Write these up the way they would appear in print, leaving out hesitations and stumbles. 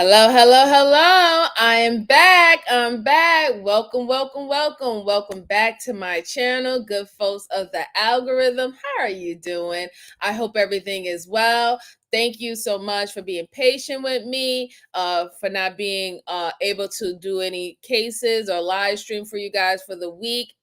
Hello, hello, hello. I am back. I'm back. Welcome, welcome, welcome. Welcome back to my channel, good folks of the algorithm. How are you doing? I hope everything is well. Thank you so much for being patient with me, for not being able to do any cases or live stream for you guys for the week.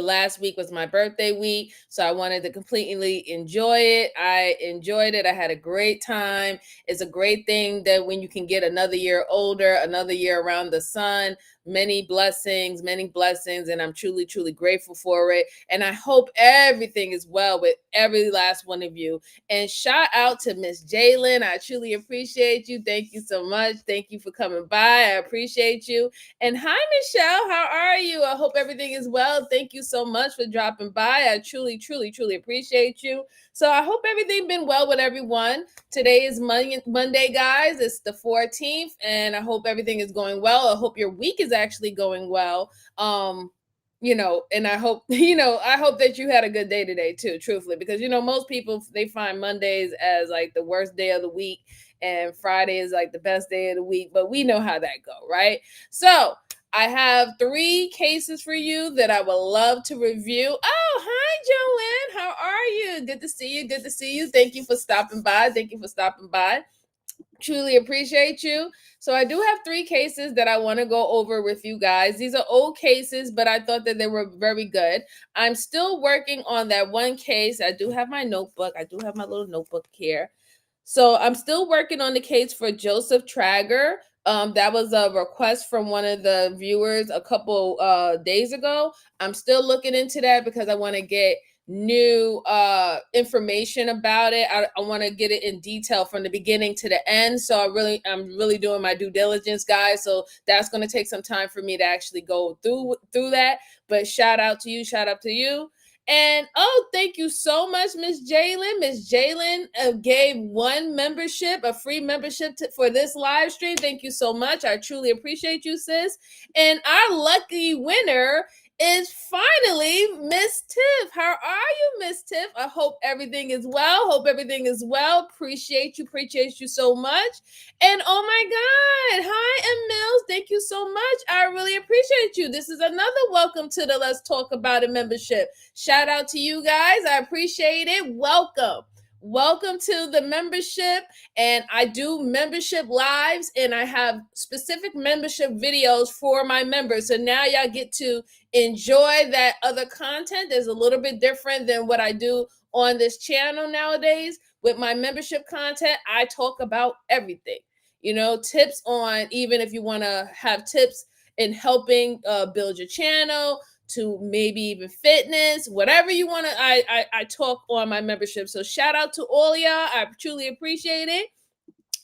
Last week was my birthday week, so I wanted to completely enjoy it. I enjoyed it. I had a great time. It's a great thing that when you can get another year older, another year around the sun, many blessings, and I'm truly, truly grateful for it. And I hope everything is well with every last one of you. And shout out to Miss Jalen. I truly appreciate you. Thank you so much. Thank you for coming by. I appreciate you. And hi, Michelle. How are you? I hope everything is well. Thank you so much for dropping by. I truly, truly, truly appreciate you. So I hope everything been well with everyone. Today is Monday, guys. It's the 14th, and I hope everything is going well. I hope your week is actually going well. And I hope, I hope that you had a good day today too, truthfully, because most people they find Mondays as like the worst day of the week and Friday is like the best day of the week, but we know how that go, right? So I have 3 cases for you that I would love to review. Oh, hi, Joanne. How are you? Good to see you. Good to see you. Thank you for stopping by. Thank you for stopping by. Truly appreciate you. So I do have 3 cases that I want to go over with you guys. These are old cases, but I thought that they were very good. I'm still working on that one case. I do have my notebook. I do have my little notebook here. So I'm still working on the case for Joseph Trager. That was a request from one of the viewers a couple days ago. I'm still looking into that because I want to get new information about it. I want to get it in detail from the beginning to the end. So I'm really doing my due diligence, guys. So that's going to take some time for me to actually go through that. But shout out to you. Shout out to you. And thank you so much, Miss Jalen. Miss Jalen gave one membership, a free membership for this live stream. Thank you so much. I truly appreciate you, sis. And our lucky winner is finally Miss Tiff. How are you, Miss Tiff? I hope everything is well. Hope everything is well. Appreciate you so much. And oh my God, hi, M Mills. Thank you so much. I really appreciate you. This is another welcome to the Let's Talk About It membership. Shout out to you guys. I appreciate it. Welcome. Welcome to the membership. And I do membership lives and I have specific membership videos for my members. So now y'all get to enjoy that other content. There's a little bit different than what I do on this channel nowadays. With my membership content, I talk about everything. Tips on, even if you want to have tips in helping build your channel, to maybe even fitness, whatever you want to, I talk on my membership. So shout out to all y'all. I truly appreciate it.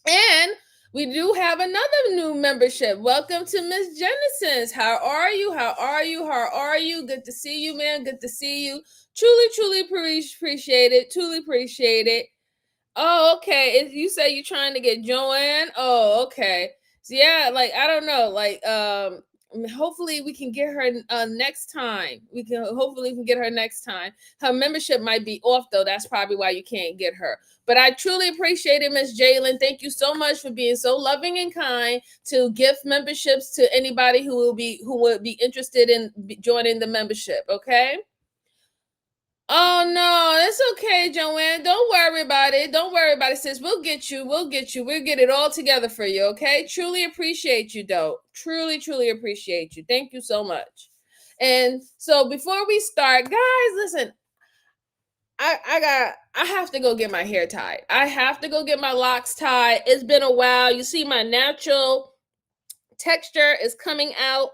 And we do have another new membership. Welcome to Miss Genesis. How are you? How are you? How are you? Good to see you, man. Good to see you. Truly, truly appreciate it. Truly appreciate it. Oh, okay. You say you're trying to get Joanne. Oh, okay. So yeah, like I don't know, like hopefully we can get her next time. Hopefully we can get her next time. Her membership might be off though. That's probably why you can't get her. But I truly appreciate it, Miss Jalen. Thank you so much for being so loving and kind to gift memberships to anybody who would be interested in joining the membership. Okay. Oh no, it's okay, Joanne. Don't worry about it. Don't worry about it, sis. We'll get you. We'll get you. We'll get it all together for you, okay? Truly appreciate you, though. Truly, truly appreciate you. Thank you so much. And so before we start, guys, listen. I have to go get my hair tied. I have to go get my locks tied. It's been a while. You see, my natural texture is coming out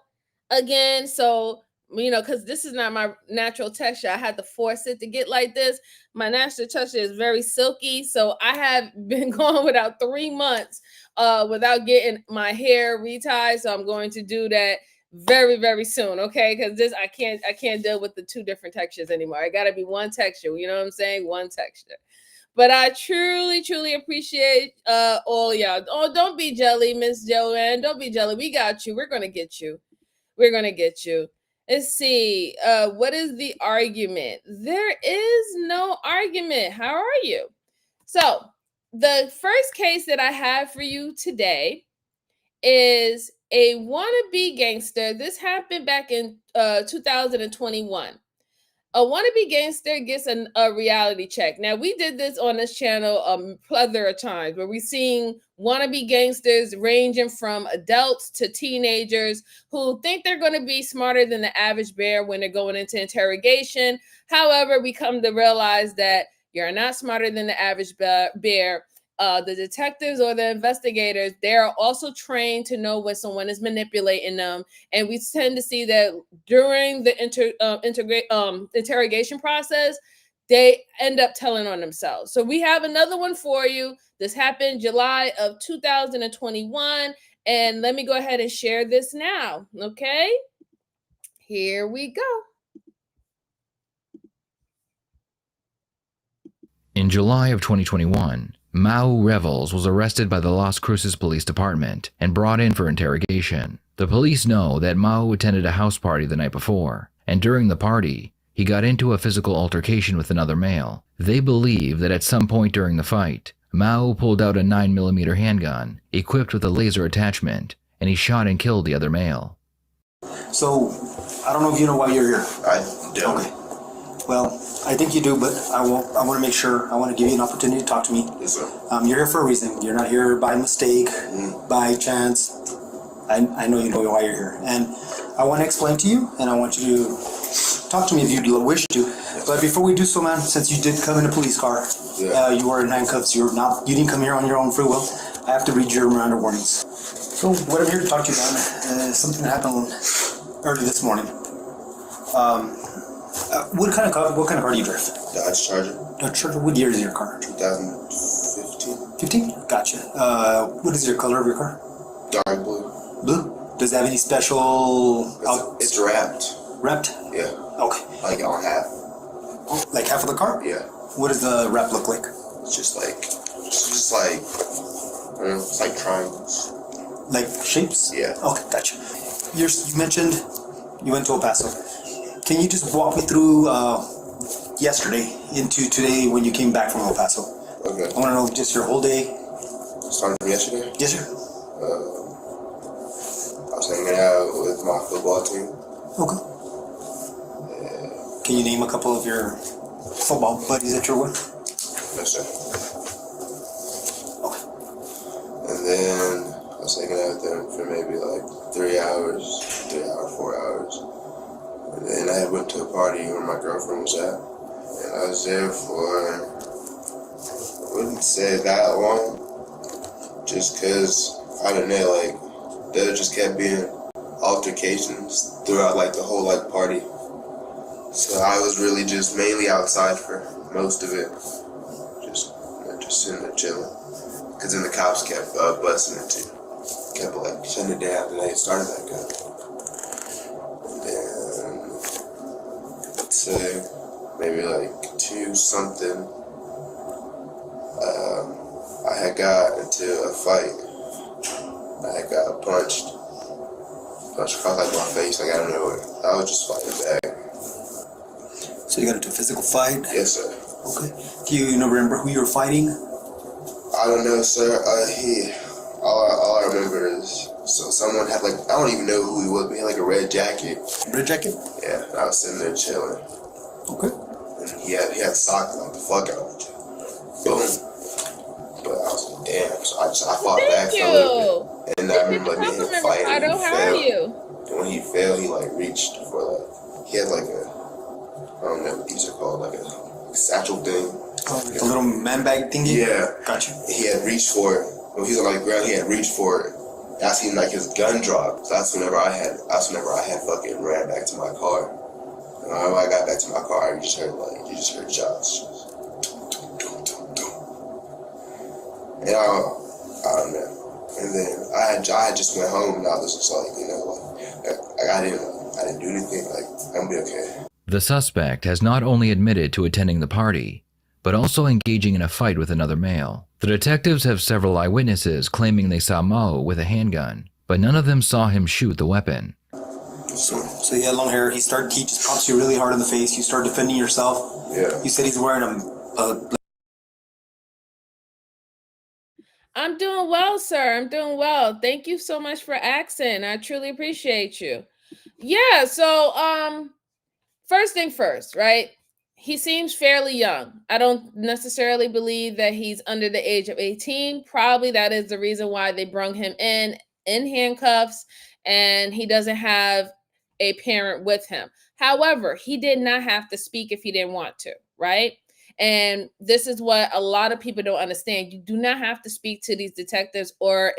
again. So because this is not my natural texture, I had to force it to get like this. My natural texture is very silky, so I have been going without 3 months without getting my hair retied. So I'm going to do that very, very soon, okay? Because this I can't deal with the 2 different textures anymore. I gotta be one texture, you know what I'm saying? One texture. But I truly, truly appreciate all y'all. Oh, don't be jelly, Miss Joanne. Don't be jelly. We got you. We're gonna get you. We're gonna get you. Let's see. What is the argument? There is no argument. How are you? So the first case that I have for you today is a wannabe gangster. This happened back in 2021. A wannabe gangster gets a reality check. Now, we did this on this channel a plethora of times where we've seen wannabe gangsters ranging from adults to teenagers who think they're going to be smarter than the average bear when they're going into interrogation. However, we come to realize that you're not smarter than the average bear. The detectives or the investigators, they are also trained to know when someone is manipulating them. And we tend to see that during the interrogation process, they end up telling on themselves. So we have another one for you. This happened July of 2021. And let me go ahead and share this now. Okay, here we go. In July of 2021, Mau Revels was arrested by the Las Cruces Police Department and brought in for interrogation. The police know that Mau attended a house party the night before, and during the party, he got into a physical altercation with another male. They believe that at some point during the fight, Mau pulled out a 9mm handgun, equipped with a laser attachment, and he shot and killed the other male. So, I don't know if you know why you're here. I don't. Okay. Well, I think you do, but I want to make sure. I want to give you an opportunity to talk to me. Yes, sir. You're here for a reason. You're not here by mistake, by chance. I know you know why you're here. And I want to explain to you, and I want you to talk to me if you wish to. But before we do so, man, since you did come in a police car, you were in handcuffs. You didn't come here on your own free will. I have to read your Miranda warnings. So what I'm here to talk to you about is something that happened early this morning. What kind of car do you drive? Dodge Charger. Dodge Charger. What year is your car? 2015. 15? Gotcha. What is your color of your car? Dark blue. Blue? Does it have any special... It's wrapped. Wrapped? Yeah. Okay. Like on half. Like half of the car? Yeah. What does the wrap look like? It's just like, I don't know, it's like triangles. Like shapes? Yeah. Okay, gotcha. You mentioned you went to El Paso. Can you just walk me through yesterday into today when you came back from El Paso? Okay. I want to know just your whole day. Starting from yesterday? Yes, sir. I was hanging out with my football team. Okay. Can you name a couple of your football buddies that you're with? Yes, sir. Okay. And then I was hanging out with them for maybe like 3 hours, 4 hours. And then I went to a party where my girlfriend was at. And I was there for, I wouldn't say that long. Just cause, I don't know, like, there just kept being altercations throughout like the whole like party. So I was really just mainly outside for most of it. Just sitting there chilling. Cause then the cops kept busting it too. Kept like shutting it down and they started that gun. And then, let's say, maybe like 2 something, I had got into a fight. I had got punched across like my face, like I don't know. I was just fighting back. So you got into a physical fight? Yes, sir. Okay. Do you remember who you were fighting? I don't know, sir. All I remember is someone had like, I don't even know who he was, but he had like a red jacket. Red jacket? Yeah, and I was sitting there chilling. Okay. And he had socked like the fuck out of me. Boom. But I was like, damn. So I fought back for a little bit. And I remember like him fighting. How are you? And when he fell, he like reached for like, he had like a, I don't know what these are called, like a satchel thing. Oh, like a little man bag thingy? Yeah. Gotcha. He had reached for it. When he was on like the ground, he had reached for it. I seen like his gun drop. So that's whenever I had fucking ran back to my car. And whenever I got back to my car, you just heard shots. And I don't know. And then I had just went home and I was just like, you know, like I didn't do anything. Like, I'm gonna be okay. The suspect has not only admitted to attending the party, but also engaging in a fight with another male. The detectives have several eyewitnesses claiming they saw Mo with a handgun, but none of them saw him shoot the weapon. So he had long hair. He just pops you really hard in the face. You start defending yourself. Yeah. You said he's wearing a I'm doing well, sir. I'm doing well. Thank you so much for asking. I truly appreciate you. Yeah, so first thing first, right? He seems fairly young. I don't necessarily believe that he's under the age of 18. Probably that is the reason why they brung him in handcuffs, and he doesn't have a parent with him. However, he did not have to speak if he didn't want to, right? And this is what a lot of people don't understand. You do not have to speak to these detectives or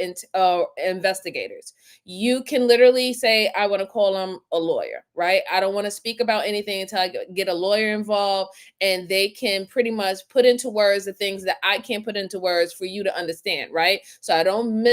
investigators. You can literally say, I want to call him a lawyer, right? I don't want to speak about anything until I get a lawyer involved, and they can pretty much put into words the things that I can't put into words for you to understand, right? So I don't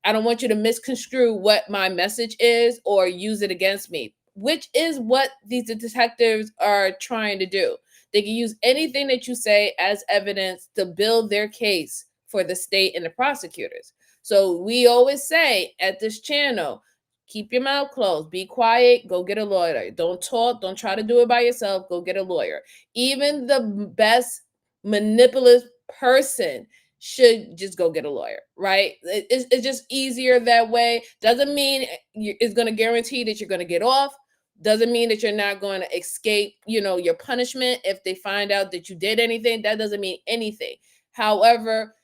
I don't want you to misconstrue what my message is or use it against me, which is what these detectives are trying to do. They can use anything that you say as evidence to build their case for the state and the prosecutors. So we always say at this channel, keep your mouth closed, be quiet, go get a lawyer. Don't talk, don't try to do it by yourself, go get a lawyer. Even the best manipulative person should just go get a lawyer, right? It's just easier that way. Doesn't mean it's going to guarantee that you're going to get off. Doesn't mean that you're not going to escape, your punishment if they find out that you did anything. That doesn't mean anything. However,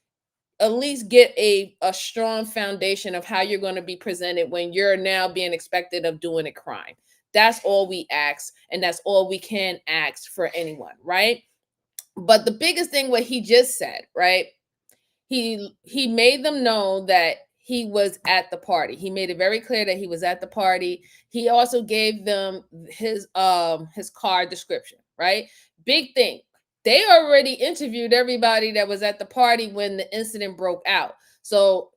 at least get a strong foundation of how you're going to be presented when you're now being expected of doing a crime. That's all we ask, and that's all we can ask for anyone, right? But the biggest thing, what he just said, right? He made them know that he was at the party. He made it very clear that he was at the party. He also gave them his car description, right? Big thing. They already interviewed everybody that was at the party when the incident broke out. So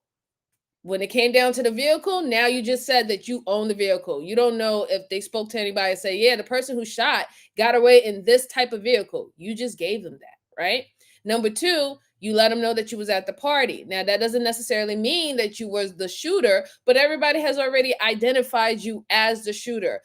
when it came down to the vehicle, now you just said that you own the vehicle. You don't know if they spoke to anybody and say, yeah, the person who shot got away in this type of vehicle. You just gave them that, right? Number two, you let them know that you was at the party. Now, that doesn't necessarily mean that you was the shooter, but everybody has already identified you as the shooter.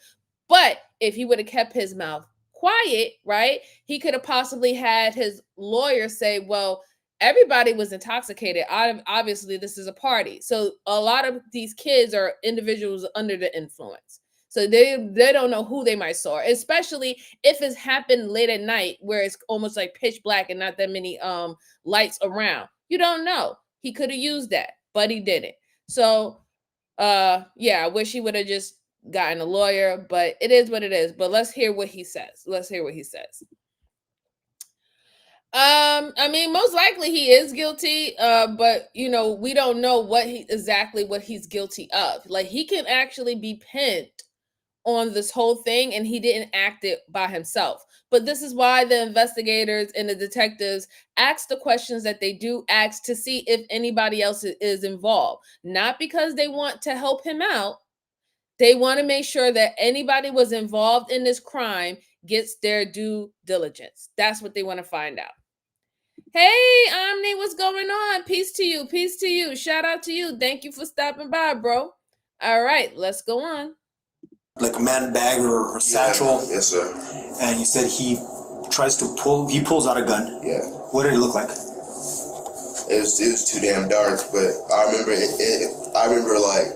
But if he would have kept his mouth quiet, right, he could have possibly had his lawyer say, well, everybody was intoxicated. Obviously, this is a party. So a lot of these kids are individuals under the influence. So they don't know who they might saw, especially if it's happened late at night where it's almost like pitch black and not that many lights around. You don't know. He could have used that, but he didn't. So yeah, I wish he would have just gotten a lawyer, but it is what it is. But let's hear what he says. I mean, most likely he is guilty, but we don't know what he's guilty of. Like, he can actually be pinned on this whole thing, and he didn't act it by himself. But this is why the investigators and the detectives ask the questions that they do ask to see if anybody else is involved. Not because they want to help him out. They want to make sure that anybody was involved in this crime gets their due diligence. That's what they want to find out. Hey, Omni, what's going on? Peace to you. Peace to you. Shout out to you. Thank you for stopping by, bro. All right, let's go on. Like a man bag or a satchel. Yes, sir. And you said he pulls out a gun. Yeah. What did it look like? It was too damn dark, but I remember like,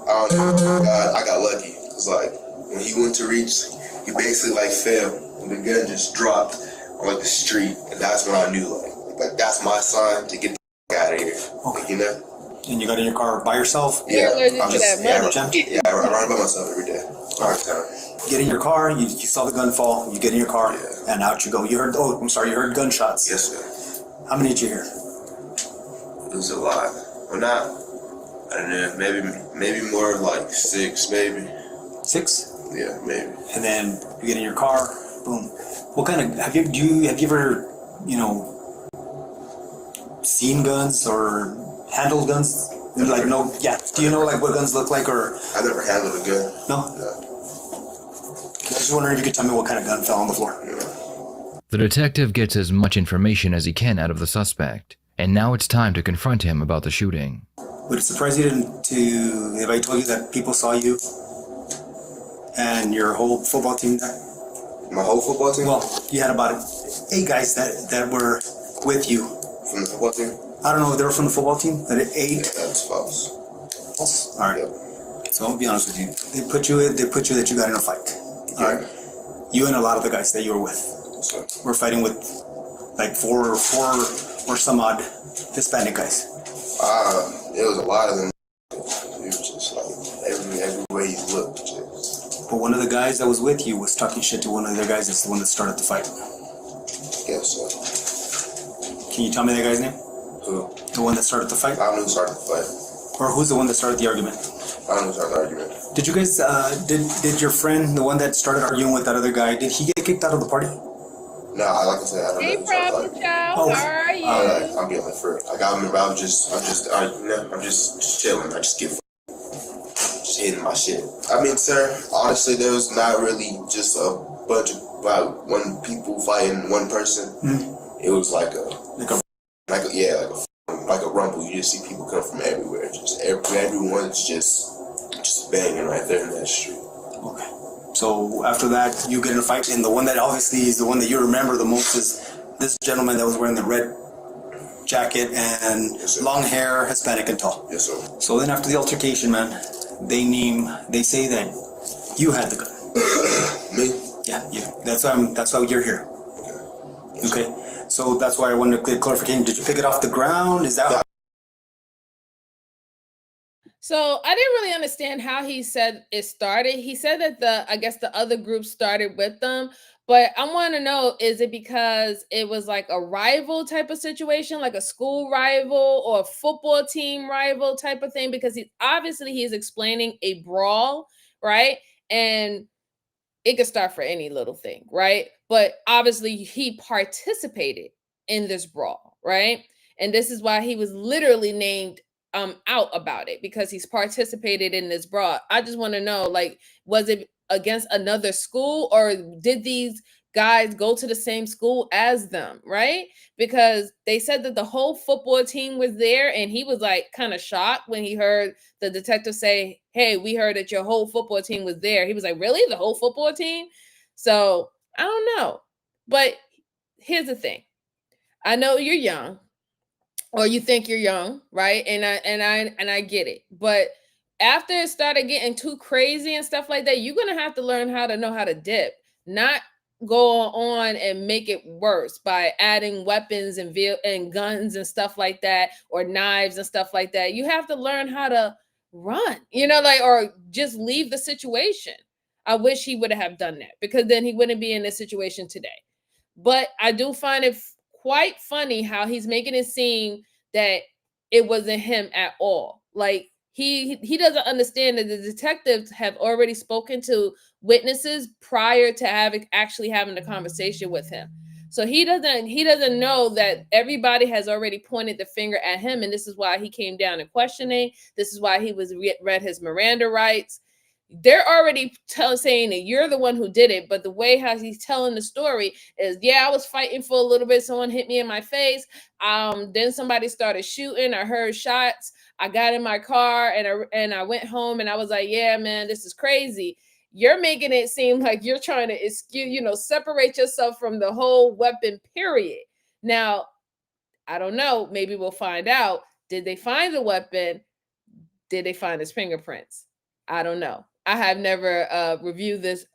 I got lucky. It's like, when he went to reach, he basically like fell, and the gun just dropped on like the street, and that's when I knew like that's my sign to get the out of here. Okay. And you got in your car by yourself? Yeah. I ride by myself every day. All right. Get in your car, you saw the gun fall, you get in your car, and out you go. You heard gunshots. Yes, sir. How many did you hear? It was a lot. Well, I don't know, maybe more like 6, maybe. 6? Yeah, maybe. And then you get in your car, boom. What kind of, have you ever, seen guns or handled guns? Like, no, yeah. Do you know like what guns look like, or? I've never handled a gun. No? I was just wondering if you could tell me what kind of gun fell on the floor. Yeah. The detective gets as much information as he can out of the suspect, and now it's time to confront him about the shooting. Would it surprise you if I told you that people saw you and your whole football team there? My whole football team? Well, you had about 8 guys that were with you. From the football team? I don't know if they were from the football team that it ate. That's false. False. All right. Yep. So I'll be honest with you. They put you that you got in a fight. All right. You and a lot of the guys that you were with. So, were fighting with like four or some odd Hispanic guys. it was a lot of them. It was just like everywhere you looked. Just. But one of the guys that was with you was talking shit to one of the guys that's the one that started the fight. I guess so. Can you tell me that guy's name? Who? The one that started the fight? I don't know who started the fight. Or who's the one that started the argument? I don't know who started the argument. Did you guys, did your friend, the one that started arguing with that other guy, did he get kicked out of the party? No, like I said, I don't know. Hey, who started the problem fight. child. How are you? I'm being like for like I remember I'm just chilling. I just get just hitting my shit. I mean, sir, honestly, there was not really just a bunch of about one people fighting one person. Mm-hmm. It was like a rumble. You just see people come from everywhere. Just everyone's just banging right there in that street. Okay. So after that, you get in a fight, and the one that obviously is the one that you remember the most is this gentleman that was wearing the red jacket and yes, long hair, Hispanic and tall. Yes, sir. So then after the altercation, man, they say that you had the gun. Me? Yeah, you. That's why you're here. Okay. Okay. So that's why I wanted to get clarification. Did you pick it off the ground? Is that? So I didn't really understand how he said it started. He said that I guess the other group started with them, but I want to know, is it because it was like a rival type of situation, like a school rival or a football team rival type of thing? Because he's explaining a brawl, right? And it could start for any little thing, right? But obviously he participated in this brawl, right? And this is why he was literally named out about it, because he's participated in this brawl. I just want to know, like, was it against another school, or did these guys go to the same school as them, right? Because they said that the whole football team was there, and he was like kind of shocked when he heard the detective say, "Hey, we heard that your whole football team was there." He was like, "Really? The whole football team?" So I don't know. But here's the thing. I know you're young, or you think you're young, right? And I get it. But after it started getting too crazy and stuff like that, you're gonna have to learn how to dip, not go on and make it worse by adding weapons and guns and stuff like that, or knives and stuff like that. You have to learn how to run, or just leave the situation. I wish he would have done that, because then he wouldn't be in this situation today. But I do find it quite funny how he's making it seem that it wasn't him at all. Like he doesn't understand that the detectives have already spoken to witnesses prior to having the conversation with him. So he doesn't know that everybody has already pointed the finger at him, and this is why he came down and questioning. This is why he was read his Miranda rights. They're already saying that you're the one who did it, but the way how he's telling the story is, yeah, I was fighting for a little bit. Someone hit me in my face. Then somebody started shooting. I heard shots. I got in my car and I went home, and I was like, yeah, man, this is crazy. You're making it seem like you're trying to separate yourself from the whole weapon period. Now, I don't know. Maybe we'll find out. Did they find the weapon? Did they find his fingerprints? I don't know. I have never reviewed this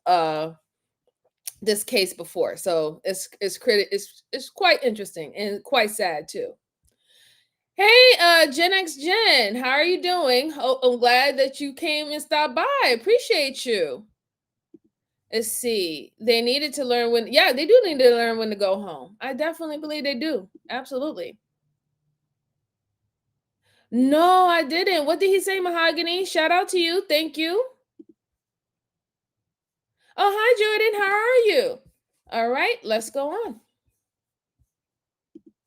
case before, so it's quite interesting and quite sad too. Hey, Gen X Jen, how are you doing? Oh, I'm glad that you came and stopped by. Appreciate you. Let's see. They needed to learn when. Yeah, they do need to learn when to go home. I definitely believe they do. Absolutely. No, I didn't. What did he say, Mahogany? Shout out to you. Thank you. Oh, hi, Jordan. How are you? All right, let's go on.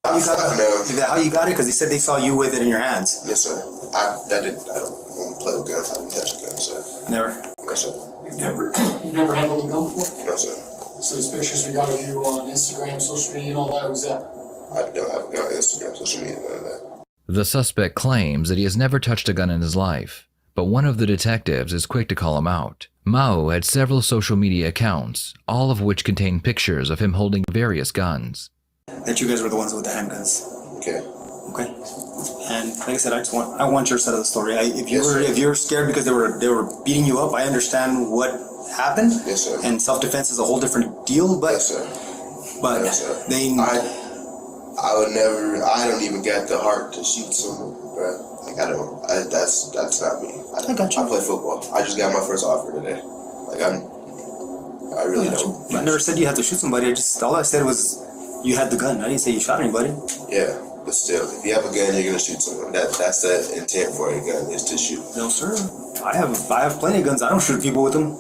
How you got it? Because he said they saw you with it in your hands. Yes, sir. I don't play with guns. I don't touch a gun, sir. Never? Yes, sir. You've never handled a gun before? No, sir. So these pictures we got of you on Instagram, social media, and all that, was that? I don't have a gun on Instagram, social media, none of that. The suspect claims that he has never touched a gun in his life, but one of the detectives is quick to call him out. Mao had several social media accounts, all of which contained pictures of him holding various guns. That you guys were the ones with the handguns. Okay. Okay. And like I said, I want your side of the story. If Yes, you're scared because they were beating you up, I understand what happened. Yes, sir. And self-defense is a whole different deal. But Yes, sir. but Yes, sir. they. I would never. I don't even get the heart to shoot someone, bro. Like I don't. That's not me. I got you. I play football. I just got my first offer today. Like I really don't. I never said you had to shoot somebody. All I said was you had the gun. I didn't say you shot anybody. Yeah, but still, if you have a gun, you're gonna shoot someone. That's the intent for a gun is to shoot. No, sir. I have plenty of guns. I don't shoot people with them.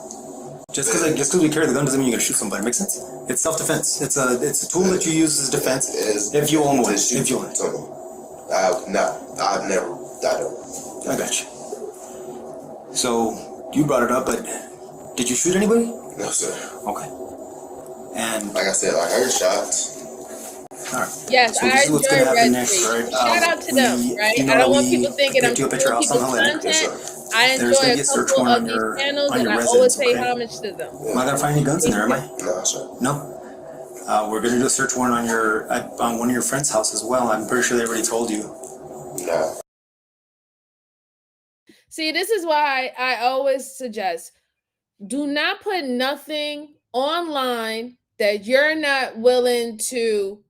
Just because we carry the gun doesn't mean you're gonna shoot somebody. Makes sense? It's self-defense. It's a tool that you use as defense. If you own one. If you own it. I've never. I don't. I got you. So you brought it up, but did you shoot anybody? No, sir. Okay. And like I said, I heard shots. all right. Yes, So I this is what's gonna enjoy happen Red next, Street. right? Shout out to them, right? I don't want people thinking I'm picked you a stealing picture off people's something like that. content. I There's gonna enjoy be a a search couple warrant of on these channels, your and I residence, always pay okay? homage to them. Am I gonna find any guns in there? Am I? No, sir. No. We're gonna do a search warrant on one of your friends' house as well. I'm pretty sure they already told you. No. See, this is why I always suggest do not put nothing online that you're not willing to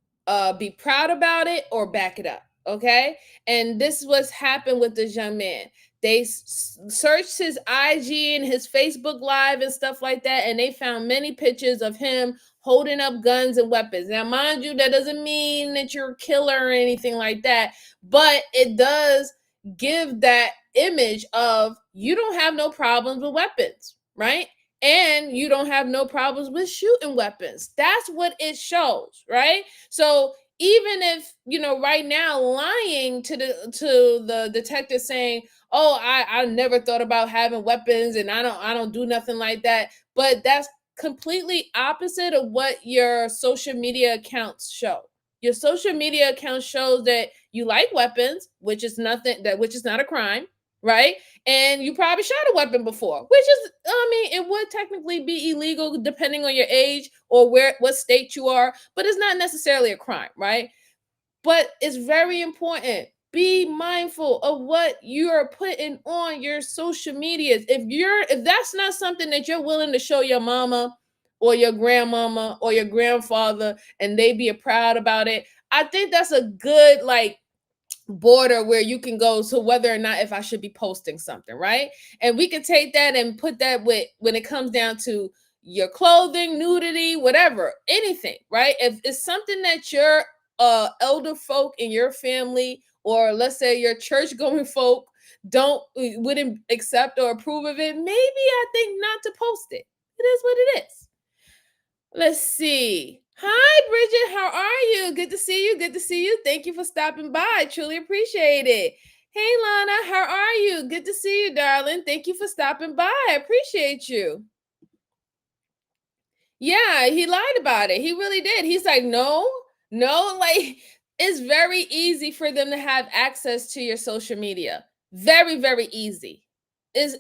be proud about it or back it up. Okay. And this is what's happened with this young man. They searched his IG and his Facebook Live and stuff like that, and they found many pictures of him holding up guns and weapons. Now, mind you, that doesn't mean that you're a killer or anything like that, but it does give that image of you don't have no problems with weapons, right? And you don't have no problems with shooting weapons. That's what it shows, right? So even if, right now lying to the detective saying, oh, I never thought about having weapons and I don't do nothing like that, but that's completely opposite of what your social media accounts show. Your social media account shows that you like weapons, which is not a crime, right? And you probably shot a weapon before, which is, it would technically be illegal depending on your age or what state you are, but it's not necessarily a crime, right? But it's very important. Be mindful of what you're putting on your social medias. If that's not something that you're willing to show your mama or your grandmama or your grandfather and they be proud about it, I think that's a good border where you can go to whether or not if I should be posting something, right? And we can take that and put that with when it comes down to your clothing, nudity, whatever, anything, right? If it's something that your elder folk in your family, or let's say your church going folk wouldn't accept or approve of it, maybe I think not to post it. It is what it is. Let's see. Hi, Bridget. How are you? Good to see you. Good to see you. Thank you for stopping by. I truly appreciate it. Hey, Lana. How are you? Good to see you, darling. Thank you for stopping by. I appreciate you. Yeah, he lied about it. He really did. He's like, no, it's very easy for them to have access to your social media. Very, very easy. It's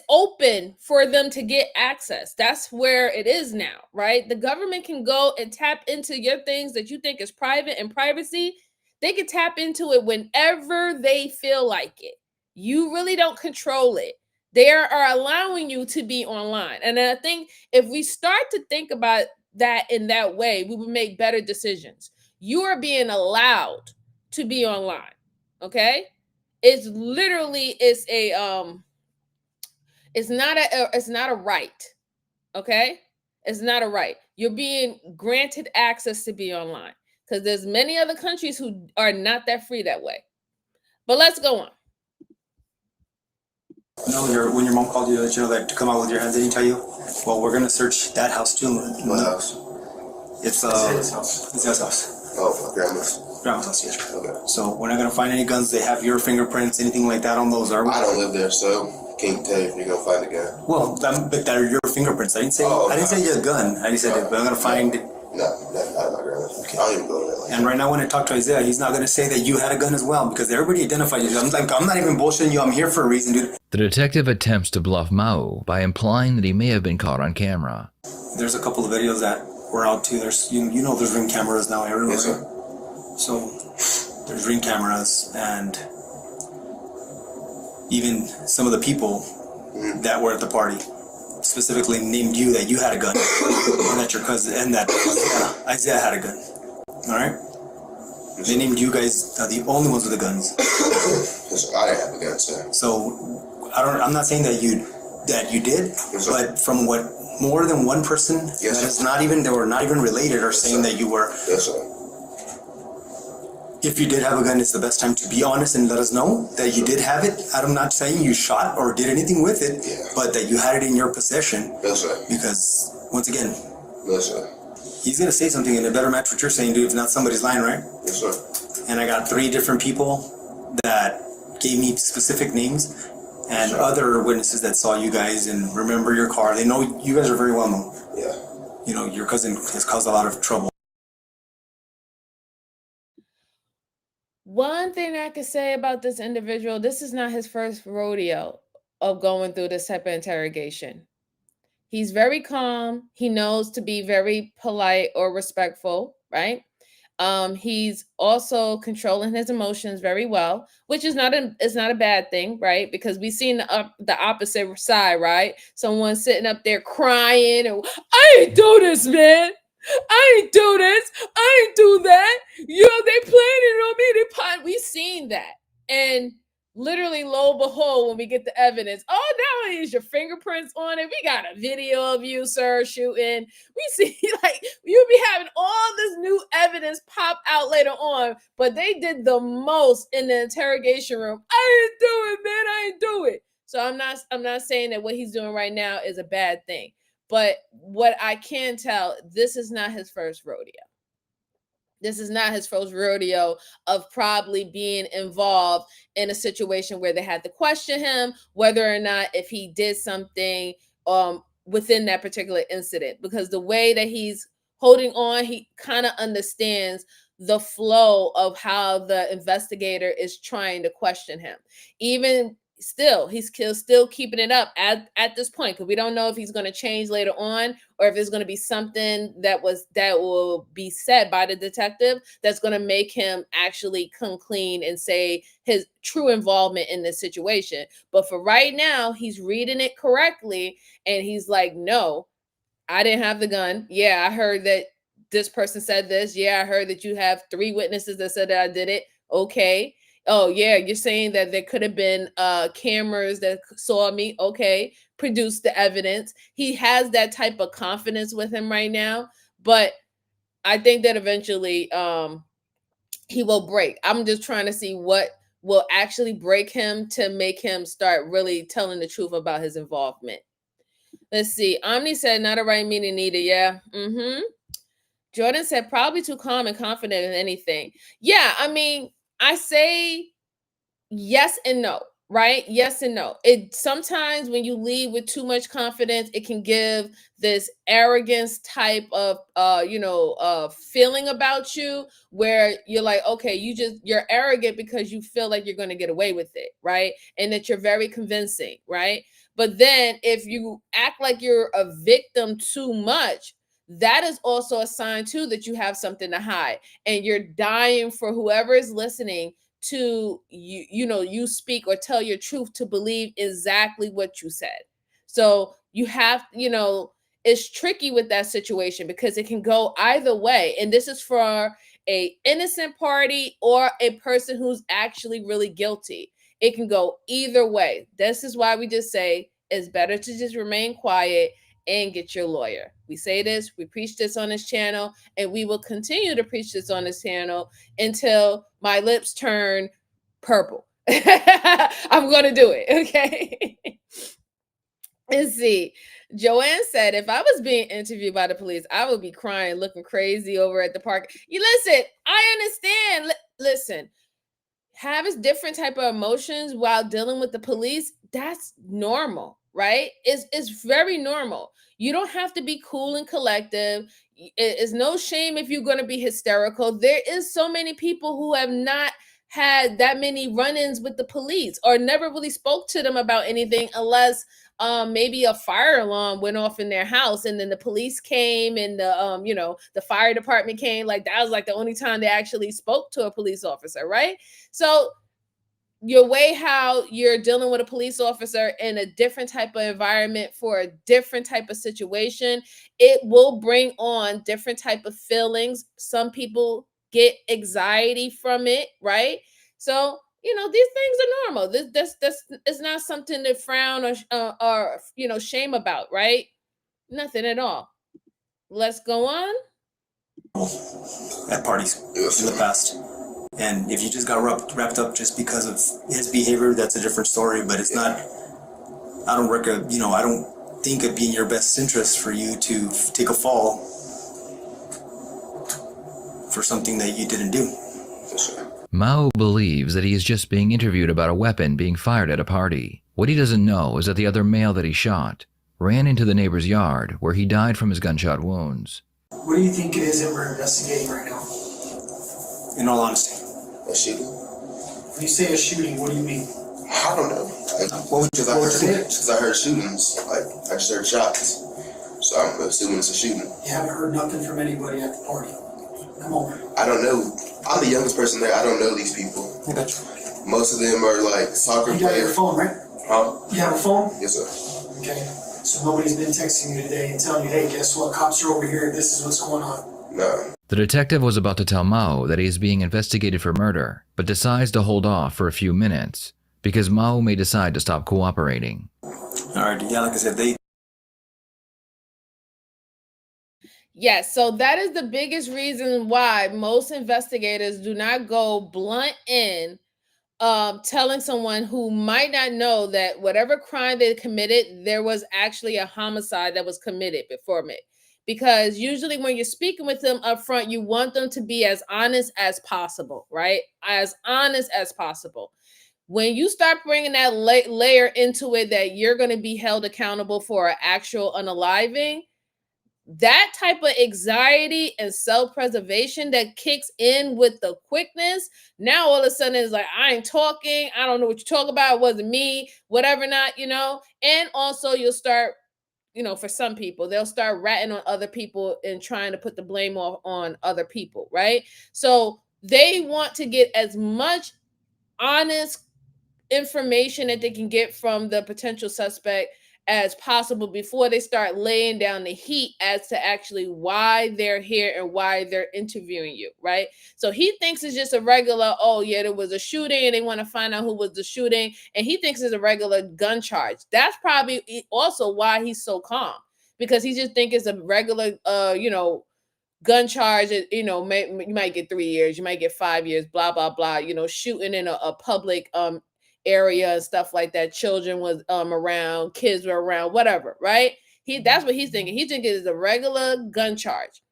open for them to get access. That's where it is now, right? The government can go and tap into your things that you think is private and privacy. They can tap into it whenever they feel like it. You really don't control it. They are allowing you to be online. And I think if we start to think about that in that way, we would make better decisions. You are being allowed to be online. Okay? It's not a right. Okay? It's not a right. You're being granted access to be online because there's many other countries who are not that free that way. But let's go on. No, when your mom called you to let you know that to come out with your hands, did he tell you? Well, we're gonna search that house too. What house? It's his house. It's his house. Oh, my grandma's. Grandma's house, yes. Okay. So we're not gonna find any guns. They have your fingerprints, anything like that on those, are we? I don't live there, so can't tell you if you're gonna find a gun. Well, but that are your fingerprints. I didn't say you had a gun. I just said that, but I'm gonna find. No, not my grandma's. Okay. I don't even go to that. And right now, when I talk to Isaiah, he's not gonna say that you had a gun as well because everybody identified you. I'm not even bullshitting you. I'm here for a reason, dude. The detective attempts to bluff Mao by implying that he may have been caught on camera. There's a couple of videos that were out too. There's there's ring cameras now everywhere. Yes, sir. So there's ring cameras, and even some of the people that were at the party specifically named you that you had a gun, and that your cousin and that Isaiah had a gun. All right. They named you guys the only ones with the guns. Because I have a gun, sir. So I'm not saying that you did, but from what more than one person they were not even related are saying that you were. Yes, sir. If you did have a gun, it's the best time to be honest and let us know that you did have it. I'm not saying you shot or did anything with it, but that you had it in your possession. Yes, sir. Because once again, yes, sir. He's gonna say something and it better match what you're saying, dude. If not, somebody's lying, right? Yes, sir. And I got 3 different people that gave me specific names, and other witnesses that saw you guys and remember your car. They know you guys are very well known. Yeah. You know, your cousin has caused a lot of trouble. One thing I could say about this individual, this is not his first rodeo of going through this type of interrogation. He's very calm. He knows to be very polite or respectful, right? He's also controlling his emotions very well, which is not a bad thing, right? Because we've seen the opposite side, right? Someone sitting up there crying and I ain't do this, man. I ain't do this. I ain't do that. They planning on me. We've seen that. And literally, lo and behold, when we get the evidence, oh, now is your fingerprints on it. We got a video of you, sir, shooting. We see, like, you'll be having all this new evidence pop out later on, but they did the most in the interrogation room. I didn't do it, man. I didn't do it. So I'm not saying that what he's doing right now is a bad thing. But what I can tell, this is not his first rodeo. This is not his first rodeo of probably being involved in a situation where they had to question him whether or not if he did something within that particular incident. Because the way that he's holding on, he kind of understands the flow of how the investigator is trying to question him. Even still, he's still keeping it up at this point, because we don't know if he's going to change later on or if there's going to be something that will be said by the detective that's going to make him actually come clean and say his true involvement in this situation. But for right now, he's reading it correctly, and he's like, no, I didn't have the gun. Yeah, I heard that this person said this. Yeah, I heard that you have 3 witnesses that said that I did it. Okay. Oh, yeah, you're saying that there could have been cameras that saw me. Okay, produce the evidence. He has that type of confidence with him right now, but I think that eventually he will break. I'm just trying to see what will actually break him to make him start really telling the truth about his involvement. Let's see. Omni said, not a right meaning neither. Yeah. Jordan said, probably too calm and confident in anything. Yeah, I mean, I say yes and no, right? Yes and no. It sometimes when you lead with too much confidence, it can give this arrogance type of feeling about you where you're like, okay, you're arrogant because you feel like you're going to get away with it, right? And that you're very convincing, right? But then if you act like you're a victim too much, that is also a sign too that you have something to hide, and you're dying for whoever is listening to you speak or tell your truth to believe exactly what you said. So you have, it's tricky with that situation because it can go either way. And this is for a innocent party or a person who's actually really guilty. It can go either way. This is why we just say it's better to just remain quiet and get your lawyer. We say this, we preach this on this channel, and we will continue to preach this on this channel until my lips turn purple. I'm going to do it, okay? Let's see. Joanne said, if I was being interviewed by the police, I would be crying, looking crazy over at the park. You listen, I understand. Listen, having different type of emotions while dealing with the police, that's normal, right? It's very normal. You don't have to be cool and collective. It's no shame if you're going to be hysterical. There is so many people who have not had that many run-ins with the police or never really spoke to them about anything unless maybe a fire alarm went off in their house and then the police came and the fire department came. Like that was like the only time they actually spoke to a police officer, right? So your way how you're dealing with a police officer in a different type of environment for a different type of situation, it will bring on different type of feelings. Some people get anxiety from it, right? So these things are normal. This is not something to frown or shame about, right? Nothing at all. Let's go on. At parties in the past. And if you just got wrapped up just because of his behavior, that's a different story. But it's not. I don't think it'd be in your best interest for you to take a fall for something that you didn't do. Mao believes that he is just being interviewed about a weapon being fired at a party. What he doesn't know is that the other male that he shot ran into the neighbor's yard where he died from his gunshot wounds. What do you think it is that we're investigating right now? In all honesty. A shooting? When you say a shooting, what do you mean? I don't know. Because I heard shootings. Like, I just heard shots. So I'm assuming it's a shooting. You haven't heard nothing from anybody at the party? Come on. I don't know. I'm the youngest person there. I don't know these people. I got you. Most of them are like soccer You got your players. phone, right? Huh? You have a phone? Yes, sir. Okay. So nobody's been texting you today and telling you, hey, guess what? Cops are over here. This is what's going on. No. The detective was about to tell Mao that he is being investigated for murder, but decides to hold off for a few minutes because Mao may decide to stop cooperating. Alright, yeah, like I said, Yes, so that is the biggest reason why most investigators do not go blunt in telling someone who might not know that whatever crime they committed, there was actually a homicide that was committed before it. Because usually when you're speaking with them up front, you want them to be as honest as possible, right? As honest as possible. When you start bringing that layer into it that you're going to be held accountable for an actual unaliving, that type of anxiety and self-preservation that kicks in with the quickness, now all of a sudden it's like, I ain't talking, I don't know what you're talking about, it wasn't me, whatever not, and also you'll start, for some people, they'll start ratting on other people and trying to put the blame off on other people, right? So they want to get as much honest information that they can get from the potential suspect as possible before they start laying down the heat as to actually why they're here and why they're interviewing you, right? So he thinks it's just a regular, oh yeah, there was a shooting and they want to find out who was the shooting, and he thinks it's a regular gun charge. That's probably also why he's so calm, because he just thinks it's a regular gun charge. You might get 3 years, you might get 5 years, blah blah blah, shooting in a public area and stuff like that. Children was around, kids were around, whatever, right? That's what he's thinking. He's thinking it's a regular gun charge.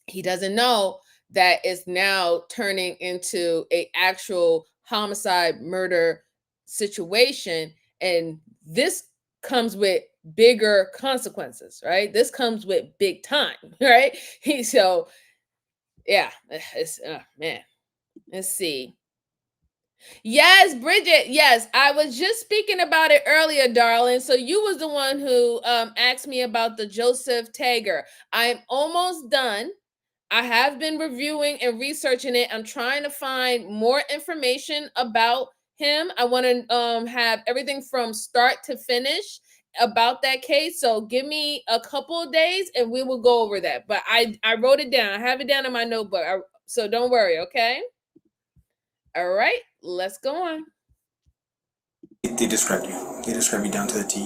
He doesn't know that it's now turning into a actual homicide murder situation, and this comes with bigger consequences, right? This comes with big time, right? So yeah, it's man. Let's see. Yes, Bridget. Yes, I was just speaking about it earlier, darling. So you was the one who asked me about the Joseph Tager. I'm almost done. I have been reviewing and researching it. I'm trying to find more information about him. I want to have everything from start to finish about that case. So give me a couple of days and we will go over that. But I wrote it down. I have it down in my notebook. So don't worry, okay? All right, let's go on. they described you. They described you down to the T.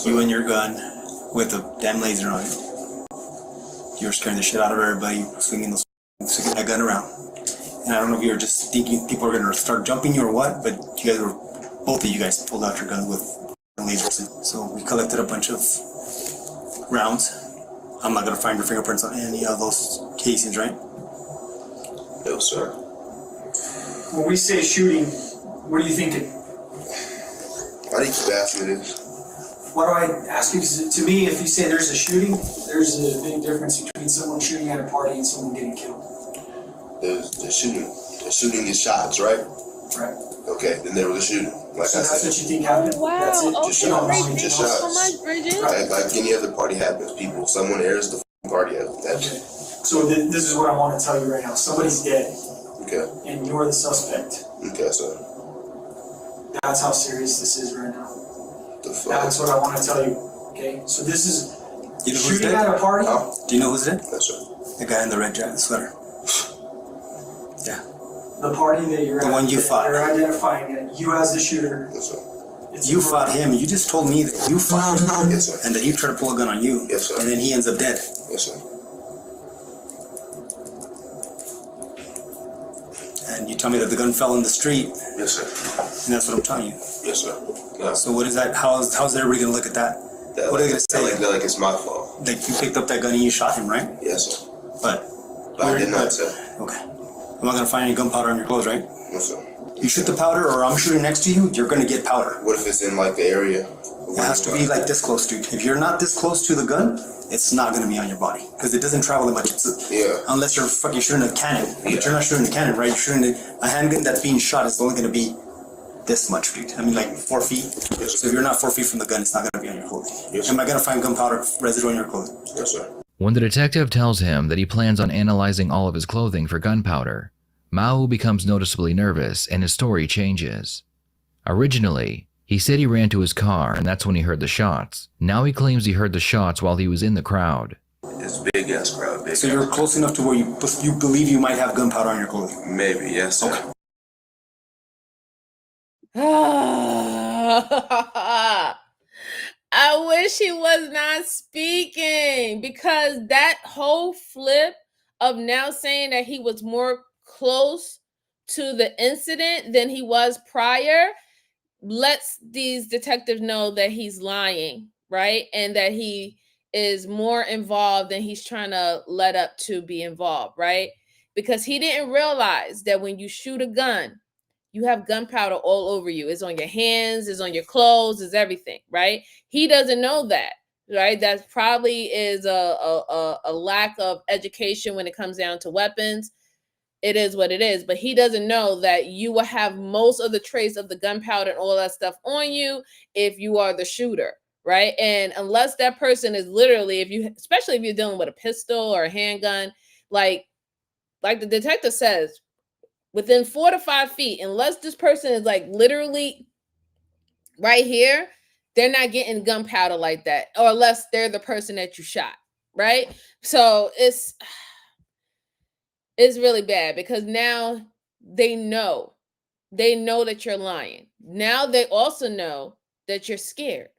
You and your gun with a damn laser on it. You were scaring the shit out of everybody, swinging that gun around. And I don't know if you were just thinking people were going to start jumping you or what, but both of you guys pulled out your guns with lasers. So we collected a bunch of rounds. I'm not going to find your fingerprints on any of those casings, right? No, sir. When we say shooting, what are you thinking? Why do you keep asking me this? Why do I ask you? Because to me, if you say there's a shooting, there's a big difference between someone shooting at a party and someone getting killed. The shooting is shots, right? Right. Okay, then there was a shooting. Like So I that's said, what you think happened? Wow. That's it? Okay, just shots, Bridget. just Thank you so shots. much, Bridget. like any other party happens, someone airs the party out. That's Okay. So this is what I want to tell you right now. Somebody's dead, okay. and you're the suspect. Okay, so That's how serious this is right now. the fuck. That's what I want to tell you. Okay. So this is You know who's shooting dead? at a party. Huh? Do you know who's dead? Yes, sir. The guy in the red sweater. Yeah. The party that you're The at, one you that fought. You're identifying it. You as the shooter. Yes, sir. It's You a fought him. You just told me that you fought him. Yes, sir. And that he tried to pull a gun on you. Yes, sir. And then he ends up dead. Yes, sir. And you tell me that the gun fell in the street. Yes, sir. And that's what I'm telling you. Yes, sir. No. So what is that? How's everybody gonna look at that? That, What are they like, gonna say? that like it's my fault. Like you picked up that gun and you shot him, right? Yes, sir. But But I did not, sir. okay. I'm not gonna find any gunpowder on your clothes, right? Yes, sir. You shoot the powder, or I'm shooting next to you, you're gonna get powder. What if it's in like the area? It has to be like this close, dude. If you're not this close to the gun, it's not gonna be on your body because it doesn't travel that much. Yeah. Unless you're fucking shooting a cannon, Yeah. but you're not shooting a cannon, right? You're shooting a handgun that's being shot. It's only gonna be this much, dude. I mean, like 4 feet. Yes, So if you're not 4 feet from the gun, it's not gonna be on your clothing. Yes, Am I gonna find gunpowder residue on your clothing? Yes, sir. When the detective tells him that he plans on analyzing all of his clothing for gunpowder, Mao becomes noticeably nervous and his story changes. Originally, he said he ran to his car and that's when he heard the shots. Now he claims he heard the shots while he was in the crowd. It's big ass crowd. Big So you're close enough to where you believe you might have gunpowder on your clothing. Maybe, yes, sir. Okay. I wish he was not speaking because that whole flip of now saying that he was more close to the incident than he was prior lets these detectives know that he's lying, right? And that he is more involved than he's trying to let up to be involved, right? Because he didn't realize that when you shoot a gun, you have gunpowder all over you. It's on your hands, it's on your clothes, it's everything, right? He doesn't know that, right? That probably is a lack of education when it comes down to weapons. It is what it is, but he doesn't know that you will have most of the trace of the gunpowder and all that stuff on you if you are the shooter, right? And unless that person is literally, especially if you're dealing with a pistol or a handgun, like the detective says, within 4 to 5 feet, unless this person is like literally right here, they're not getting gunpowder like that, or unless they're the person that you shot, right? So it's really bad because now they know that you're lying. Now they also know that you're scared,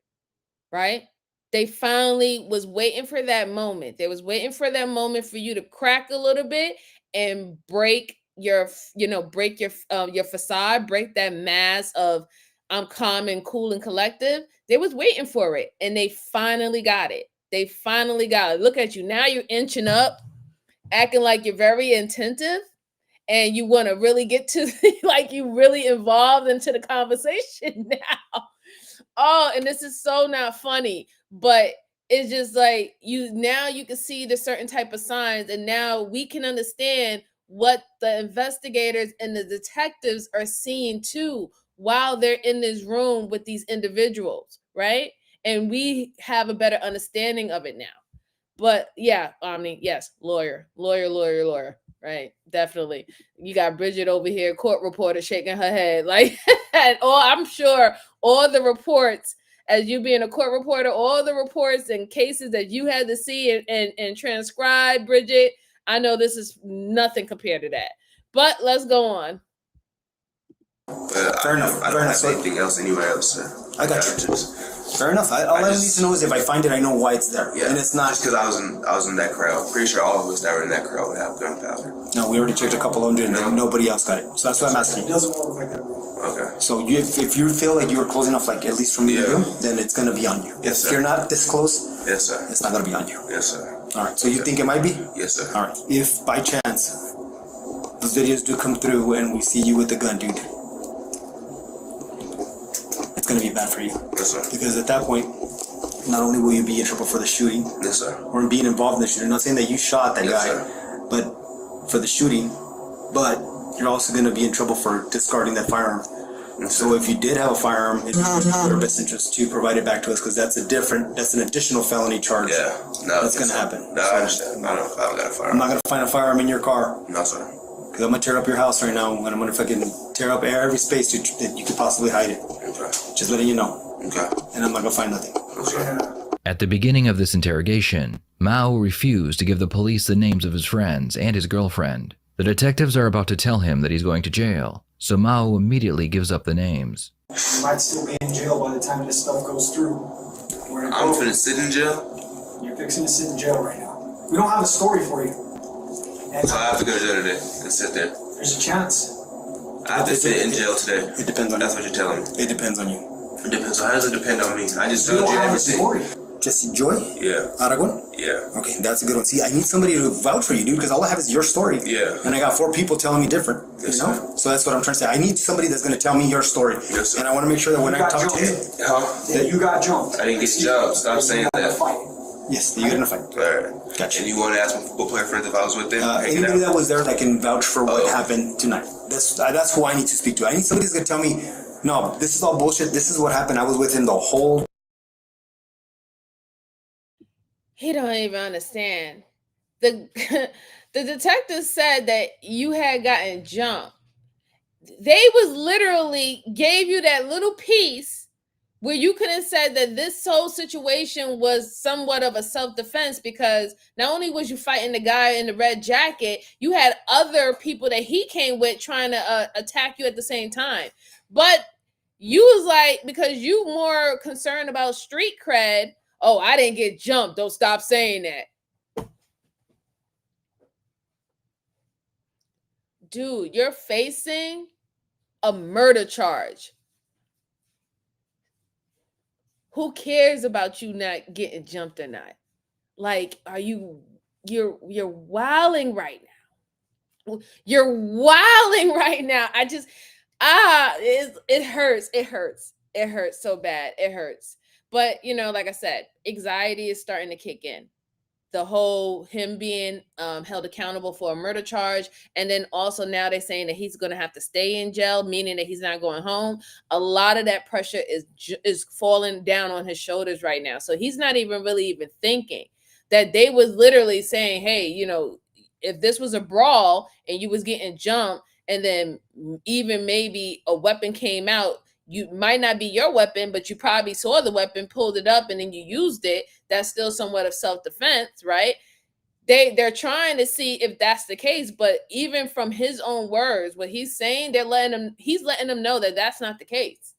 right? They finally was waiting for that moment. They was waiting for that moment for you to crack a little bit and break your facade, break that mask of I'm calm and cool and collective. They was waiting for it and they finally got it. They finally got it. Look at you. Now you're inching up, acting like you're very attentive and you want to really get to like you really involved into the conversation now. Oh, and this is so not funny, but it's just like you can see the certain type of signs and now we can understand what the investigators and the detectives are seeing too while they're in this room with these individuals, right? And we have a better understanding of it now. But yeah, Omni, yes, lawyer, right? Definitely. You got Bridget over here, court reporter, shaking her head. Like, I'm sure all the reports, as you being a court reporter, all the reports and cases that you had to see and transcribe, Bridget, I know this is nothing compared to that. But let's go on. But Fair enough. I don't have anything else anywhere else, sir. I got you. Fair enough. All I need to know is if I find it, I know why it's there. Yeah, and it's not just because I was in that crowd. Pretty sure all of us that were in that crowd would have gunpowder. No, we already checked a couple of them and nobody else got it. So that's why I'm asking It you. doesn't work like that, bro. Okay. So if you feel like you were close enough, like at least from the room, then it's gonna be on you. Yes, If sir. you're not this close, Yes, sir. it's not gonna be on you. Yes, sir. All right. So you think it might be? Yes, sir. All right. If by chance those videos do come through and we see you with the gun, dude, it's gonna be bad for you. Yes, sir. Because at that point, not only will you be in trouble for the shooting Yes, sir. or being involved in the shooting, not saying that you shot that Yes, guy, sir. but for the shooting, but you're also going to be in trouble for discarding that firearm. So if you did have a firearm, it's in our best interest to provide it back to us, because that's an additional felony charge. Yeah, no, that's going to happen. No, I understand. I don't got a firearm. I'm not going to find a firearm in your car. No, sir. Because I'm going to tear up your house right now, and I'm going to fucking tear up every space that you could possibly hide it. Okay. Just letting you know. Okay. And I'm not going to find nothing. Okay. At the beginning of this interrogation, Mao refused to give the police the names of his friends and his girlfriend. The detectives are about to tell him that he's going to jail, so Mao immediately gives up the names. You might still be in jail by the time this stuff goes through. I'm finna sit in jail? You're fixing to sit in jail right now. We don't have a story for you. And So I have to go to jail today and sit there. there's a chance. I have to sit in jail today. It depends on That's you. what you're telling me. It depends on you. It depends. So how does it depend on me? I just We told don't you have a everything. story. Jesse Joy? Yeah. Aragon? Yeah. Okay, that's a good one. See, I need somebody to vouch for you, dude, because all I have is your story. Yeah. And I got 4 people telling me different. Yes, you know? sir. So that's what I'm trying to say. I need somebody that's going to tell me your story. Yes, sir. And I want to make sure that when You I got talk to you, jumped. Huh? Yeah, you got jumped. I didn't get jumped. Stop saying You got that. fight. yes, that you're going to fight. Alright. Gotcha. And you want to ask my football player friends if I was with them? Hanging Anybody out? that was there that can vouch for what Oh. happened tonight. That's who I need to speak to. I need somebody that's going to tell me, no, this is all bullshit. This is what happened. I was with him the whole. He don't even understand. The the detective said that you had gotten jumped. They was literally gave you that little piece where you could have said that this whole situation was somewhat of a self-defense, because not only was you fighting the guy in the red jacket, you had other people that he came with trying to attack you at the same time. But you was like, because you more concerned about street cred, oh, I didn't get jumped, don't stop saying that. Dude, you're facing a murder charge. Who cares about you not getting jumped or not? Like, you're wilding right now. You're wilding right now. It hurts. It hurts. It hurts so bad. It hurts. But, like I said, anxiety is starting to kick in. The whole him being held accountable for a murder charge. And then also now they're saying that he's going to have to stay in jail, meaning that he's not going home. A lot of that pressure is falling down on his shoulders right now. So he's not even thinking that they was literally saying, hey, if this was a brawl and you was getting jumped and then even maybe a weapon came out, you might not be your weapon, but you probably saw the weapon, pulled it up, and then you used it. That's still somewhat of self-defense, right? They're trying to see if that's the case, but even from his own words, what he's saying, he's letting them know that that's not the case.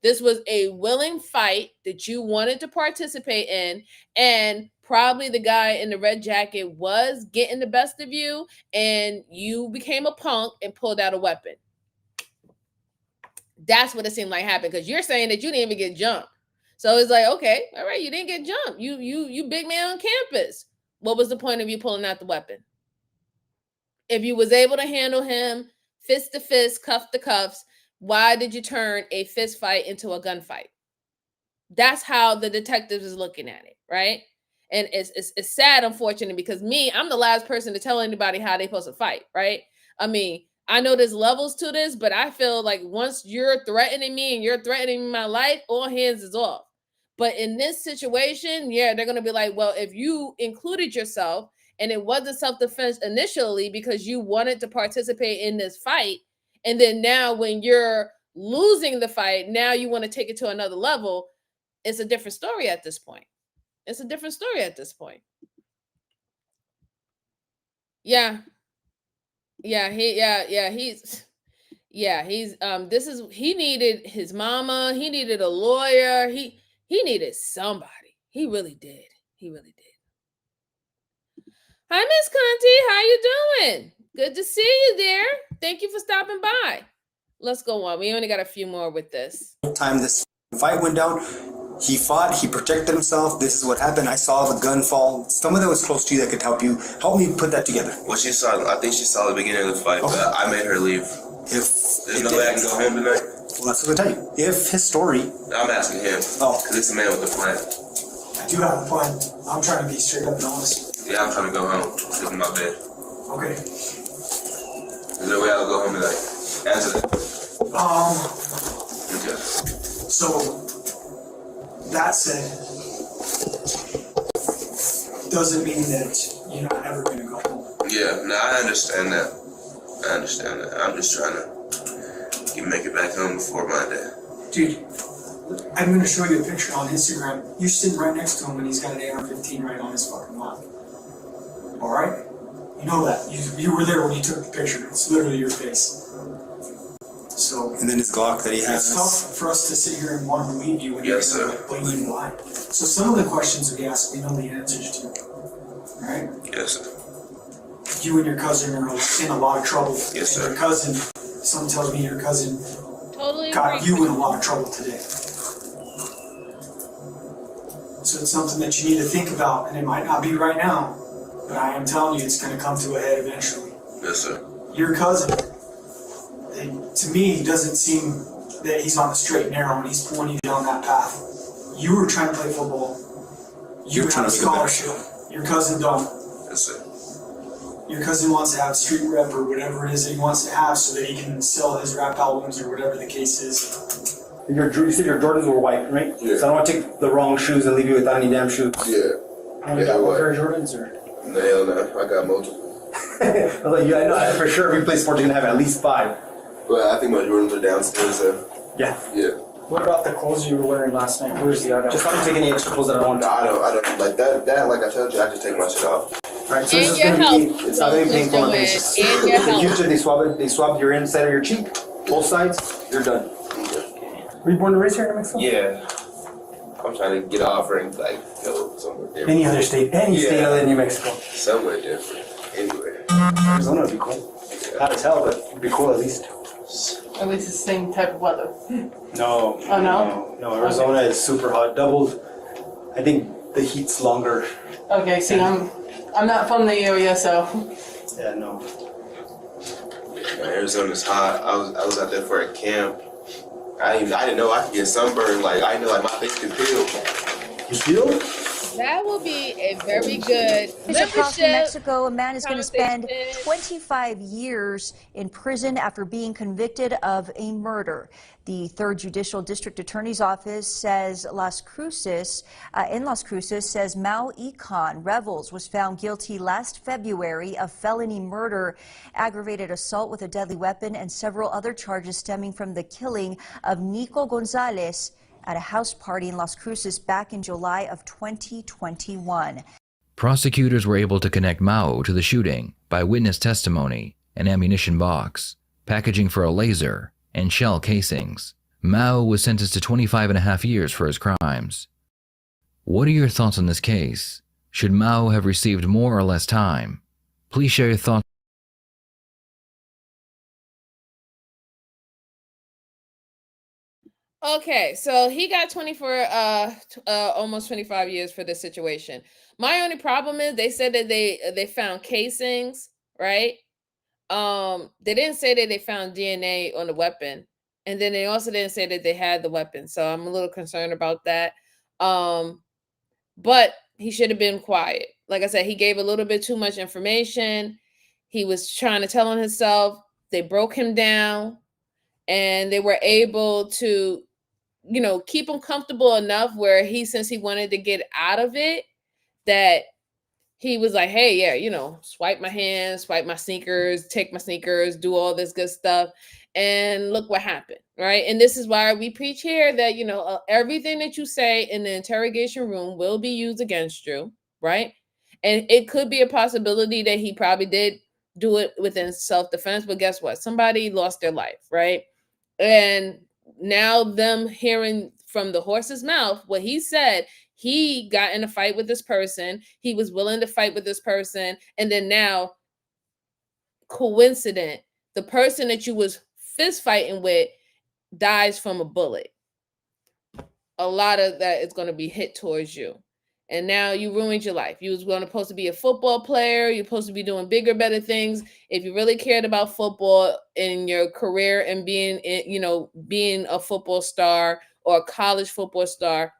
This was a willing fight that you wanted to participate in, and probably the guy in the red jacket was getting the best of you, and you became a punk and pulled out a weapon. That's what it seemed like happened, because you're saying that you didn't even get jumped. So it's like, okay, all right, you didn't get jumped. You big man on campus. What was the point of you pulling out the weapon? If you was able to handle him fist to fist, cuff to cuffs, why did you turn a fist fight into a gunfight? That's how the detectives is looking at it, right? And it's sad, unfortunately, because I'm the last person to tell anybody how they're supposed to fight, right? I mean, I know there's levels to this, but I feel like once you're threatening me and you're threatening my life, all hands is off. But in this situation, yeah, they're going to be like, well, if you included yourself and it wasn't self-defense initially because you wanted to participate in this fight, and then now when you're losing the fight, now you want to take it to another level, it's a different story at this point. It's a different story at this point. Yeah. Yeah, he needed his mama, he needed a lawyer, he needed somebody. He really did. He really did. Hi, Miss Conti, how you doing? Good to see you there. Thank you for stopping by. Let's go on. We only got a few more with this. Time this fight went down, he fought, he protected himself. This is what happened. I saw the gun fall. Someone that was close to you that could help me put that together. Well, I think she saw the beginning of the fight, Okay. but I made her leave. There's no way I can go home tonight. Well, that's what I tell you. If his story. I'm asking him. Oh. Because it's a man with a plan. I do have a plan. I'm trying to be straight up and honest. Yeah, I'm trying to go home. Sleep in my bed. Okay. Is there a way I'll go home and like answer that? Okay. So that said, doesn't mean that you're not ever gonna go home. Yeah, no, I understand that. I'm just trying to make it back home before my day. Dude, I'm gonna show you a picture on Instagram. You're sitting right next to him and he's got an AR-15 right on his fucking lap. Alright? You know that. You were there when you took the picture. It's literally your face. So, And then his Glock that he has. it's tough for us to sit here and want to believe you when Yes, you're sir. like blatantly lie. So some of the questions we ask, we know the answers to. Alright? Yes, sir. You and your cousin are in a lot of trouble. Yes, And sir. your cousin, someone tells me your cousin Totally got agree. you in a lot of trouble today. So it's something that you need to think about, and it might not be right now, but I am telling you it's going to come to a head eventually. Yes, sir. Your cousin, to me, he doesn't seem that he's on the straight and narrow and he's pulling you down that path. You were trying to play football. You You're trying have a to make a better scholarship. Your cousin don't. Yes, sir. Your cousin wants to have street rep or whatever it is that he wants to have so that he can sell his rap albums or whatever the case is. You said your Jordans were white, right? Yeah. So I don't want to take the wrong shoes and leave you without any damn shoes. Yeah. You got one pair of Jordans or? No, hell no. I got multiple. I was like, yeah, I know for sure if you play sports, you're gonna have at least 5. But I think my Jordans are downstairs, so Yeah. yeah. What about the clothes you were wearing last night? Where's the other? Just don't take any extra clothes that I don't want No, to. I don't like that, like I told you, I just take my shit off. Right, so And this is your gonna health, be, it's not gonna be painful on Joanne, basis. and your In the health. future, they swab your inside of your cheek, both sides, you're done. Were you born and raised here in Mexico? Yeah. I'm trying to get off and like go somewhere different. Any other state, any state Yeah. other than New Mexico. Somewhere different. Anyway. Arizona would be cool. Hard to tell, but it'd be cool at least. At least it's the same type of weather. No. Oh, no? No, Arizona is super hot. Doubled. I think the heat's longer. Okay, see, I'm not from the area, so Yeah, no. Arizona's hot. I was out there for a camp. I didn't know I could get sunburned. Like I know like my face could peel. You feel? That will be a very good Across New membership. Mexico, a man is going to spend conversation. 25 years in prison after being convicted of a murder. The 3rd Judicial District Attorney's Office says in Las Cruces says Mau Econ Revels was found guilty last February of felony murder, aggravated assault with a deadly weapon, and several other charges stemming from the killing of Nico Gonzalez at a house party in Las Cruces back in July of 2021. Prosecutors were able to connect Mao to the shooting by witness testimony, an ammunition box, packaging for a laser, and shell casings. Mao was sentenced to 25.5 years for his crimes. What are your thoughts on this case? Should Mao have received more or less time? Please share your thoughts. Okay, so he got 24 almost 25 years for this situation. My only problem is they said that they found casings, right? They didn't say that they found DNA on the weapon, and then they also didn't say that they had the weapon. So I'm a little concerned about that. But he should have been quiet. Like I said, he gave a little bit too much information. He was trying to tell on himself. They broke him down, and they were able to, keep him comfortable enough where since he wanted to get out of it, that he was like, hey, yeah, swipe my hands, swipe my sneakers, take my sneakers, do all this good stuff. And look what happened, right? And this is why we preach here that, everything that you say in the interrogation room will be used against you, right? And it could be a possibility that he probably did do it within self-defense, but guess what? Somebody lost their life, right? And now them hearing from the horse's mouth what he said, he got in a fight with this person, he was willing to fight with this person, and then now, coincident, the person that you was fist fighting with dies from a bullet. A lot of that is going to be hit towards you. And now you ruined your life. You was supposed to be a football player. You're supposed to be doing bigger, better things. If you really cared about football in your career and being a football star or a college football star,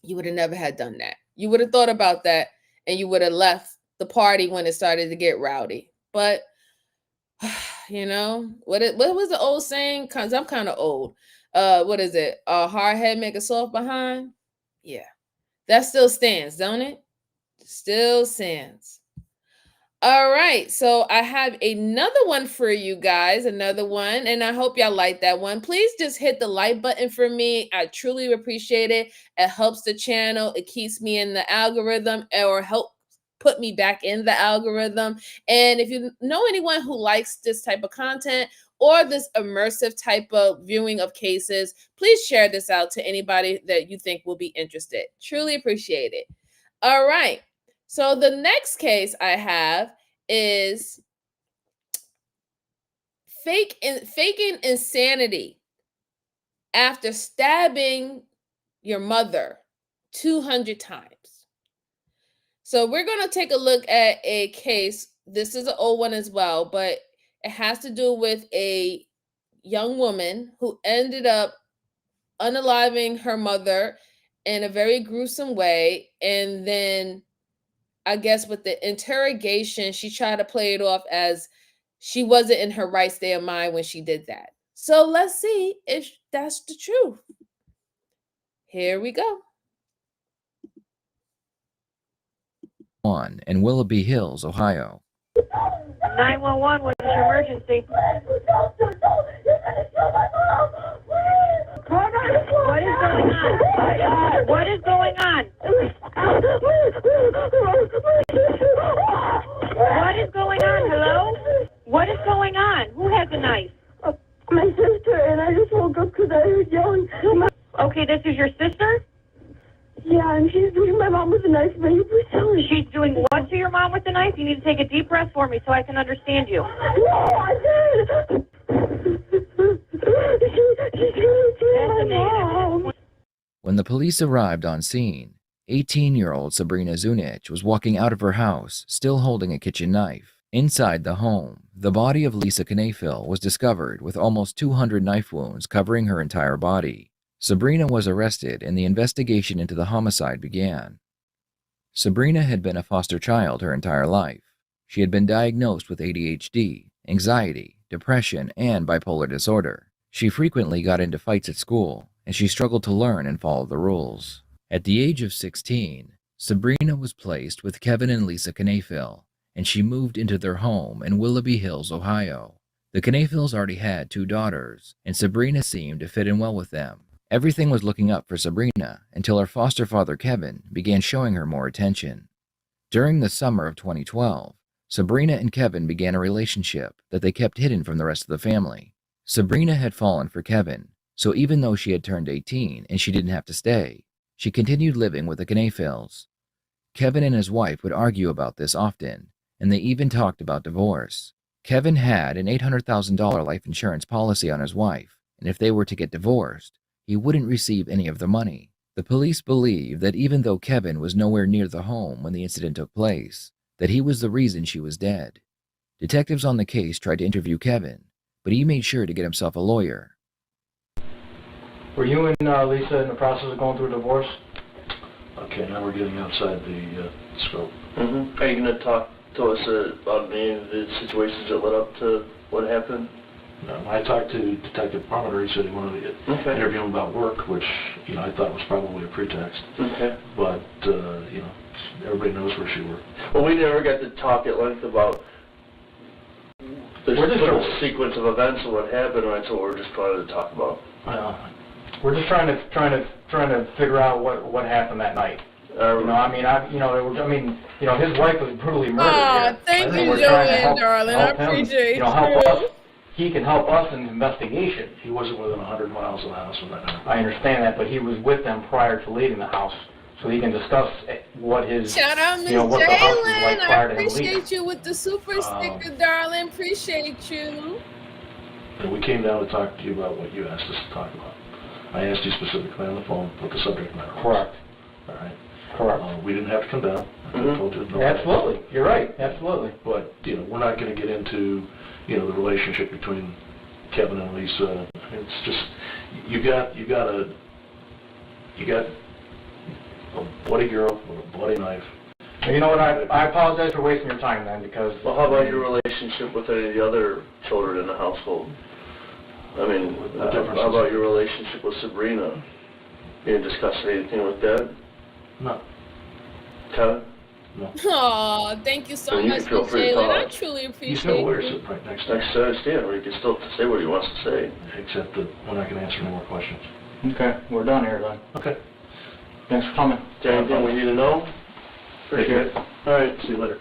you would have never had done that. You would have thought about that, and you would have left the party when it started to get rowdy. But You know, what was the old saying? Cause I'm kind of old. What is it? A hard head make a soft behind. Yeah, that still stands, don't it? Still stands. All right, so I have another one for you guys, another one, and I hope y'all like that one. Please just hit the like button for me. I truly appreciate it. It helps the channel. It keeps me in the algorithm, or help put me back in the algorithm. And if you know anyone who likes this type of content or this immersive type of viewing of cases, please share this out to anybody that you think will be interested. Truly appreciate it. All right. So the next case I have is faking insanity after stabbing your mother 200 times. So we're going to take a look at a case. This is an old one as well, but it has to do with a young woman who ended up unaliving her mother in a very gruesome way, and then I guess with the interrogation, she tried to play it off as she wasn't in her right state of mind when she did that. So let's see if that's the truth. Here we go. In Willoughby Hills, Ohio. 911, what is your emergency? What is going on? What is going on? What is going on? Hello? What is going on? Who has a knife? My sister, and I just woke up because I heard yelling. Okay, this is your sister? Yeah, and she's doing my mom with a knife. May you please tell her? She's doing what to your mom with the knife? You need to take a deep breath for me so I can understand you. No, I did. She's killing my mom. When the police arrived on scene, 18-year-old Sabrina Zunich was walking out of her house, still holding a kitchen knife. Inside the home, the body of Lisa Knafill was discovered with almost 200 knife wounds covering her entire body. Sabrina was arrested and the investigation into the homicide began. Sabrina had been a foster child her entire life. She had been diagnosed with ADHD, anxiety, depression, and bipolar disorder. She frequently got into fights at school, and she struggled to learn and follow the rules. At the age of 16, Sabrina was placed with Kevin and Lisa Knafill, and she moved into their home in Willoughby Hills, Ohio. The Knafills already had 2 daughters, and Sabrina seemed to fit in well with them. Everything was looking up for Sabrina until her foster father Kevin began showing her more attention. During the summer of 2012, Sabrina and Kevin began a relationship that they kept hidden from the rest of the family. Sabrina had fallen for Kevin, so even though she had turned 18 and she didn't have to stay, she continued living with the Knafills. Kevin and his wife would argue about this often, and they even talked about divorce. Kevin had an $800,000 life insurance policy on his wife, and if they were to get divorced, he wouldn't receive any of the money. The police believe that even though Kevin was nowhere near the home when the incident took place, that he was the reason she was dead. Detectives on the case tried to interview Kevin, but he made sure to get himself a lawyer. Were you and Lisa in the process of going through a divorce? Okay, now we're getting outside the scope. Mm-hmm. Are you going to talk to us about any of the situations that led up to what happened? I talked to Detective Palmer. He said he wanted to interview him about work, which, I thought was probably a pretext. Okay. But, everybody knows where she worked. Well, we never got to talk at length about the sequence of events and what happened, right? So we're just trying to talk about. We're just trying to figure out what happened that night. His wife was brutally murdered. Oh, thank you, Joanne, darling. I appreciate you. He can help us in the investigation. He wasn't within 100 miles of the house when that happened. I understand that, but he was with them prior to leaving the house, so he can discuss what his, shout out, Miss what the house was like prior to him leaving. I appreciate you with the super sticker, darling. Appreciate you. And we came down to talk to you about what you asked us to talk about. I asked you specifically on the phone what the subject matter was. Correct. All right. Correct. We didn't have to come down. I told you no. Absolutely. You're right. Absolutely. But, we're not going to get into, the relationship between Kevin and Lisa. It's just, you got a bloody girl with a bloody knife You know what? I apologize for wasting your time then, because. Well, how about your relationship with any of the other children in the household? I mean, how about your relationship with Sabrina? You didn't discuss anything with that? No. Kevin? No. Oh, thank you so Well, you much, can feel Miss free to Jalen. I talk. truly He's appreciate no lawyer you. sitting right next to I understand, or he can still say what he wants to say. Except that we're not going to answer any more questions. Okay, we're done here then. Okay. Thanks for coming. Is there anything we need to know? Appreciate it. All right, See you later.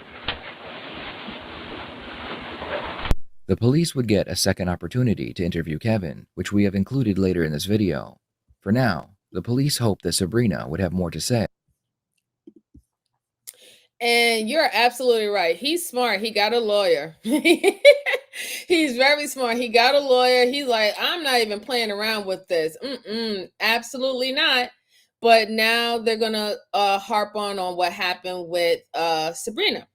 The police would get a second opportunity to interview Kevin, which we have included later in this video. For now, the police hope that Sabrina would have more to say. And you're absolutely right. He's smart. He got a lawyer. He's very smart. He got a lawyer. He's like, I'm not even playing around with this. Absolutely not. But now they're gonna harp on what happened with Sabrina,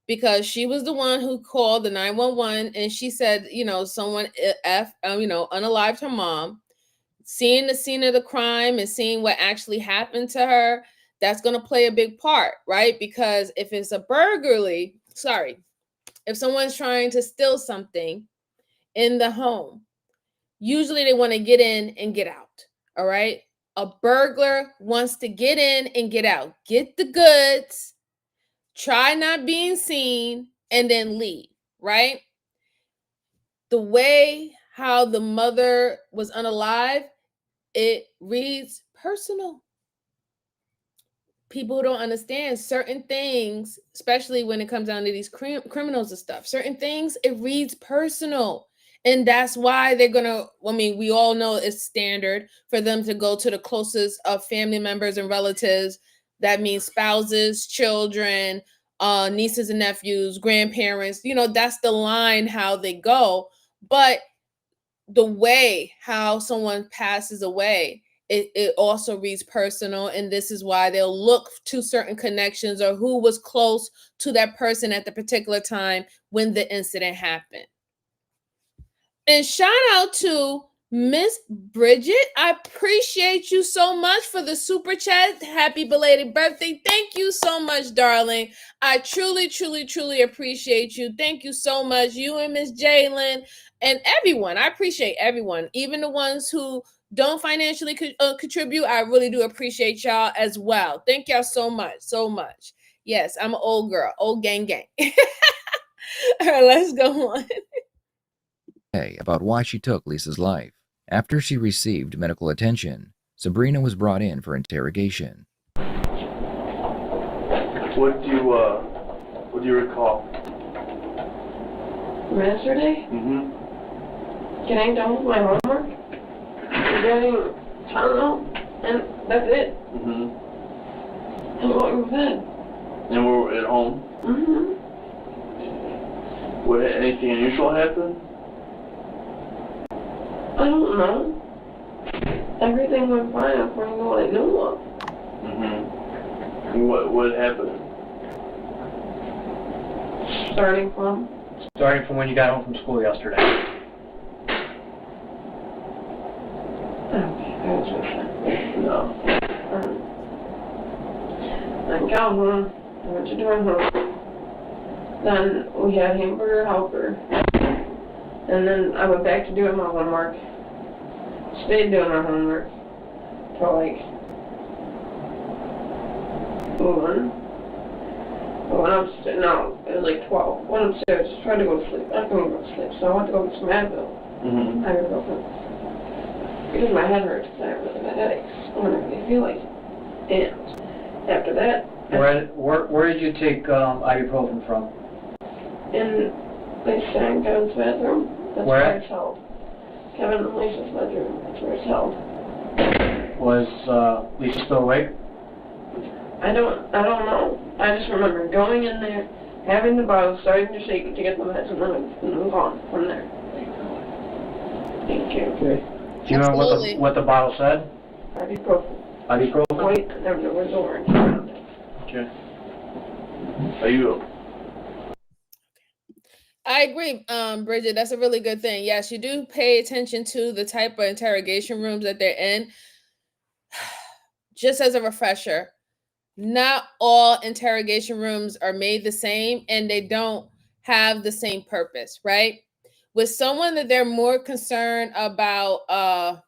because she was the one who called the 911, and she said, someone unalived her mom. Seeing the scene of the crime and seeing what actually happened to her, that's going to play a big part, right? Because if it's a if someone's trying to steal something in the home, usually they want to get in and get out, all right? A burglar wants to get in and get out, get the goods, try not being seen, and then leave, right? The way how the mother was unalive, it reads personal. People don't understand certain things, especially when it comes down to these criminals and stuff. Certain things, it reads personal. And that's why they're going to, we all know it's standard for them to go to the closest of family members and relatives. That means spouses, children, nieces and nephews, grandparents. That's the line how they go. But the way how someone passes away, it also reads personal, and this is why they'll look to certain connections or who was close to that person at the particular time when the incident happened. And shout out to Miss Bridget. I appreciate you so much for the super chat. Happy belated birthday. Thank you so much, darling. I truly, truly, truly appreciate you. Thank you so much. You and Miss Jalen and everyone. I appreciate everyone, even the ones who don't financially contribute. I really do appreciate y'all as well. Thank y'all so much, so much. Yes, I'm an old girl, old gang. All right, let's go on. About why she took Lisa's life. After she received medical attention, Sabrina was brought in for interrogation. What do you recall? From yesterday? Mm-hmm. Getting done with my homework, getting, I don't know, and that's it. Mm-hmm. And going to bed. And we're at home? Mm-hmm. Would anything unusual happen? I don't know. Everything went fine according to what I knew of. Mm-hmm. What happened? Starting from when you got home from school yesterday. No. I got home, I went to do my homework. Then we had hamburger helper. And then I went back to doing my homework. Stayed doing my homework till like 1. I went upstairs. No, it was like 12. Went upstairs, tried to go to sleep. I couldn't go to sleep, so I went to go get some Advil. Mm-hmm. Ibuprofen. Because my head hurts, because I have really bad headaches whenever they feel like it. And after that, Where did you take ibuprofen from? in they sang Kevin's bathroom. That's Where? where it's held. Kevin and Lisa's bedroom. That's where it's held. Was Lisa still awake? I don't know. I just remember going in there, having the bottle, starting to shake it to get the meds, and then gone from there. Thank you. Okay. Do you remember what the bottle said? Ibuprofen. Ibuprofen? White, and there was orange. Okay. Are you? I agree, Bridget. That's a really good thing. Yes, you do pay attention to the type of interrogation rooms that they're in. Just as a refresher, not all interrogation rooms are made the same, and they don't have the same purpose, right? With someone that they're more concerned about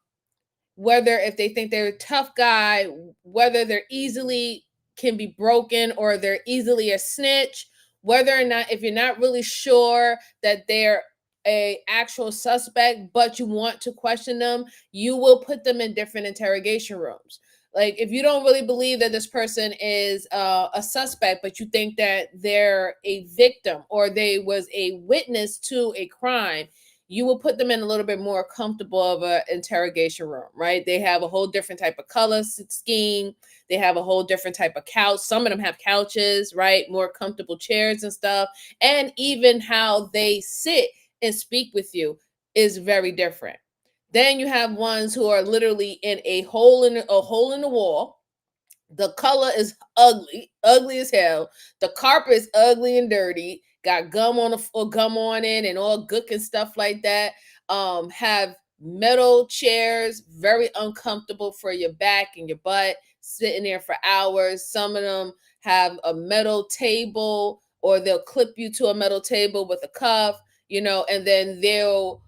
whether if they think they're a tough guy, whether they're easily can be broken or they're easily a snitch, whether or not, if you're not really sure that they're a actual suspect, but you want to question them, you will put them in different interrogation rooms. Like if you don't really believe that this person is a suspect, but you think that they're a victim or they was a witness to a crime, you will put them in a little bit more comfortable of an interrogation room, right? They have a whole different type of color scheme. They have a whole different type of couch. Some of them have couches, right? More comfortable chairs and stuff. And even how they sit and speak with you is very different. Then you have ones who are literally in a hole in the wall. The color is ugly as hell. The carpet is ugly and dirty. Got gum on it and all gook and stuff like that. Have metal chairs, very uncomfortable for your back and your butt, sitting there for hours. Some of them have a metal table, or they'll clip you to a metal table with a cuff, and then they'll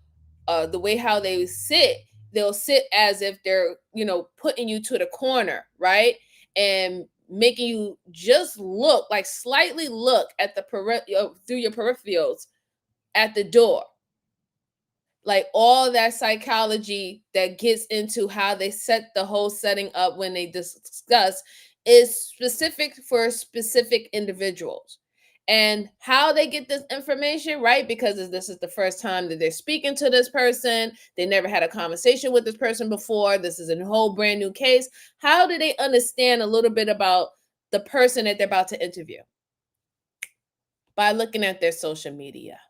the way how they sit, they'll sit as if they're, putting you to the corner, right? And making you just look, like slightly look at the through your peripherals at the door. Like all that psychology that gets into how they set the whole setting up when they discuss is specific for specific individuals. And how they get this information, right? Because this is the first time that they're speaking to this person. They never had a conversation with this person before. This is a whole brand new case. How do they understand a little bit about the person that they're about to interview? By looking at their social media.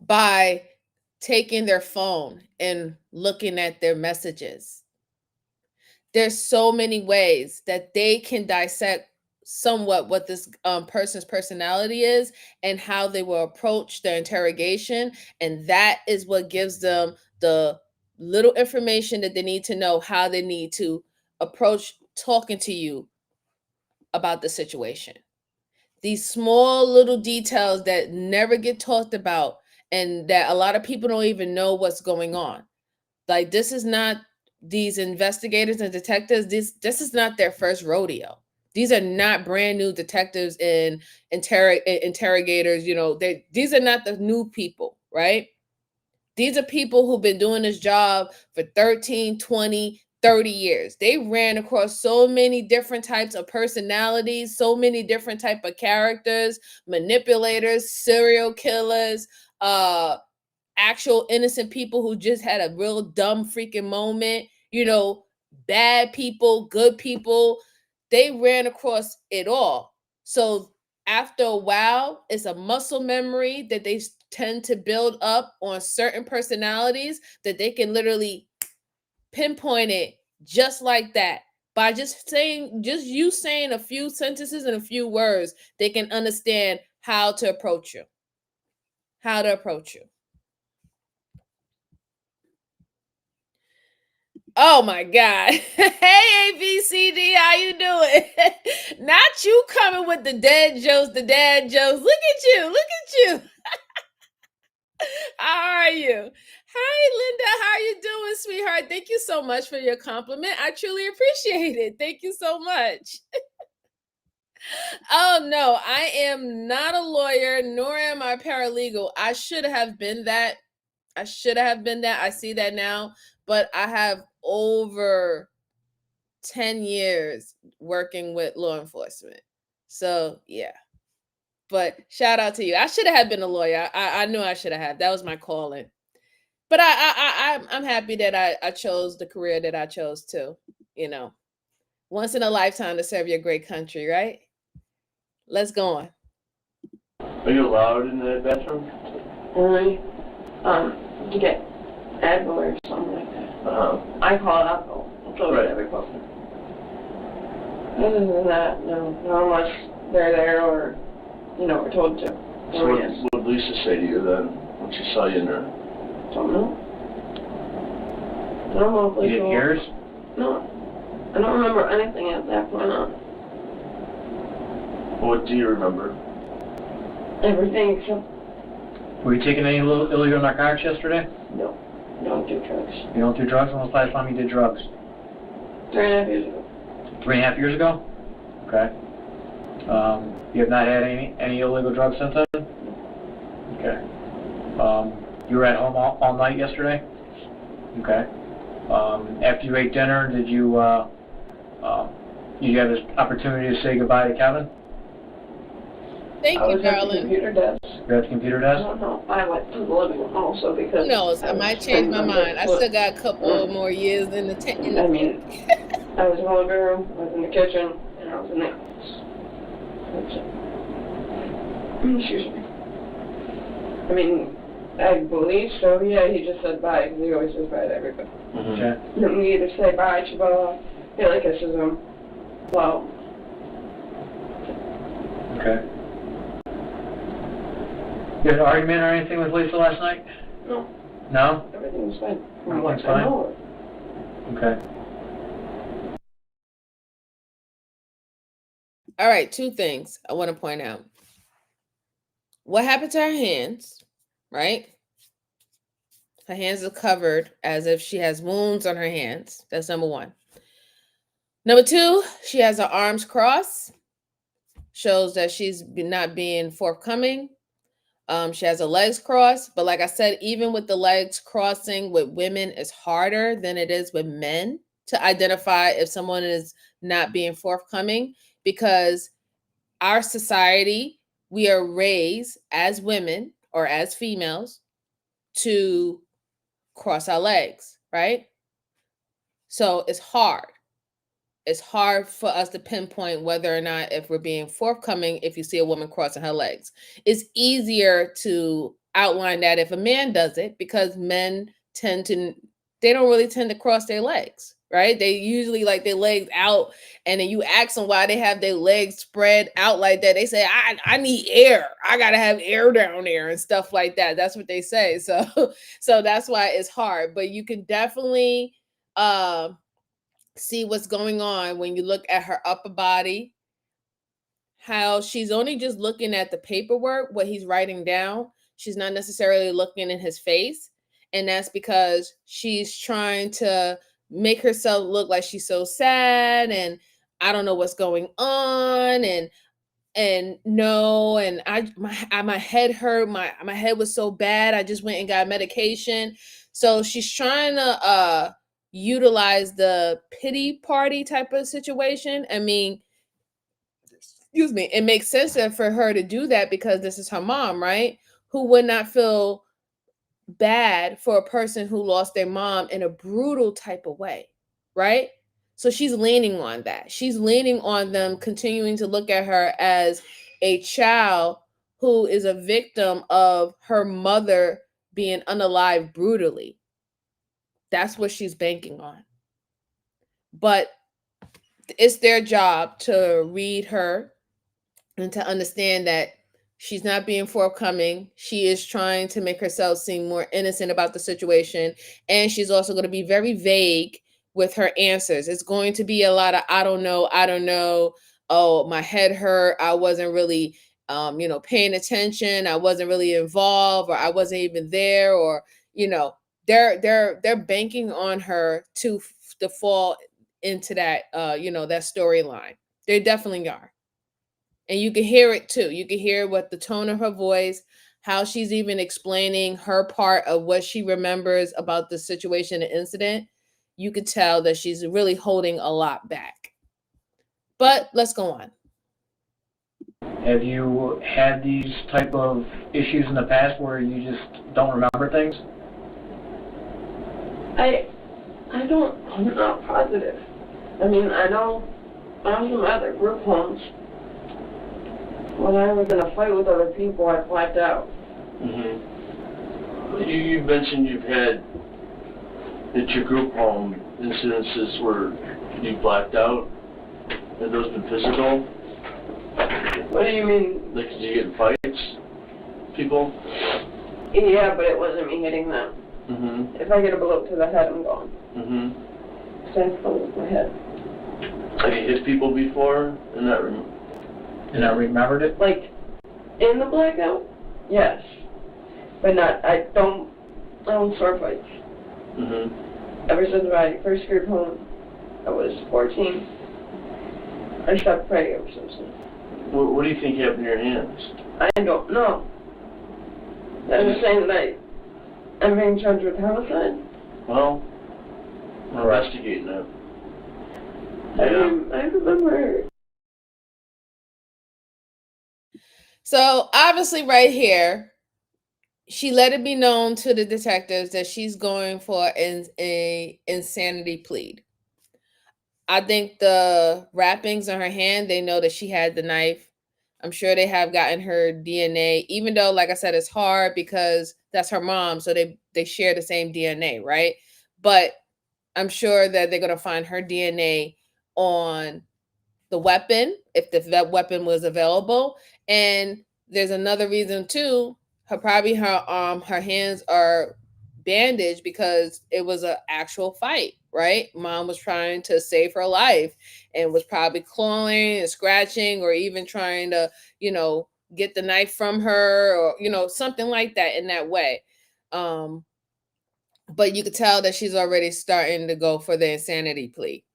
By taking their phone and looking at their messages. There's so many ways that they can dissect somewhat what this person's personality is and how they will approach their interrogation. And that is what gives them the little information that they need to know how they need to approach talking to you about the situation. These small little details that never get talked about and that a lot of people don't even know what's going on. Like this is not these investigators and detectives. This is not their first rodeo. These are not brand new detectives and interrogators. These are not the new people, right? These are people who've been doing this job for 13, 20, 30 years. They ran across so many different types of personalities, so many different type of characters, manipulators, serial killers, actual innocent people who just had a real dumb freaking moment, bad people, good people. They ran across it all. So after a while, it's a muscle memory that they tend to build up on certain personalities that they can literally pinpoint it just like that. By just you saying a few sentences and a few words, they can understand how to approach you. How to approach you. Oh my God. Hey, ABCD, how you doing? Not you coming with the dad jokes. Look at you. How are you? Hi, Linda. How are you doing, sweetheart? Thank you so much for your compliment. I truly appreciate it. Thank you so much. Oh, no, I am not a lawyer, nor am I a paralegal. I should have been that. I see that now. But I have over 10 years working with law enforcement. So, yeah. But shout out to you. I should have been a lawyer. I knew I should have. That was my calling. But I'm happy that I chose the career that I chose too. Once in a lifetime to serve your great country, right? Let's go on. Are you allowed in the bathroom? Only to get Advil or something like that. I call it alcohol. So right. Every person. Other than that, no. Not unless they're there or, we're told to. So what did Lisa say to you then when she saw you in there? Don't know. I don't know if you didn't hear us? No. I don't remember anything at that point on. What do you remember? Everything except Were you taking any illegal narcotics yesterday? no. Don't do drugs. You don't do drugs? When was the last time you did drugs? 3.5 years ago. 3.5 years ago? Okay. You have not had any illegal drugs since then? Okay. You were at home all night yesterday? Okay. After you ate dinner, did you have this opportunity to say goodbye to Kevin? Thank I you, was at the darling. computer desk. You're at the computer desk? I don't know. I went to the living room also because. Who knows? I might change my mind. I still got a couple more years in the tank. I mean, I was in the living room, I was in the kitchen, and I was in the office. That's it. Excuse me. I mean, I believe so. Yeah, he just said bye because he always says bye to everybody. Okay. And we either say bye, Chihuahua, he like kisses him. Well. Okay. You had an argument or anything with Lisa last night? No. No? Everything was fine. Everything's fine? Okay. All right, two things I want to point out. What happened to her hands, right? Her hands are covered as if she has wounds on her hands. That's number one. Number two, she has her arms crossed. Shows that she's not being forthcoming. She has her legs crossed. But like I said, even with the legs crossing with women is harder than it is with men to identify if someone is not being forthcoming, because our society, we are raised as women or as females to cross our legs, right? So it's hard. It's hard for us to pinpoint whether or not if we're being forthcoming if you see a woman crossing her legs. It's easier to outline that if a man does it, because men they don't really tend to cross their legs, right? They usually like their legs out, and then you ask them why they have their legs spread out like that. They say, I need air. I got to have air down there and stuff like that. That's what they say. So that's why it's hard, but you can definitely see what's going on when you look at her upper body, how she's only just looking at the paperwork, what he's writing down. She's not necessarily looking in his face. And that's because she's trying to make herself look like she's so sad and I don't know what's going on and my head hurt, my head was so bad, I just went and got medication. So she's trying to utilize the pity party type of situation. I mean, excuse me, it makes sense for her to do that because this is her mom, right? Who would not feel bad for a person who lost their mom in a brutal type of way, right? So she's leaning on that. She's leaning on them continuing to look at her as a child who is a victim of her mother being unalived brutally. That's what she's banking on. But it's their job to read her and to understand that she's not being forthcoming. She is trying to make herself seem more innocent about the situation. And she's also going to be very vague with her answers. It's going to be a lot of, I don't know. Oh, my head hurt. I wasn't really, paying attention. I wasn't really involved, or I wasn't even there, or, they're banking on her to fall into that, that storyline. They definitely are. And you can hear it too. You can hear what the tone of her voice, how she's even explaining her part of what she remembers about the situation and incident. You could tell that she's really holding a lot back. But let's go on. Have you had these type of issues in the past where you just don't remember things? I'm not positive. I mean, I know I was in my other group homes. When I was in a fight with other people, I blacked out. Mm-hmm. You mentioned you've had at your group home incidences where you blacked out. Have those been physical? What do you mean? Like, did you get in fights? People? Yeah, but it wasn't me hitting them. Mm-hmm. If I get a blow to the head, I'm gone. Mm-hmm. So I fell with my head. hit people before and not remembered it? Like, in the blackout? Yes. But not, I don't start fights. Mm-hmm. Ever since I first group home, I was 14. I stopped fighting ever since then. What do you think happened to your hands? I don't know. I'm just saying that I'm being charged with homicide. Well, we're investigating it. I remember. So obviously right here, she let it be known to the detectives that she's going for an insanity plea. I think the wrappings on her hand, they know that she had the knife. I'm sure they have gotten her DNA, even though, like I said, it's hard because that's her mom. So they share the same DNA, right? But I'm sure that they're going to find her DNA on the weapon, if that weapon was available. And there's another reason too. Her hands are bandaged because it was an actual fight, right? Mom was trying to save her life and was probably clawing and scratching or even trying to, get the knife from her or, something like that in that way. But you could tell that she's already starting to go for the insanity plea.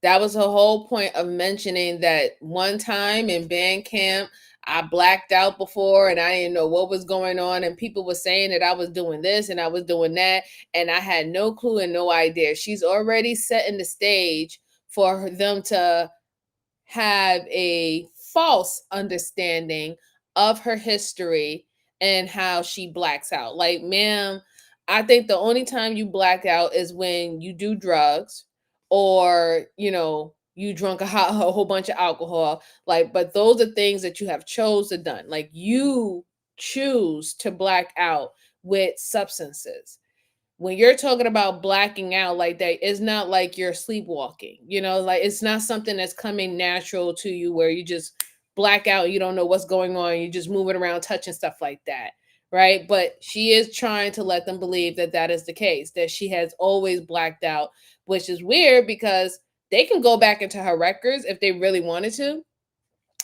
That was the whole point of mentioning that one time in band camp, I blacked out before and I didn't know what was going on. And people were saying that I was doing this and I was doing that. And I had no clue and no idea. She's already setting the stage for them to have a false understanding of her history and how she blacks out. Like, ma'am, I think the only time you black out is when you do drugs or, you drunk a whole bunch of alcohol. Like, but those are things that you have done. Like, you choose to black out with substances. When you're talking about blacking out like that, it's not like you're sleepwalking, like it's not something that's coming natural to you where you just black out, you don't know what's going on, you're just moving around, touching stuff like that, right? But she is trying to let them believe that that is the case, that she has always blacked out, which is weird because they can go back into her records if they really wanted to.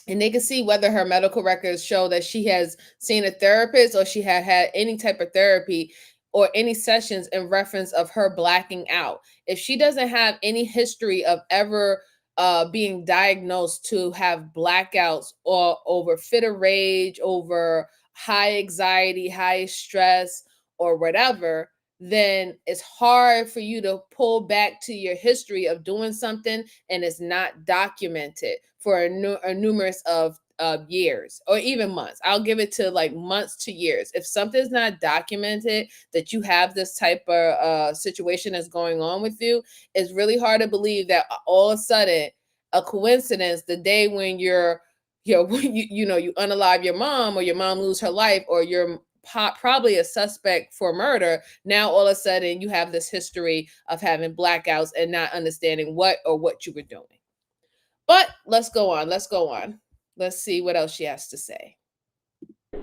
And they can see whether her medical records show that she has seen a therapist or she had any type of therapy or any sessions in reference of her blacking out. If she doesn't have any history of ever being diagnosed to have blackouts or over fit of rage, over high anxiety, high stress, or whatever, then it's hard for you to pull back to your history of doing something and it's not documented for a numerous of years or even months. I'll give it to like months to years. If something's not documented that you have this type of situation that's going on with you, it's really hard to believe that all of a sudden a coincidence the day when you unalive your mom or your mom lose her life or you're probably a suspect for murder, now all of a sudden you have this history of having blackouts and not understanding what you were doing. But let's go on. Let's see what else she has to say. I'm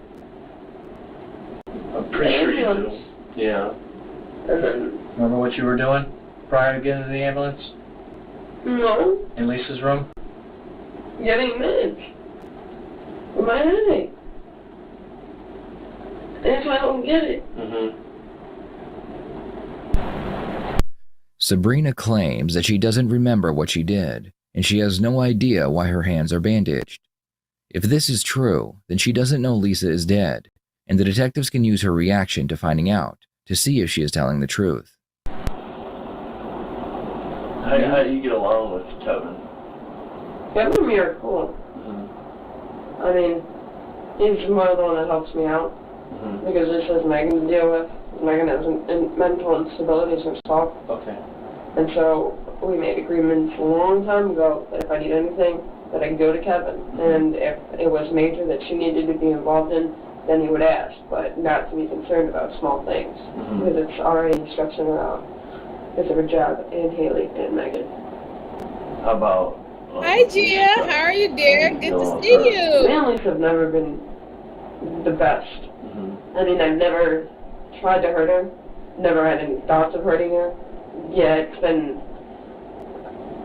pretty sure you do. Yeah. Remember what you were doing prior to getting to the ambulance? No. In Lisa's room? Getting meds. For my headache. If I don't get it. Mm-hmm. Sabrina claims that she doesn't remember what she did, and she has no idea why her hands are bandaged. If this is true, then she doesn't know Lisa is dead, and the detectives can use her reaction to finding out to see if she is telling the truth. How do you get along with Kevin? Kevin and me are cool. Mm-hmm. I mean, he's more the one that helps me out. Mm-hmm. Because this is Megan to deal with. Megan has mental instabilities herself. Okay. And so we made agreements a long time ago that if I need anything, that I could go to Kevin. Mm-hmm. And if it was major that she needed to be involved in, then he would ask, but not to be concerned about small things. Mm-hmm. Because it's already stressing her out. Because of her job, and Haley, and Megan. How about... Hi, Gia. How are you, dear? Good to see you. Families have never been the best. Mm-hmm. I mean, I've never tried to hurt her, never had any thoughts of hurting her. Yeah, it's been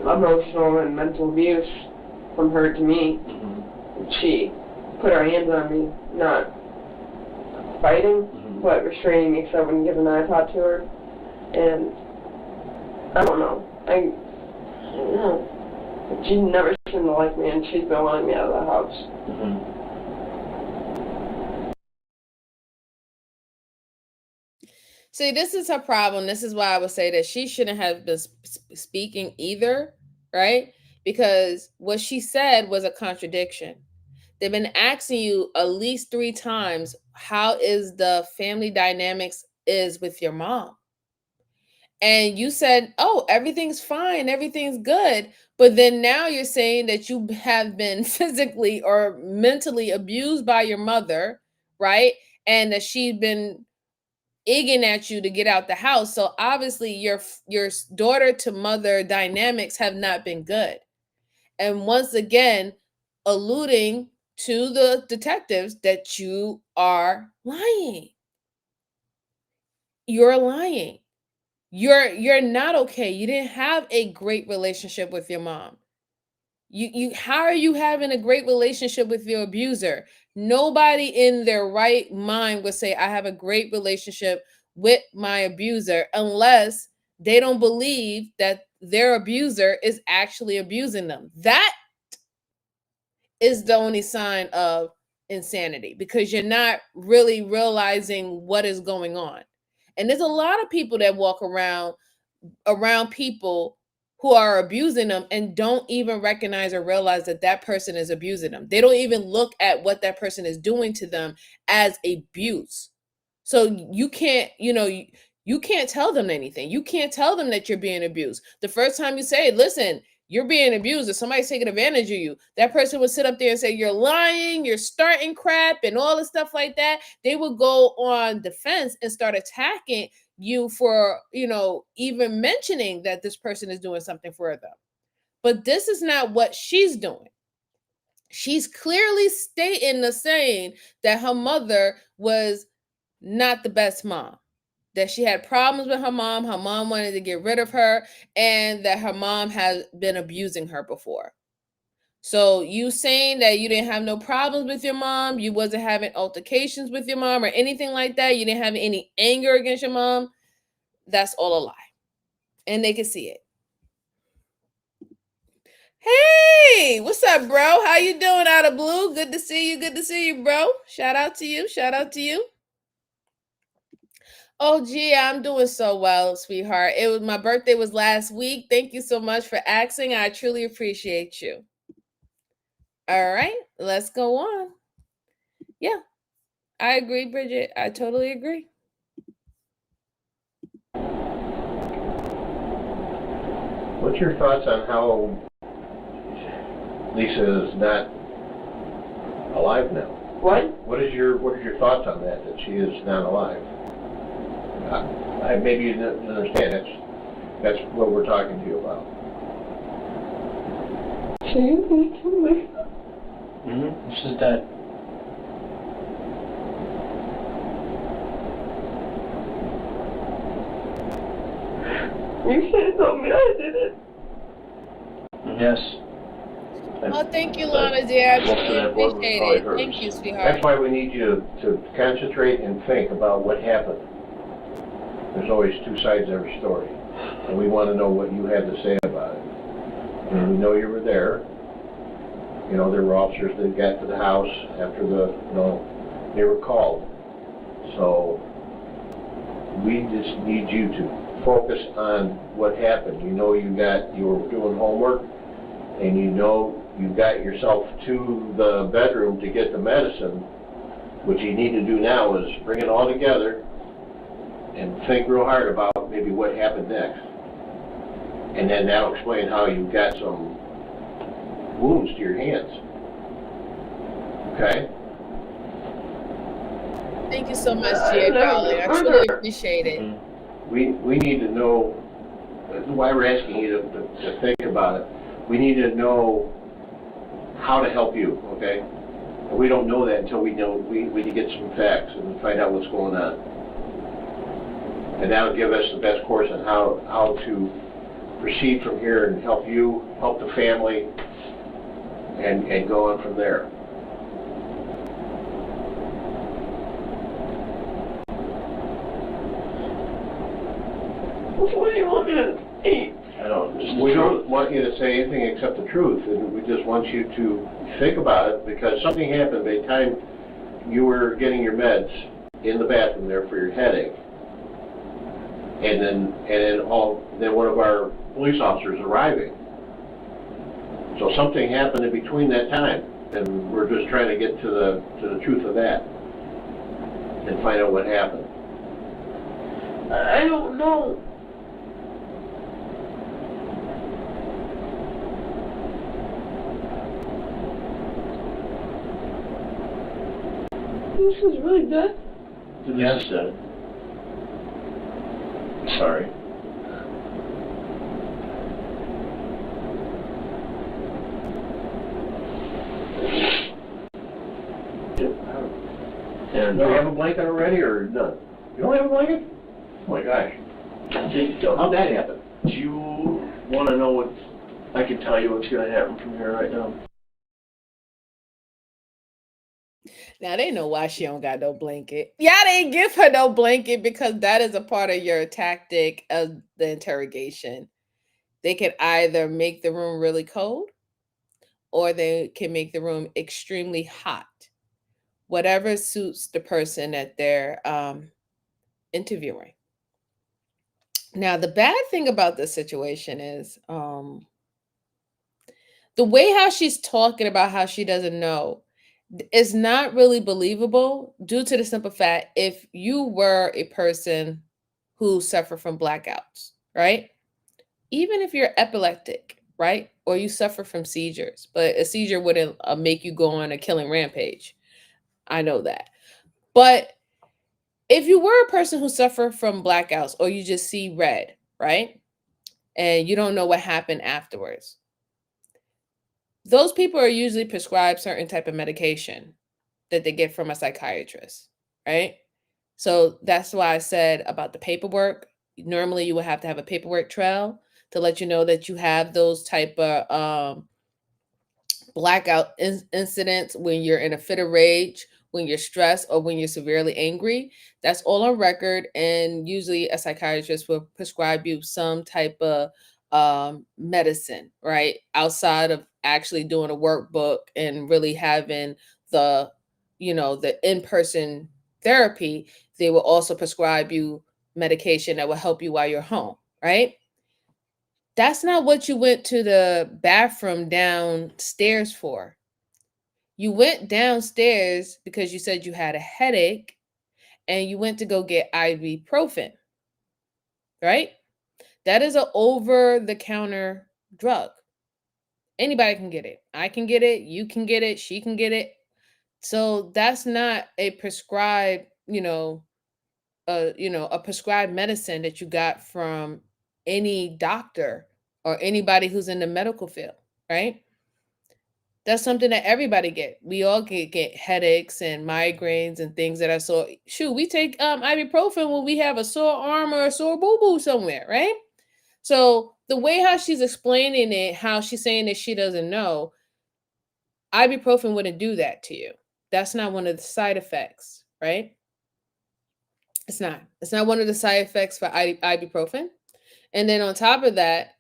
emotional and mental abuse from her to me. She put her hands on me, not fighting, but restraining me because I wouldn't give an iPod to her. And I don't know. I don't know. She never seemed to like me, and she's been wanting me out of the house. See, this is her problem. This is why I would say that she shouldn't have been speaking either, right? Because what she said was a contradiction. They've been asking you at least 3 times, how is the family dynamics is with your mom? And you said, oh, everything's fine, everything's good. But then now you're saying that you have been physically or mentally abused by your mother, right? And that she's been egging at you to get out the house. So obviously your daughter to mother dynamics have not been good. And once again, alluding to the detectives that you are lying. You're lying. You're not okay. You didn't have a great relationship with your mom. You how are you having a great relationship with your abuser? Nobody in their right mind would say I have a great relationship with my abuser unless they don't believe that their abuser is actually abusing them. That is the only sign of insanity, because you're not really realizing what is going on. And there's a lot of people that walk around people who are abusing them and don't even recognize or realize that that person is abusing them. They don't even look at what that person is doing to them as abuse. So you can't, you can't tell them anything. You can't tell them that you're being abused. The first time you say, listen, you're being abused, or somebody's taking advantage of you, that person would sit up there and say, you're lying, you're starting crap, and all this stuff like that. They would go on defense and start attacking you for, even mentioning that this person is doing something for them. But this is not what she's doing. She's clearly saying that her mother was not the best mom, that she had problems with her mom wanted to get rid of her, and that her mom has been abusing her before. So you saying that you didn't have no problems with your mom, you wasn't having altercations with your mom or anything like that, you didn't have any anger against your mom, that's all a lie. And they can see it. Hey, what's up, bro? How you doing out of blue? Good to see you, bro. Shout out to you. Oh, gee, I'm doing so well, sweetheart. My birthday was last week. Thank you so much for asking. I truly appreciate you. All right, let's go on. Yeah, I agree, Bridget. I totally agree. What's your thoughts on how Lisa is not alive now? What is your thoughts on that she is not alive? Maybe you didn't understand. That's what we're talking to you about. This is dead. You should have told me I did it. Yes. Oh, thank you, Lana, dear. I truly appreciate it. Thank you, sweetheart. That's why we need you to concentrate and think about what happened. There's always 2 sides to every story, and we want to know what you had to say about it. And we know you were there. There were officers that got to the house after they were called. So we just need you to focus on what happened. You were doing homework, and you got yourself to the bedroom to get the medicine. What you need to do now is bring it all together and think real hard about maybe what happened next. And then that'll explain how you got some wounds to your hands. Okay? Thank you so much, dear darling. I truly appreciate it. We need to know, that's why we're asking you to think about it. We need to know how to help you, okay? And we don't know that until we need to get some facts and find out what's going on. And that'll give us the best course on how to proceed from here and help you, help the family, and go on from there. What do you want me to eat? I don't. We don't want you to say anything except the truth, and we just want you to think about it, because something happened by the time you were getting your meds in the bathroom there for your headache, and then one of our police officers arriving. So something happened in between that time, and we're just trying to get to the truth of that and find out what happened. I don't know. This is really good. Yes. Sorry. And do you have a blanket already, or none? You don't have a blanket? Oh my gosh. How'd that happen? Do you want to know what I can tell you what's going to happen from here right now? Now they know why she don't got no blanket. Yeah, they didn't give her no blanket because that is a part of your tactic of the interrogation. They can either make the room really cold or they can make the room extremely hot. Whatever suits the person that they're interviewing. Now, the bad thing about this situation is the way how she's talking about how she doesn't know is not really believable due to the simple fact if you were a person who suffered from blackouts, right? Even if you're epileptic, right? Or you suffer from seizures, but a seizure wouldn't make you go on a killing rampage. I know that. But if you were a person who suffered from blackouts or you just see red, right? And you don't know what happened afterwards. Those people are usually prescribed certain type of medication that they get from a psychiatrist, right? So that's why I said about the paperwork. Normally you would have to have a paperwork trail to let you know that you have those type of blackout incidents when you're in a fit of rage, when you're stressed, or when you're severely angry. That's all on record, and usually a psychiatrist will prescribe you some type of medicine, right? Outside of actually doing a workbook and really having the, the in-person therapy, they will also prescribe you medication that will help you while you're home, right? That's not what you went to the bathroom downstairs for. You went downstairs because you said you had a headache and you went to go get ibuprofen, right? That is an over-the-counter drug. Anybody can get it. I can get it. You can get it. She can get it. So that's not a prescribed, a prescribed medicine that you got from any doctor or anybody who's in the medical field, right? That's something that everybody get. We all get headaches and migraines and things that are sore. Shoot, we take ibuprofen when we have a sore arm or a sore boo-boo somewhere, right? So the way how she's explaining it, how she's saying that she doesn't know, ibuprofen wouldn't do that to you. That's not one of the side effects, right? It's not. It's not one of the side effects for ibuprofen. And then on top of that,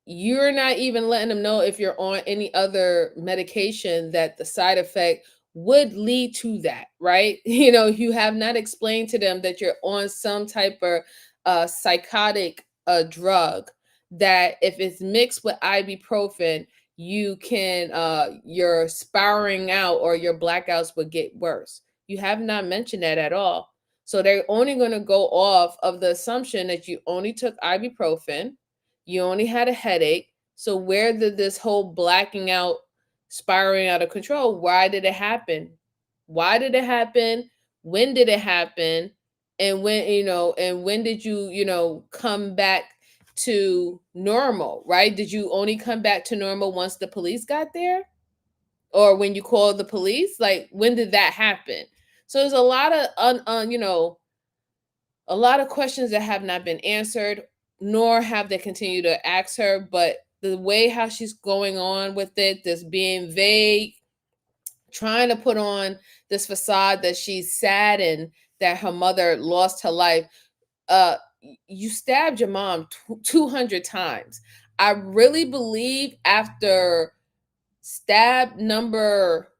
you're not even letting them know if you're on any other medication that the side effect would lead to that, right? You have not explained to them that you're on some type of psychotic drug that if it's mixed with ibuprofen, your spiraling out or your blackouts would get worse. You have not mentioned that at all. So they're only going to go off of the assumption that you only took ibuprofen, you only had a headache. So where did this whole blacking out, spiraling out of control, why did it happen? Why did it happen? When did it happen? And when did you, come back to normal, right? Did you only come back to normal once the police got there? Or when you called the police? Like, when did that happen? So there's a lot of a lot of questions that have not been answered. nor have they continued to ask her, but the way how she's going on with it, this being vague, trying to put on this facade that she's sad and that her mother lost her life. You stabbed your mom 200 times. I really believe after stab number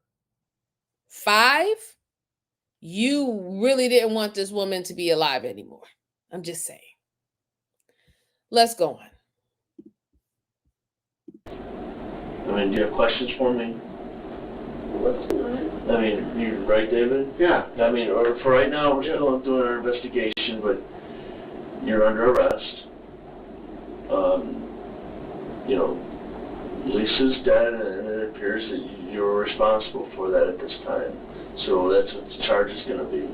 5, you really didn't want this woman to be alive anymore. I'm just saying. Let's go on. I mean, do you have questions for me? I mean, you right, David? Yeah. I mean, or for right now, we're still doing our investigation, but you're under arrest. You know, Lisa's dead, and it appears that you're responsible for that at this time. So that's what the charge is going to be.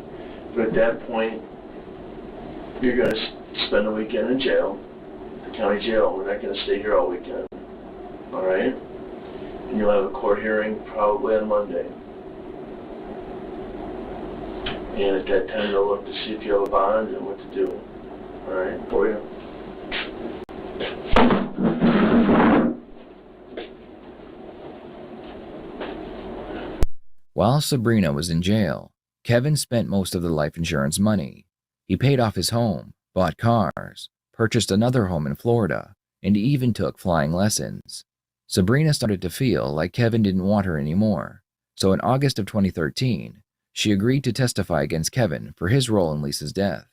But at that point, you're going to spend a weekend in jail, the county jail. We're not going to stay here all weekend. All right? And you'll have a court hearing probably on Monday. And at that time, they'll look to see if you have a bond and what to do. All right, for you. While Sabrina was in jail, Kevin spent most of the life insurance money. He paid off his home, bought cars, purchased another home in Florida, and even took flying lessons. Sabrina started to feel like Kevin didn't want her anymore, so in August of 2013, she agreed to testify against Kevin for his role in Lisa's death.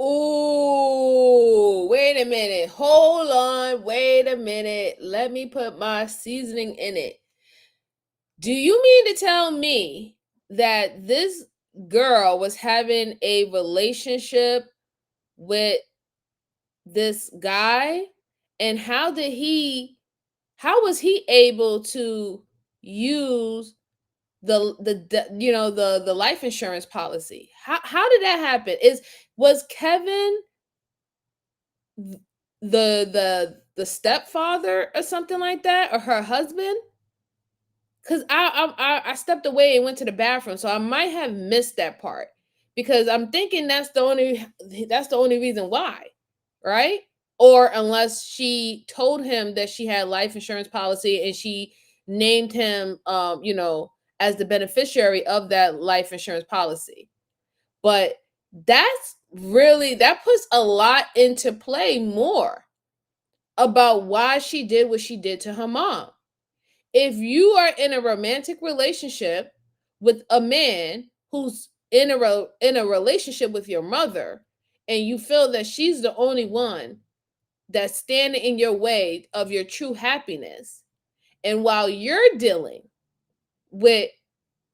Oh, wait a minute. Hold on. Wait a minute. Let me put my seasoning in it. Do you mean to tell me that this girl was having a relationship with this guy? And how was he able to use the life insurance policy? How did that happen? Was Kevin the stepfather or something like that, or her husband? Because I stepped away and went to the bathroom, so I might have missed that part, because I'm thinking that's the only reason why, right? Or unless she told him that she had life insurance policy and she named him as the beneficiary of that life insurance policy. But that puts a lot into play more about why she did what she did to her mom. If you are in a romantic relationship with a man who's in a relationship with your mother, and you feel that she's the only one that's standing in your way of your true happiness, and while you're dealing with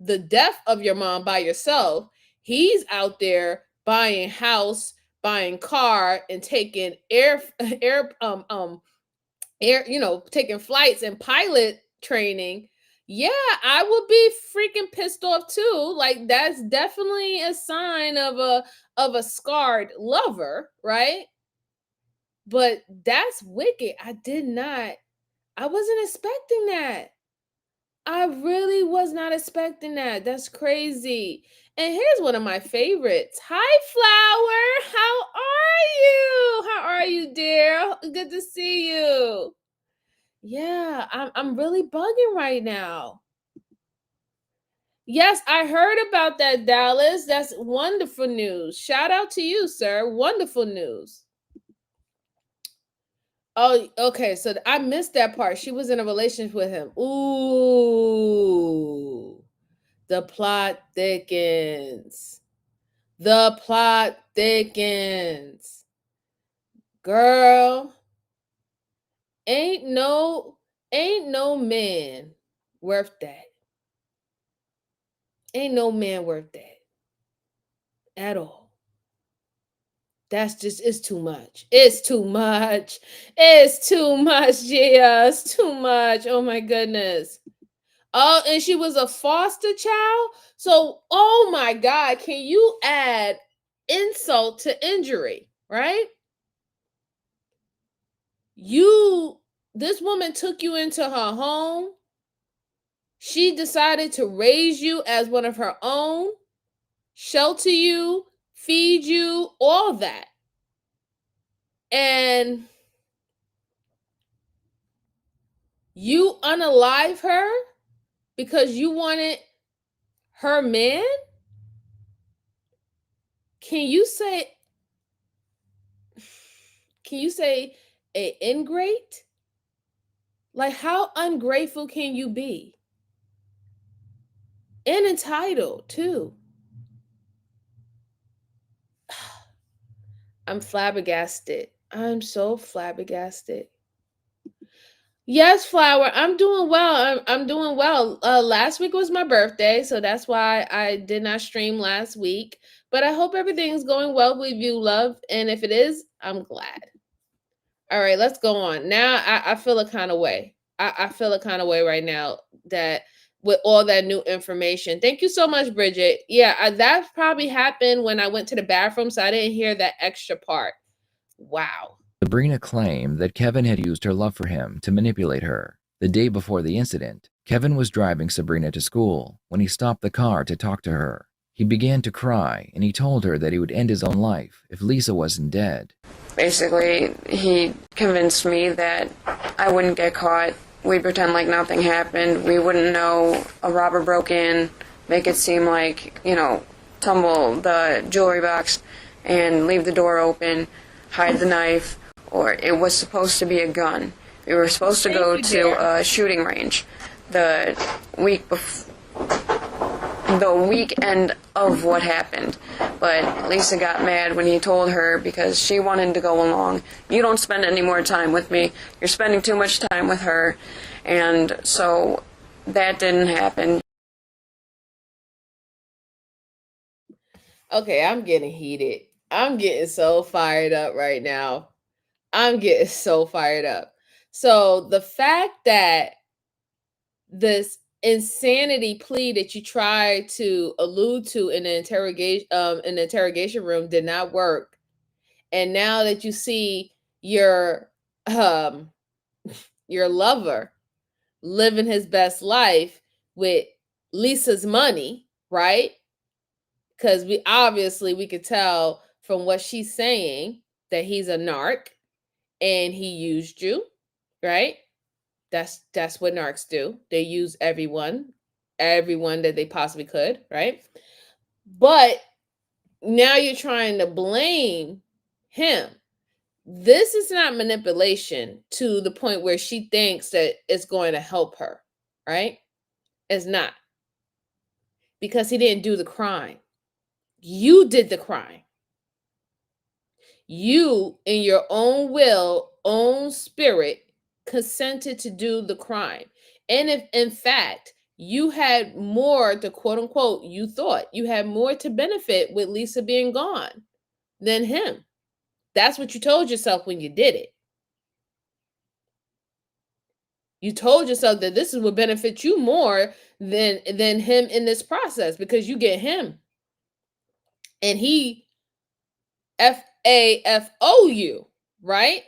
the death of your mom by yourself, he's out there buying house, buying car, and taking taking flights and pilot training. Yeah, I would be freaking pissed off too. Like, that's definitely a sign of a scarred lover, right? But that's wicked. I wasn't expecting that. I really was not expecting that. That's crazy. And here's one of my favorites. Hi, Flower. How are you, dear? Good to see you. Yeah, I'm really bugging right now. Yes, I heard about that, Dallas. That's wonderful news. Shout out to you, sir. Wonderful news. Oh, okay. So I missed that part. She was in a relationship with him. Ooh, the plot thickens. The plot thickens. Girl, ain't no man worth that. Ain't no man worth that at all. It's too much. It's too much. It's too much, Gia. It's too much. Oh my goodness. Oh, and she was a foster child. So, oh my God, can you add insult to injury, right? This woman took you into her home. She decided to raise you as one of her own, shelter you, feed you, all that. And you unalive her because you wanted her man? Can you say a ingrate? Like, how ungrateful can you be? And entitled too. I'm flabbergasted. I'm so flabbergasted. Yes, Flower, I'm doing well. I'm doing well. Last week was my birthday, so that's why I did not stream last week. But I hope everything's going well with you, love. And if it is, I'm glad. All right, let's go on. Now I feel a kind of way. I feel a kind of way right now that with all that new information. Thank you so much, Bridget. Yeah, that probably happened when I went to the bathroom, so I didn't hear that extra part. Wow. Sabrina claimed that Kevin had used her love for him to manipulate her. The day before the incident, Kevin was driving Sabrina to school when he stopped the car to talk to her. He began to cry and he told her that he would end his own life if Lisa wasn't dead. Basically, he convinced me that I wouldn't get caught. We'd pretend like nothing happened. We wouldn't know a robber broke in, make it seem like, tumble the jewelry box and leave the door open, hide the knife, or it was supposed to be a gun. We were supposed to go to a shooting range the weekend of what happened. But Lisa got mad when he told her because she wanted to go along. You don't spend any more time with me. You're spending too much time with her. And so that didn't happen. Okay, I'm getting heated. I'm getting so fired up right now. I'm getting so fired up. So the fact that this insanity plea that you tried to allude to in the interrogation room did not work, and now that you see your lover living his best life with Lisa's money, right? Because we could tell from what she's saying that he's a narc and he used you, right? That's what narcs do. They use everyone that they possibly could, right? But now you're trying to blame him. This is not manipulation to the point where she thinks that it's going to help her, right? It's not. Because he didn't do the crime. You did the crime. You, in your own will, own spirit, consented to do the crime. And if, in fact, you had more to, quote unquote, you thought you had more to benefit with Lisa being gone than him. That's what you told yourself when you did it. You told yourself that this would benefit you more than him in this process because you get him. And he FAFO you, right?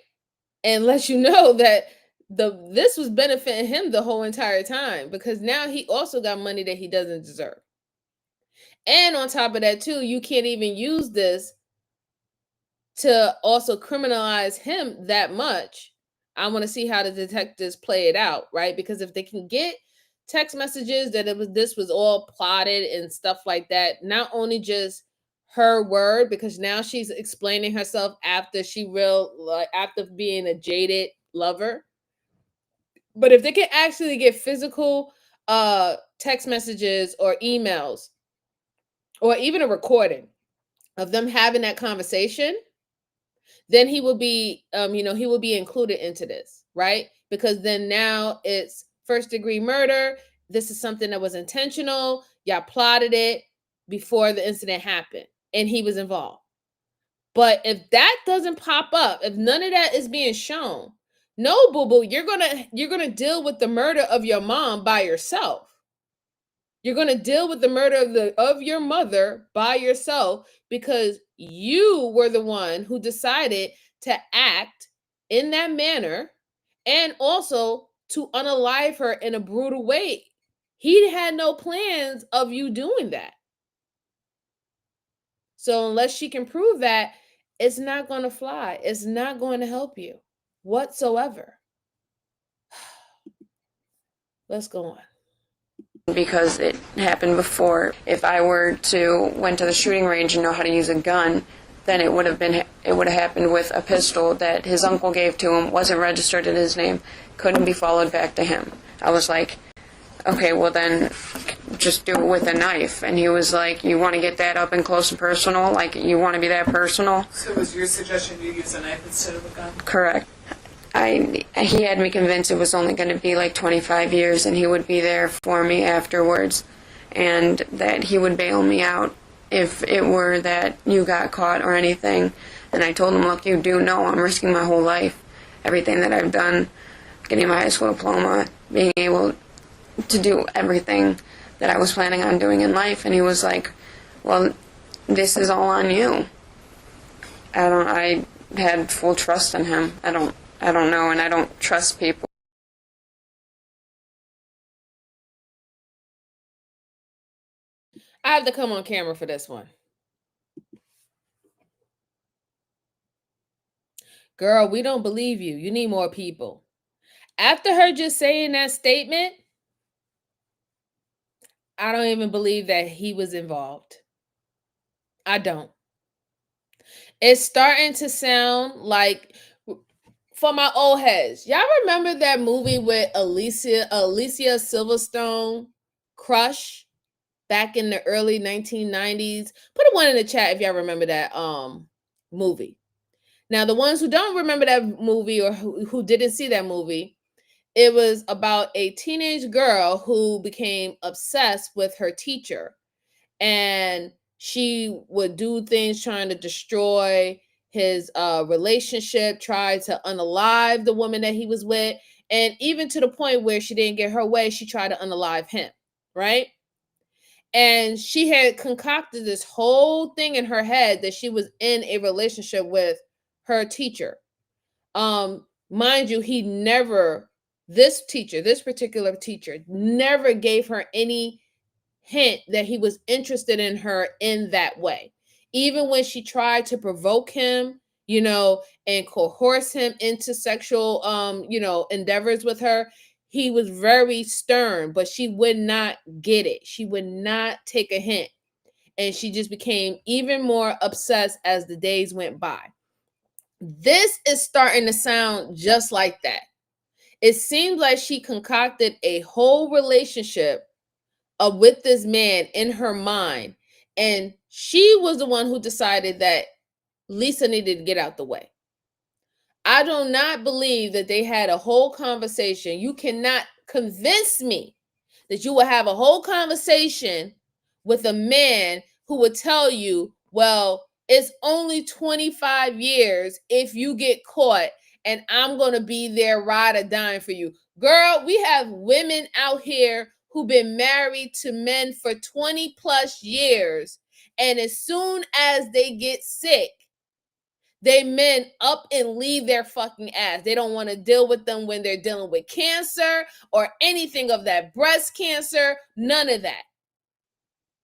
And let you know that this was benefiting him the whole entire time because now he also got money that he doesn't deserve. And on top of that too, you can't even use this to also criminalize him that much. I want to see how the detectives play it out, right? Because if they can get text messages that this was all plotted and stuff like that, not only just her word, because now she's explaining herself after after being a jaded lover. But if they can actually get physical text messages or emails or even a recording of them having that conversation, then he will be he will be included into this, right? Because then now it's first degree murder. This is something that was intentional. Y'all plotted it before the incident happened and he was involved. But if that doesn't pop up, if none of that is being shown, no, boo-boo, you're gonna deal with the murder of your mom by yourself. You're gonna deal with the murder of your mother by yourself because you were the one who decided to act in that manner and also to unalive her in a brutal way. He had no plans of you doing that. So unless she can prove that, it's not going to fly. It's not going to help you whatsoever. Let's go on. Because it happened before. If I were to went to the shooting range and know how to use a gun, then it would have happened with a pistol that his uncle gave to him, wasn't registered in his name, couldn't be followed back to him. I was like, okay, well then just do it with a knife. And he was like, you want to get that up and close and personal? Like, you want to be that personal? So was your suggestion you use a knife instead of a gun? Correct. He had me convinced it was only going to be like 25 years and he would be there for me afterwards and that he would bail me out if it were that you got caught or anything. And I told him, look, you do know I'm risking my whole life. Everything that I've done, getting my high school diploma, being able to do everything that I was planning on doing in life. And he was like, well, this is all on you. I had full trust in him. I don't know, and I don't trust people. I have to come on camera for this one. Girl, we don't believe you. You need more people. After her just saying that statement, I don't even believe that he was involved. I don't. It's starting to sound like, for my old heads, y'all remember that movie with Alicia Silverstone, Crush, back in the early 1990s? Put a one in the chat if y'all remember that movie. Now, the ones who don't remember that movie or who didn't see that movie, it was about a teenage girl who became obsessed with her teacher. And she would do things trying to destroy his relationship, try to unalive the woman that he was with. And even to the point where she didn't get her way, she tried to unalive him, right? And she had concocted this whole thing in her head that she was in a relationship with her teacher. Mind you, this particular teacher never gave her any hint that he was interested in her in that way. Even when she tried to provoke him, and coerce him into sexual, endeavors with her, he was very stern, but she would not get it. She would not take a hint. And she just became even more obsessed as the days went by. This is starting to sound just like that. It seems like she concocted a whole relationship with this man in her mind, and she was the one who decided that Lisa needed to get out the way. I do not believe that they had a whole conversation. You cannot convince me that you will have a whole conversation with a man who would tell you, well, it's only 25 years if you get caught, and I'm going to be there ride or dying for you. Girl, we have women out here who've been married to men for 20 plus years, and as soon as they get sick, they men up and leave their fucking ass. They don't want to deal with them when they're dealing with cancer or anything of that, breast cancer, none of that.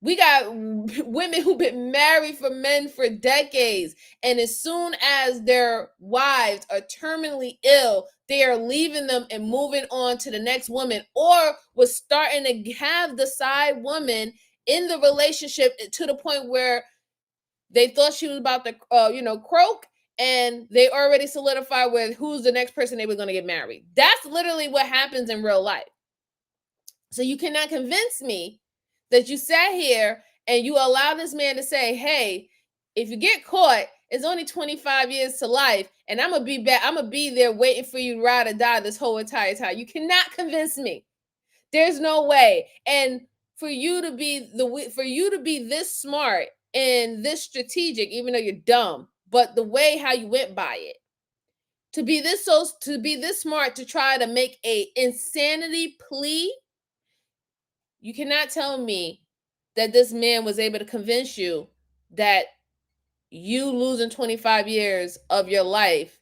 We got women who've been married for men for decades, and as soon as their wives are terminally ill, they are leaving them and moving on to the next woman, or was starting to have the side woman in the relationship to the point where they thought she was about to, croak, and they already solidified with who's the next person they were going to get married. That's literally what happens in real life. So you cannot convince me that you sat here and you allow this man to say, hey, if you get caught, it's only 25 years to life, and I'm gonna be back. I'm gonna be there waiting for you to ride or die this whole entire time. You cannot convince me. There's no way. And for you to be this smart and this strategic, even though you're dumb, but the way how you went by it, to be this smart to try to make a insanity plea, you cannot tell me that this man was able to convince you that you losing 25 years of your life,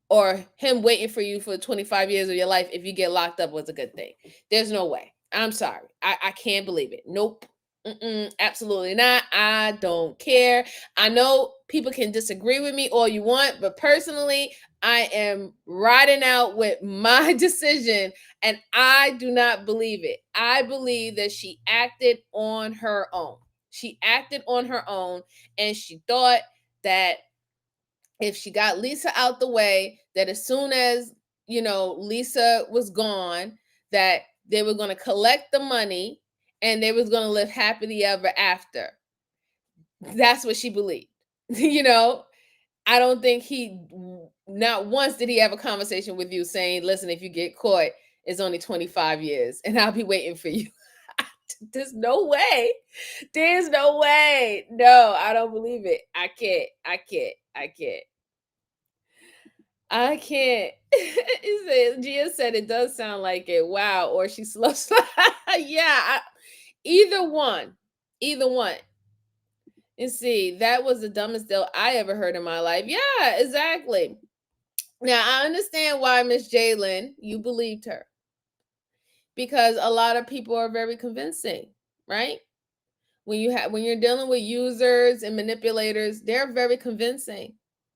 or him waiting for you for 25 years of your life if you get locked up, was a good thing. There's no way. I'm sorry. I can't believe it. Nope. Absolutely not. I don't care. I know people can disagree with me all you want, but personally, I am riding out with my decision, and I do not believe it. I believe that she acted on her own. She acted on her own, and she thought that if she got Lisa out the way, that as soon as, Lisa was gone, that they were going to collect the money and they was going to live happily ever after. That's what she believed. I don't think not once did he have a conversation with you saying, listen, if you get caught, it's only 25 years and I'll be waiting for you. There's no way. There's no way. No, I don't believe it. I can't. Gia said it does sound like it. Wow. Or she slow. Yeah. Either one. You see, that was the dumbest deal I ever heard in my life. Yeah, exactly. Now I understand why Miss Jalen, you believed her. Because a lot of people are very convincing, right? When you're dealing with users and manipulators, they're very convincing,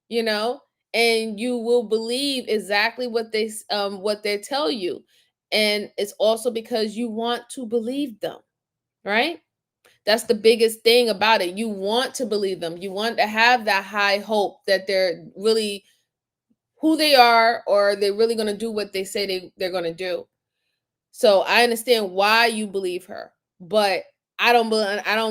and you will believe exactly what they tell you. And it's also because you want to believe them, right? That's the biggest thing about it. You want to believe them. You want to have that high hope that they're really who they are, or they're really going to do what they say they're going to do. So I understand why you believe her, but I don't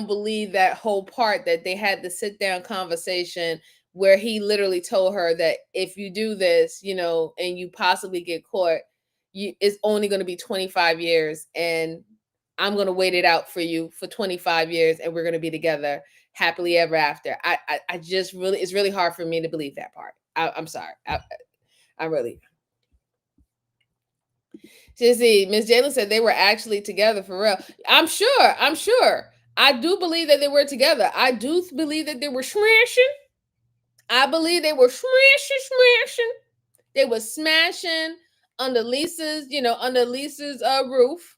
believe that whole part that they had the sit down conversation where he literally told her that if you do this, and you possibly get caught, it's only going to be 25 years, and I'm going to wait it out for you for 25 years, and we're going to be together happily ever after. I just really, it's really hard for me to believe that part. I'm sorry. I really. See, Miss Jalen said they were actually together for real. I'm sure. I do believe that they were together. I do believe that they were smashing. I believe they were smashing. They were smashing under Lisa's roof,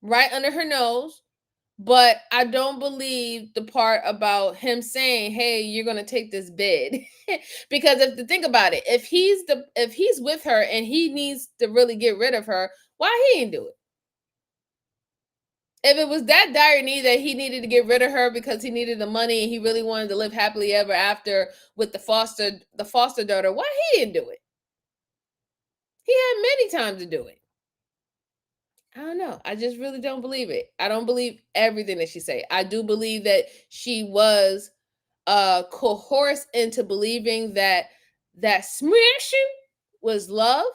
right under her nose. But I don't believe the part about him saying, "Hey, you're gonna take this bid," because think about it, if he's with her and he needs to really get rid of her, why he ain't do it? If it was that dire need that he needed to get rid of her because he needed the money and he really wanted to live happily ever after with the foster daughter, why he didn't do it? He had many times to do it. I don't know. I just really don't believe it. I don't believe everything that she say. I do believe that she was coerced into believing that smashing was love,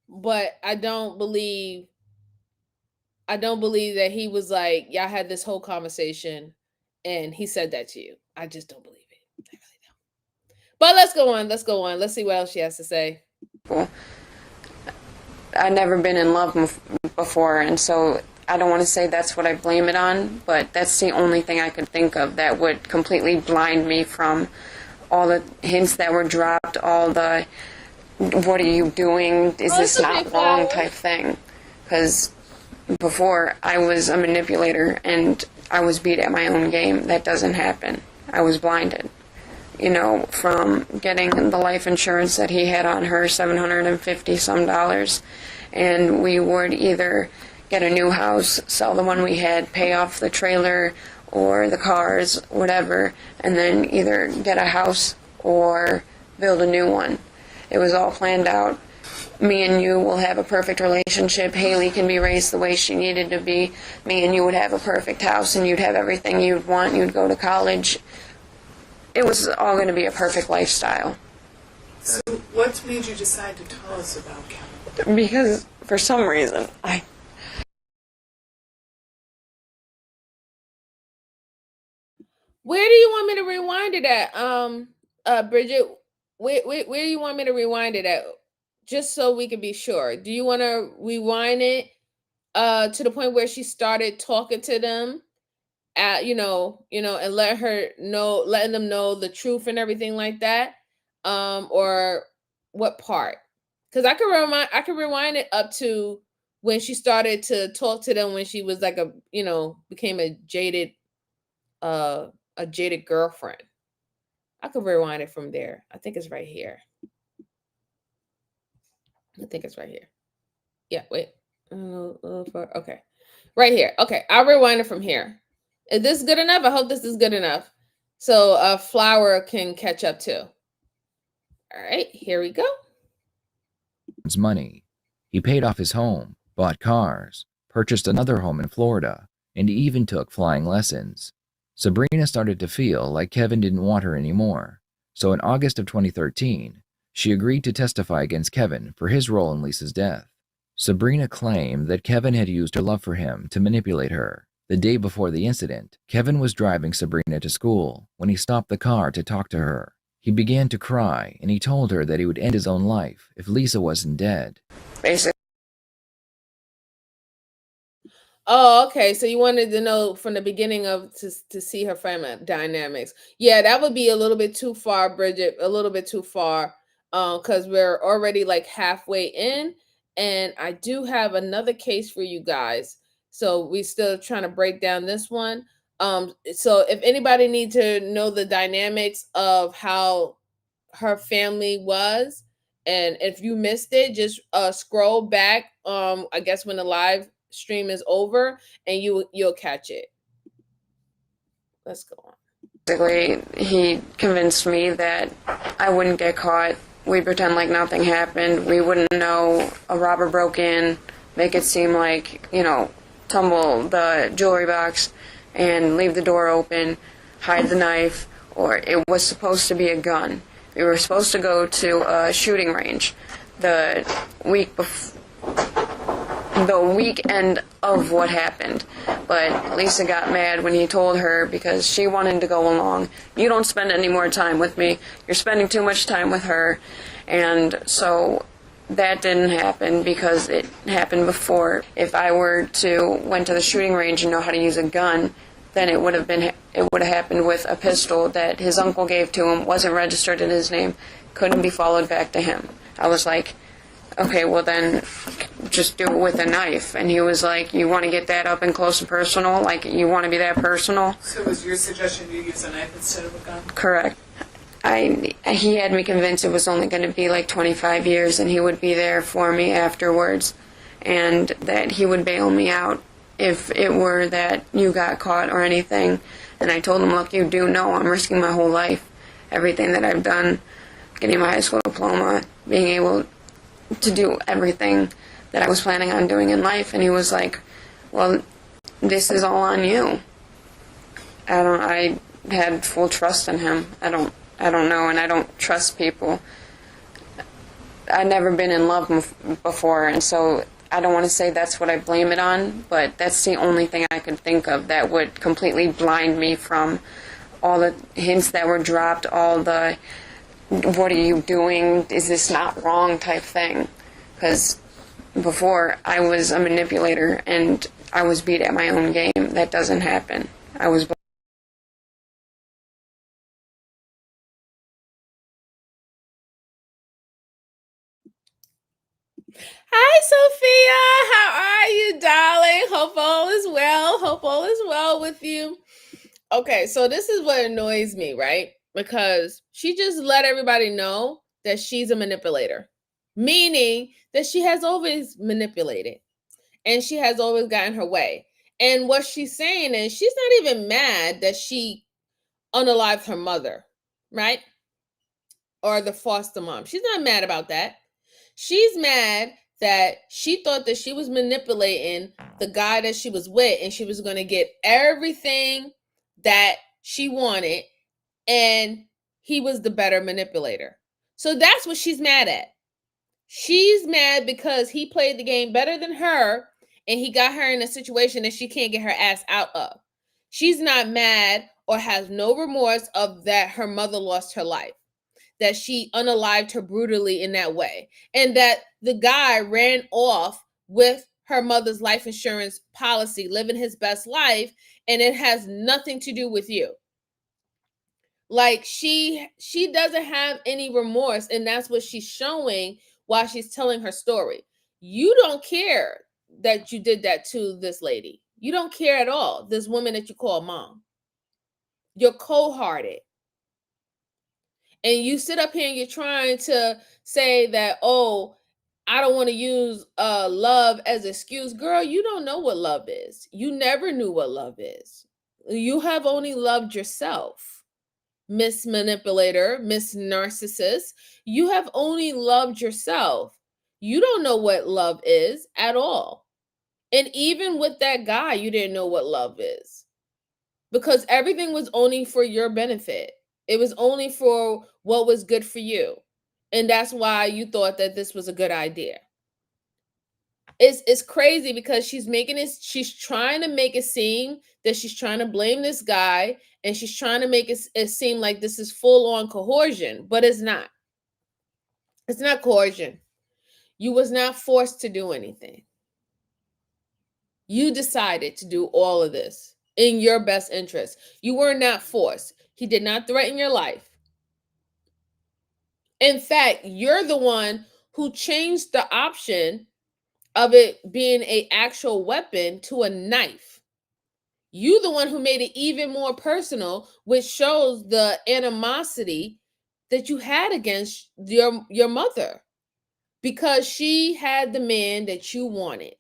but I don't believe that he was like, y'all had this whole conversation and he said that to you. I just don't believe it. I really don't. But let's go on. Let's see what else she has to say. Cool. I've never been in love before, and so I don't want to say that's what I blame it on, but that's the only thing I could think of that would completely blind me from all the hints that were dropped, all the what are you doing, is this not wrong type thing. Because before, I was a manipulator and I was beat at my own game. That doesn't happen. I was blinded. From getting the life insurance that he had on her, $750 some, and we would either get a new house, sell the one we had, pay off the trailer or the cars, whatever, and then either get a house or build a new one. It was all planned out. Me and you will have a perfect relationship. Haley can be raised the way she needed to be. Me and you would have a perfect house, and you'd have everything you'd want. You'd go to college. It was all going to be a perfect lifestyle. So what made you decide to tell us about Kevin? Because for some reason, Where do you want me to rewind it at? Bridget, where do you want me to rewind it at? Just so we can be sure. Do you want to rewind it to the point where she started talking to them? And letting them know the truth and everything like that, or what part? Because I can rewind it up to when she started to talk to them when she was like became a jaded girlfriend. I could rewind it from there. I think it's right here. Yeah, wait. Okay. Right here. Okay, I'll rewind it from here. Is this good enough? I hope this is good enough. So Flower can catch up too. All right, here we go. Money. He paid off his home, bought cars, purchased another home in Florida, and even took flying lessons. Sabrina started to feel like Kevin didn't want her anymore, so in August of 2013, she agreed to testify against Kevin for his role in Lisa's death. Sabrina claimed that Kevin had used her love for him to manipulate her. The day before the incident, Kevin was driving Sabrina to school when he stopped the car to talk to her. He began to cry, and he told her that he would end his own life if Lisa wasn't dead. Basically. Oh, okay. So you wanted to know from the beginning to see her family dynamics. Yeah, that would be a little bit too far, Bridget. A little bit too far, because we're already like halfway in, and I do have another case for you guys. So we still trying to break down this one. So if anybody needs to know the dynamics of how her family was, and if you missed it, just scroll back. I guess when the live stream is over, and you'll catch it. Let's go on. Basically, he convinced me that I wouldn't get caught. We'd pretend like nothing happened. We wouldn't know a robber broke in, make it seem like, tumble the jewelry box and leave the door open, hide the knife, or it was supposed to be a gun. We were supposed to go to a shooting range the weekend of what happened. But Lisa got mad when he told her because she wanted to go along. You don't spend any more time with me. You're spending too much time with her. And so that didn't happen because it happened before. If I went to the shooting range and know how to use a gun, then it would have happened with a pistol that his uncle gave to him, wasn't registered in his name, couldn't be followed back to him. I was like, okay, well then just do it with a knife. And he was like, you want to get that up and close and personal? Like, you want to be that personal? So was your suggestion you use a knife instead of a gun? Correct. He had me convinced it was only going to be like 25 years and he would be there for me afterwards and that he would bail me out if it were that you got caught or anything. And I told him, look, you do know I'm risking my whole life. Everything that I've done, getting my high school diploma, being able to do everything that I was planning on doing in life. And he was like, well, this is all on you. I had full trust in him. I don't know, and I don't trust people. I've never been in love before, and so I don't want to say that's what I blame it on, but that's the only thing I could think of that would completely blind me from all the hints that were dropped, all the what are you doing, is this not wrong type thing. Because before, I was a manipulator, and I was beat at my own game. That doesn't happen. I was Hi, Sophia. How are you, darling? Hope all is well. Hope all is well with you. Okay, so this is what annoys me, right? Because she just let everybody know that she's a manipulator, meaning that she has always manipulated and she has always gotten her way. And what she's saying is she's not even mad that she unalived her mother, right? Or the foster mom. She's not mad about that. She's mad that she thought that she was manipulating the guy that she was with and she was going to get everything that she wanted and he was the better manipulator. So that's what she's mad at. She's mad because he played the game better than her and he got her in a situation that she can't get her ass out of. She's not mad or has no remorse of that her mother lost her life, that she unalived her brutally in that way, and that the guy ran off with her mother's life insurance policy, living his best life, and it has nothing to do with you. Like she doesn't have any remorse, and that's what she's showing while she's telling her story. You don't care. that you did that to this lady. You don't care at all. This woman that you call mom. You're cold-hearted. And you sit up here and you're trying to say that, oh, I don't want to use love as an excuse. Girl, you don't know what love is. You never knew what love is. You have only loved yourself. Miss Manipulator, Miss Narcissist, you have only loved yourself. You don't know what love is at all. And even with that guy, you didn't know what love is. Because everything was only for your benefit. It was only for what was good for you. And that's why you thought that this was a good idea. It's crazy because she's trying to make it seem that she's trying to blame this guy, and she's trying to make it seem like this is full-on coercion, but it's not. It's not coercion. You was not forced to do anything. You decided to do all of this in your best interest. You were not forced. He did not threaten your life. In fact, you're the one who changed the option of it being an actual weapon to a knife. You the one who made it even more personal, which shows the animosity that you had against your mother, because she had the man that you wanted.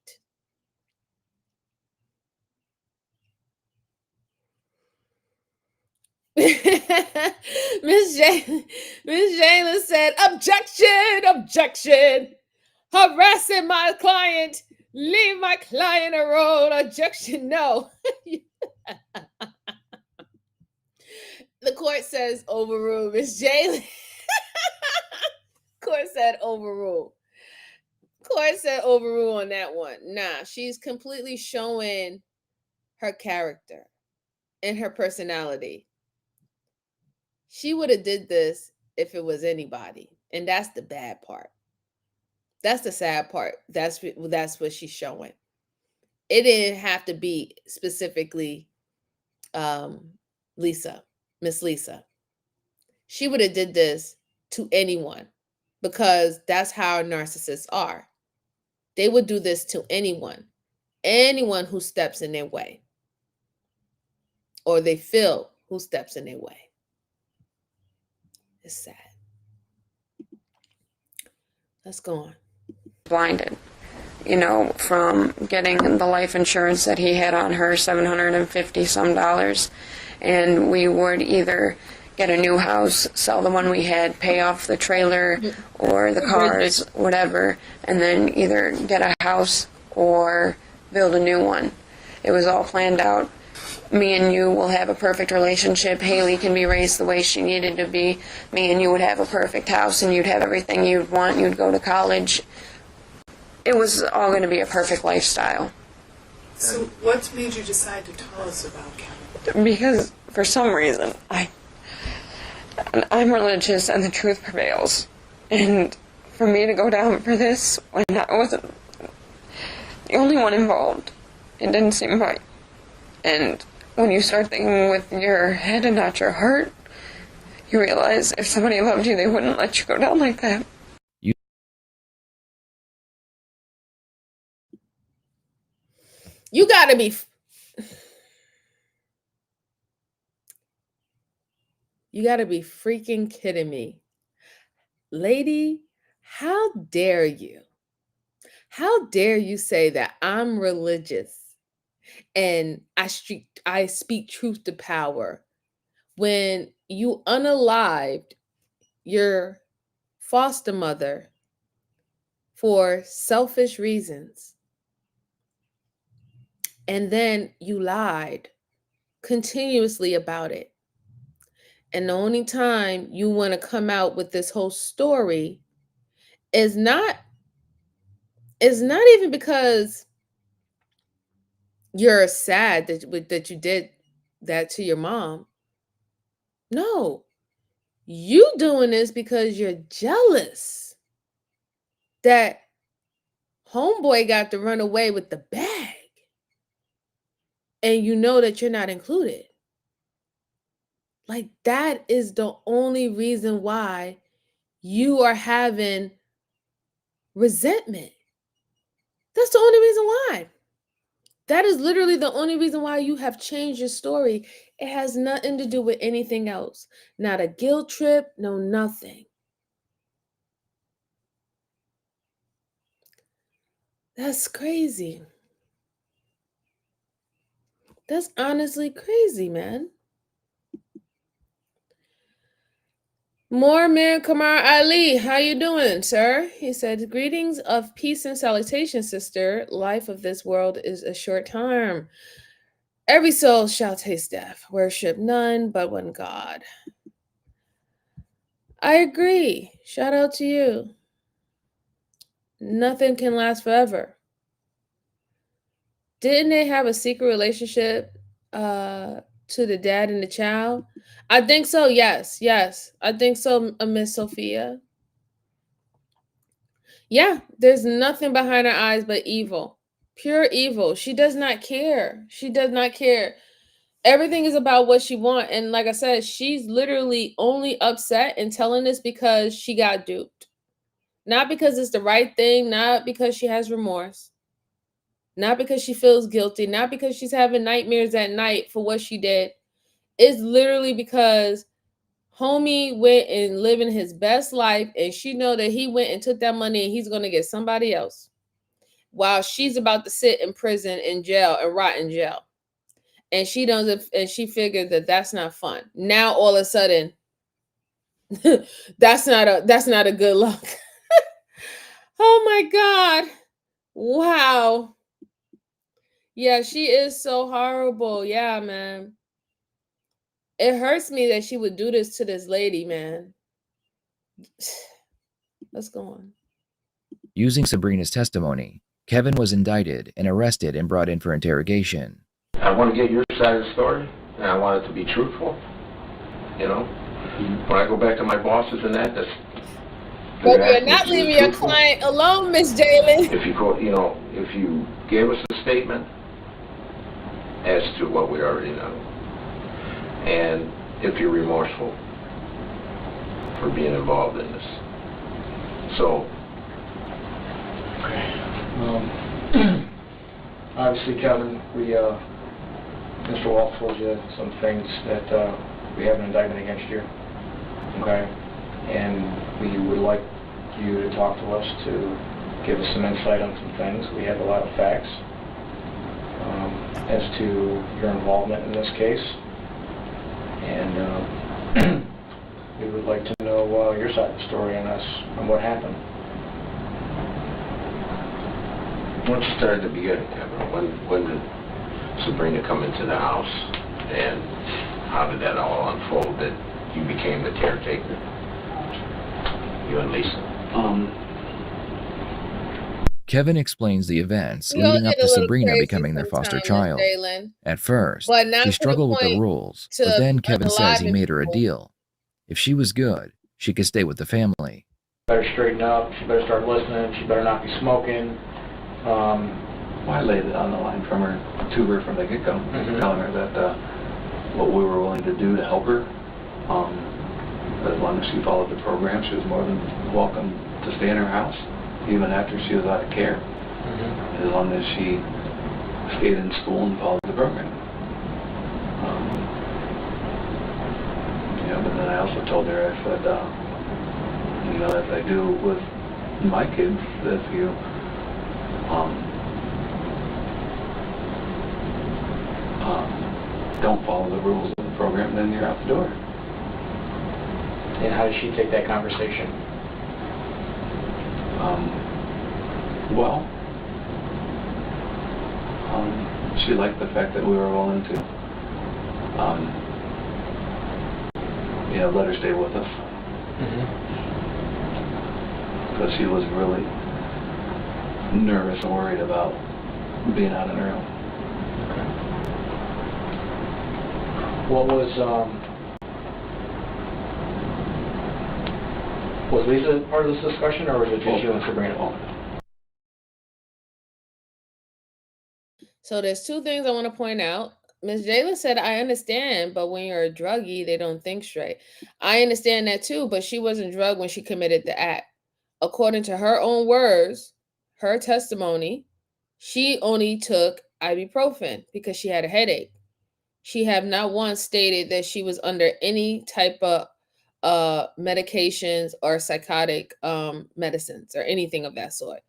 Miss Jayla said, objection, objection. Harassing my client. Leave my client alone. Objection, no. The court says overrule, Miss Jayla. Court said overrule. Court said overrule on that one. Nah, she's completely showing her character and her personality. She would have did this if it was anybody, and that's the bad part. That's the sad part. That's what she's showing. It didn't have to be specifically Lisa, Miss Lisa. She would have did this to anyone, because that's how narcissists are. They would do this to anyone who steps in their way, or they feel who steps in their way. It's sad. Let's go on. Blinded, from getting the life insurance that he had on her, $750 some, and we would either get a new house, sell the one we had, pay off the trailer or the cars, whatever, and then either get a house or build a new one. It was all planned out. Me and you will have a perfect relationship. Haley can be raised the way she needed to be. Me and you would have a perfect house, and you'd have everything you'd want. You'd go to college. It was all going to be a perfect lifestyle. So what made you decide to tell us about Kevin? Because for some reason, I'm religious and the truth prevails. And for me to go down for this when I wasn't the only one involved, it didn't seem right. And when you start thinking with your head and not your heart, you realize if somebody loved you, they wouldn't let you go down like that. You gotta be... You gotta be freaking kidding me. Lady, how dare you? How dare you say that I'm religious and I speak truth to power when you unalived your foster mother for selfish reasons, and then you lied continuously about it. And the only time you want to come out with this whole story is not even because you're sad that you did that to your mom. No, you doing this because you're jealous that homeboy got to run away with the bag, and you know that you're not included. Like, that is the only reason why you are having resentment. That's the only reason why. That is literally the only reason why you have changed your story. It has nothing to do with anything else. Not a guilt trip, no nothing. That's crazy. That's honestly crazy, man. More man Kamar Ali, how you doing, sir? He said, greetings of peace and salutation, sister. Life of this world is a short time. Every soul shall taste death. Worship none but one God. I agree. Shout out to you. Nothing can last forever. Didn't they have a secret relationship to the dad and the child? I think so, yes. I think so, Miss Sophia. Yeah, there's nothing behind her eyes but evil. Pure evil. She does not care. She does not care. Everything is about what she wants. And like I said, she's literally only upset and telling this because she got duped. Not because it's the right thing, not because she has remorse, not because she feels guilty, not because she's having nightmares at night for what she did. It's literally because homie went and living his best life, and she know that he went and took that money and he's going to get somebody else while she's about to sit in prison, in jail, and rot in jail. And she doesn't, and she figured that that's not fun. Now all of a sudden, that's not a good look. Oh my God. Wow. Yeah, she is so horrible. Yeah, man. It hurts me that she would do this to this lady, man. Let's go on. Using Sabrina's testimony, Kevin was indicted and arrested and brought in for interrogation. I want to get your side of the story, and I want it to be truthful. You know, when I go back to my bosses and that's. But you're not leaving your client alone, Miss Jalen. If if you gave us a statement as to what we already know, and if you're remorseful for being involved in this, so. Okay. Obviously, Kevin, Mr. Walt told you some things that we have an indictment against you. Okay, and we would like you to talk to us to give us some insight on some things. We have a lot of facts as to your involvement in this case, and we would like to know your side of the story on what happened. Why don't you start at the beginning, Kevin? When did Sabrina come into the house, and how did that all unfold that you became the caretaker? You and Lisa. Kevin explains the events leading up to Sabrina becoming their foster child. At first, she struggled with the rules, but then Kevin says he made her a deal. If she was good, she could stay with the family. Better straighten up, she better start listening, she better not be smoking. I laid it on the line to her from the get-go, telling her that what we were willing to do to help her, as long as she followed the program, she was more than welcome to stay in her house, even after she was out of care, as long as she stayed in school and followed the program. But then I also told her, I said, as I do with my kids, that if you don't follow the rules of the program, then you're out the door. And how did she take that conversation? She liked the fact that we were willing to, let her stay with us. Because she was really nervous and worried about being out on her own. What was Lisa part of this discussion, or was it just you and Sabrina? So there's two things I want to point out. Ms. Jayla said, I understand, but when you're a druggie, they don't think straight. I understand that too, but she wasn't drugged when she committed the act. According to her own words, her testimony, she only took ibuprofen because she had a headache. She have not once stated that she was under any type of medications or psychotic medicines or anything of that sort.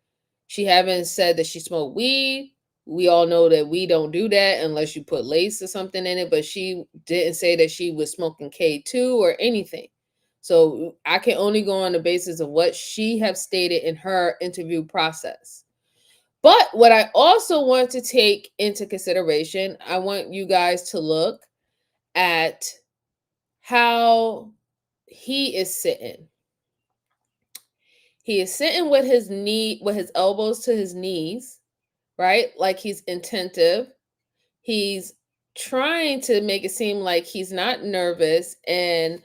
She haven't said that she smoked weed. We all know that we don't do that unless you put lace or something in it, but she didn't say that she was smoking K2 or anything. So I can only go on the basis of what she have stated in her interview process. But what I also want to take into consideration, I want you guys to look at how he is sitting. He is sitting with his elbows to his knees, right? Like he's attentive. He's trying to make it seem like he's not nervous and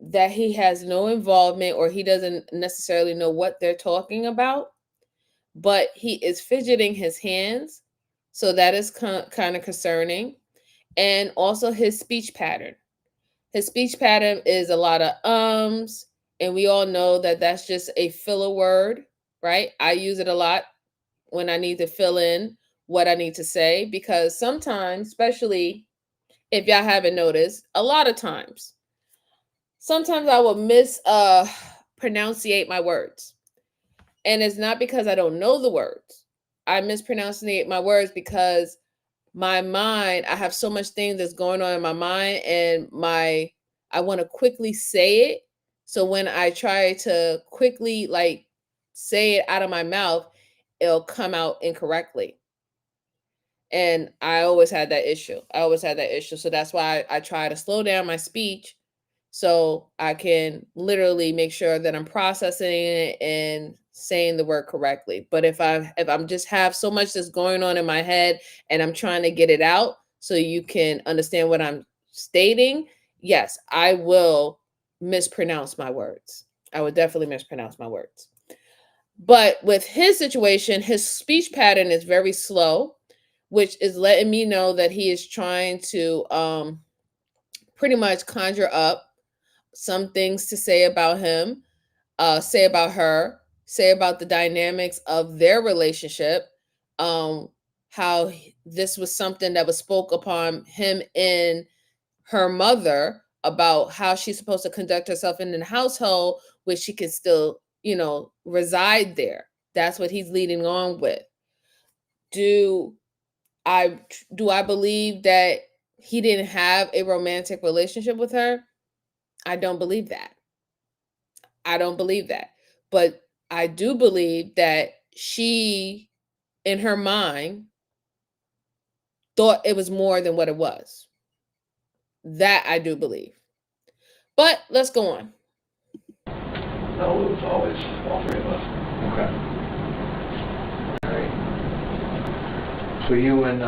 that he has no involvement or he doesn't necessarily know what they're talking about, but he is fidgeting his hands. So that is kind of concerning. And also his speech pattern. His speech pattern is a lot of and we all know that that's just a filler word, right? I use it a lot when I need to fill in what I need to say because sometimes, especially if y'all haven't noticed, a lot of times, sometimes I will pronunciate my words. And it's not because I don't know the words. I mispronunciate my words because my mind, I have so much things that's going on in my mind and I want to quickly say it. So when I try to quickly like say it out of my mouth, it'll come out incorrectly. And I always had that issue. So that's why I try to slow down my speech so I can literally make sure that I'm processing it and saying the word correctly. But if I'm just have so much that's going on in my head and I'm trying to get it out so you can understand what I'm stating, yes, I will mispronounce my words. I would definitely mispronounce my words. But with his situation, his speech pattern is very slow, which is letting me know that he is trying to pretty much conjure up some things to say about him, say about her, say about the dynamics of their relationship, how this was something that was spoke upon him and her mother about how she's supposed to conduct herself in the household, which she can still, reside there. That's what he's leading on with. Do I believe that he didn't have a romantic relationship with her? I don't believe that. But I do believe that she, in her mind, thought it was more than what it was. That I do believe. But let's go on. No, it was always all three of us. Okay. All right. So you and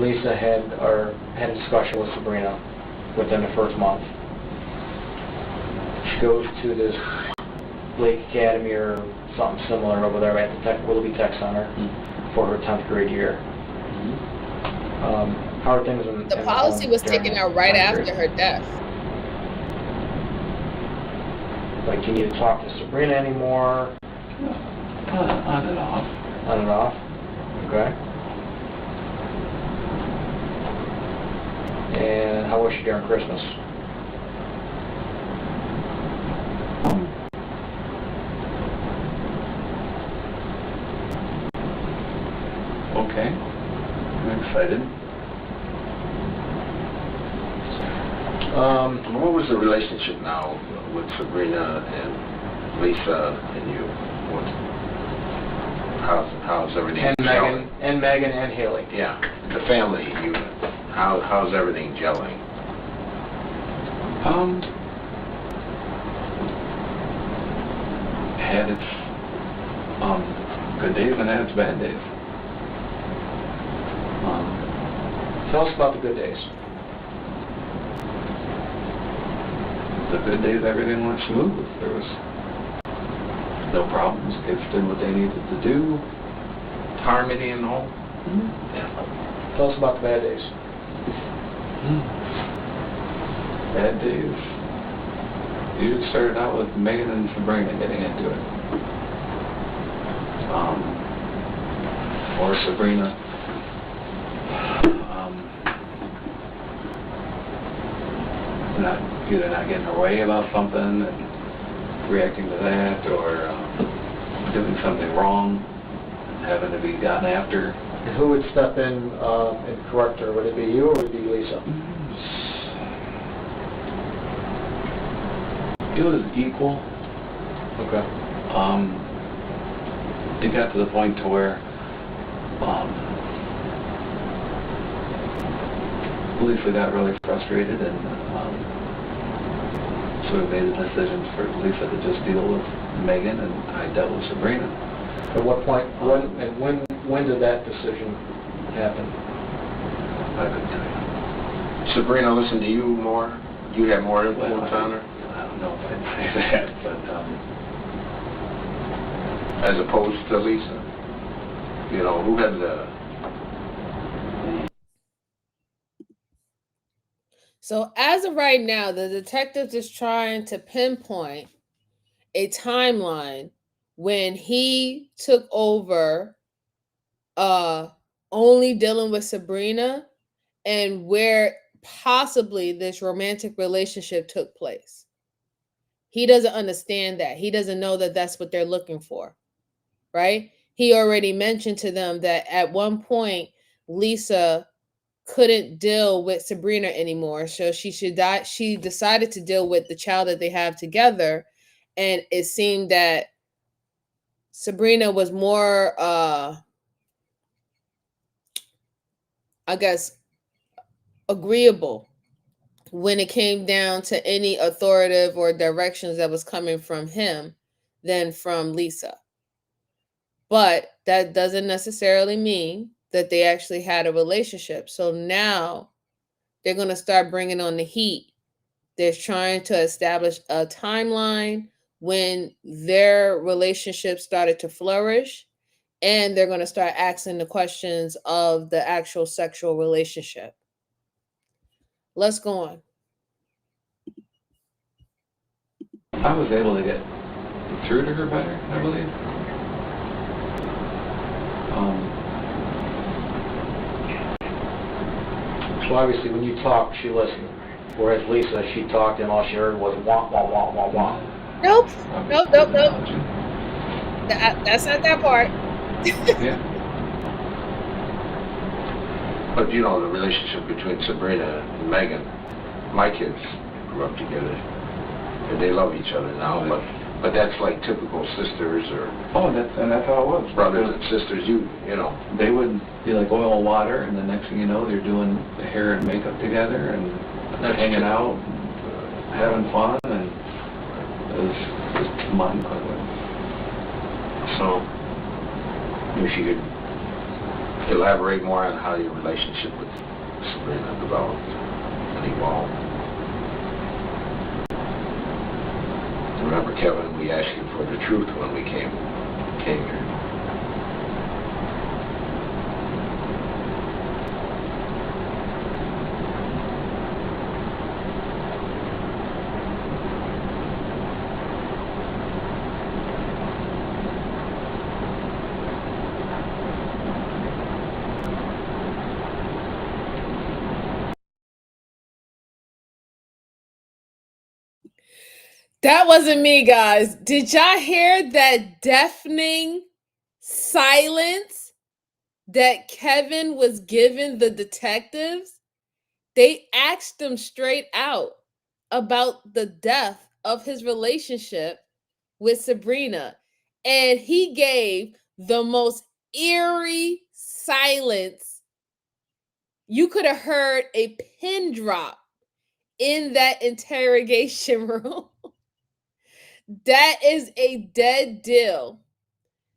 Lisa had a discussion with Sabrina within the first month. She goes to this Lake Academy or something similar over there at the Willoughby Tech Center for her 10th grade year. How are things in the policy was taken out right after her death. Like, do you need to talk to Sabrina anymore? On and off. On and off? Okay. And how was she during Christmas? Okay. I'm excited. What was the relationship now with Sabrina and Lisa and you? How's everything? And Megan and Haley. Yeah, the family unit. How's everything gelling? Had its good days and had its bad days. Tell us about the good days. The good days, everything went smooth. There was no problems. Kids did what they needed to do. Harmony and all. Yeah. Tell us about the bad days. Bad days. Usually started out with Megan and Sabrina getting into it. or Sabrina. Either not getting her way about something and reacting to that, or doing something wrong and having to be gotten after. And who would step in and correct her? Would it be you or would it be Lisa? It was equal. Okay. It got to the point to where Lisa got really frustrated, and so we made the decision for Lisa to just deal with Megan, and I dealt with Sabrina. At what point, when did that decision happen? I couldn't tell you. Sabrina listened to you more? You had more influence on her? I don't know if I'd say that, but as opposed to Lisa? You know, who had the... So as of right now, the detective is trying to pinpoint a timeline when he took over only dealing with Sabrina and where possibly this romantic relationship took place. He doesn't understand that. He doesn't know that that's what they're looking for, right? He already mentioned to them that at one point, Lisa couldn't deal with Sabrina anymore. So she decided to deal with the child that they have together. And it seemed that Sabrina was more, I guess, agreeable when it came down to any authoritative or directions that was coming from him than from Lisa. But that doesn't necessarily mean that they actually had a relationship. So now they're going to start bringing on the heat. They're trying to establish a timeline when their relationship started to flourish, and they're going to start asking the questions of the actual sexual relationship. Let's go on. I was able to get through to her better, I believe. So obviously when you talked, she listened. Whereas Lisa, she talked and all she heard was wah, wah, wah, wah, wah. Nope. That's not that part. Yeah. But you know, the relationship between Sabrina and Megan, my kids grew up together. And they love each other now, but that's like typical sisters or... Oh, that's how it was. Brothers and sisters, you know. They would be like oil and water, and the next thing you know, they're doing the hair and makeup together, and hanging out, having fun, and it was just mind-boggling. So, if you could elaborate more on how your relationship with Sabrina developed and evolved. Remember, Kevin, we asked you for the truth when we came here. That wasn't me, guys. Did y'all hear that deafening silence that Kevin was giving the detectives? They asked him straight out about the death of his relationship with Sabrina, and he gave the most eerie silence. You could have heard a pin drop in that interrogation room. That is a dead deal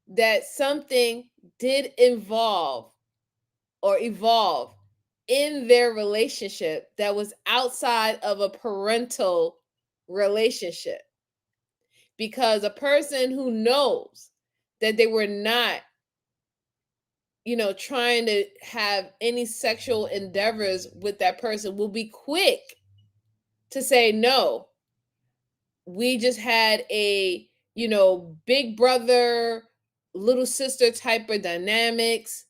that something did evolve in their relationship that was outside of a parental relationship. Because a person who knows that they were not, trying to have any sexual endeavors with that person will be quick to say no. We just had a, big brother, little sister type of dynamics.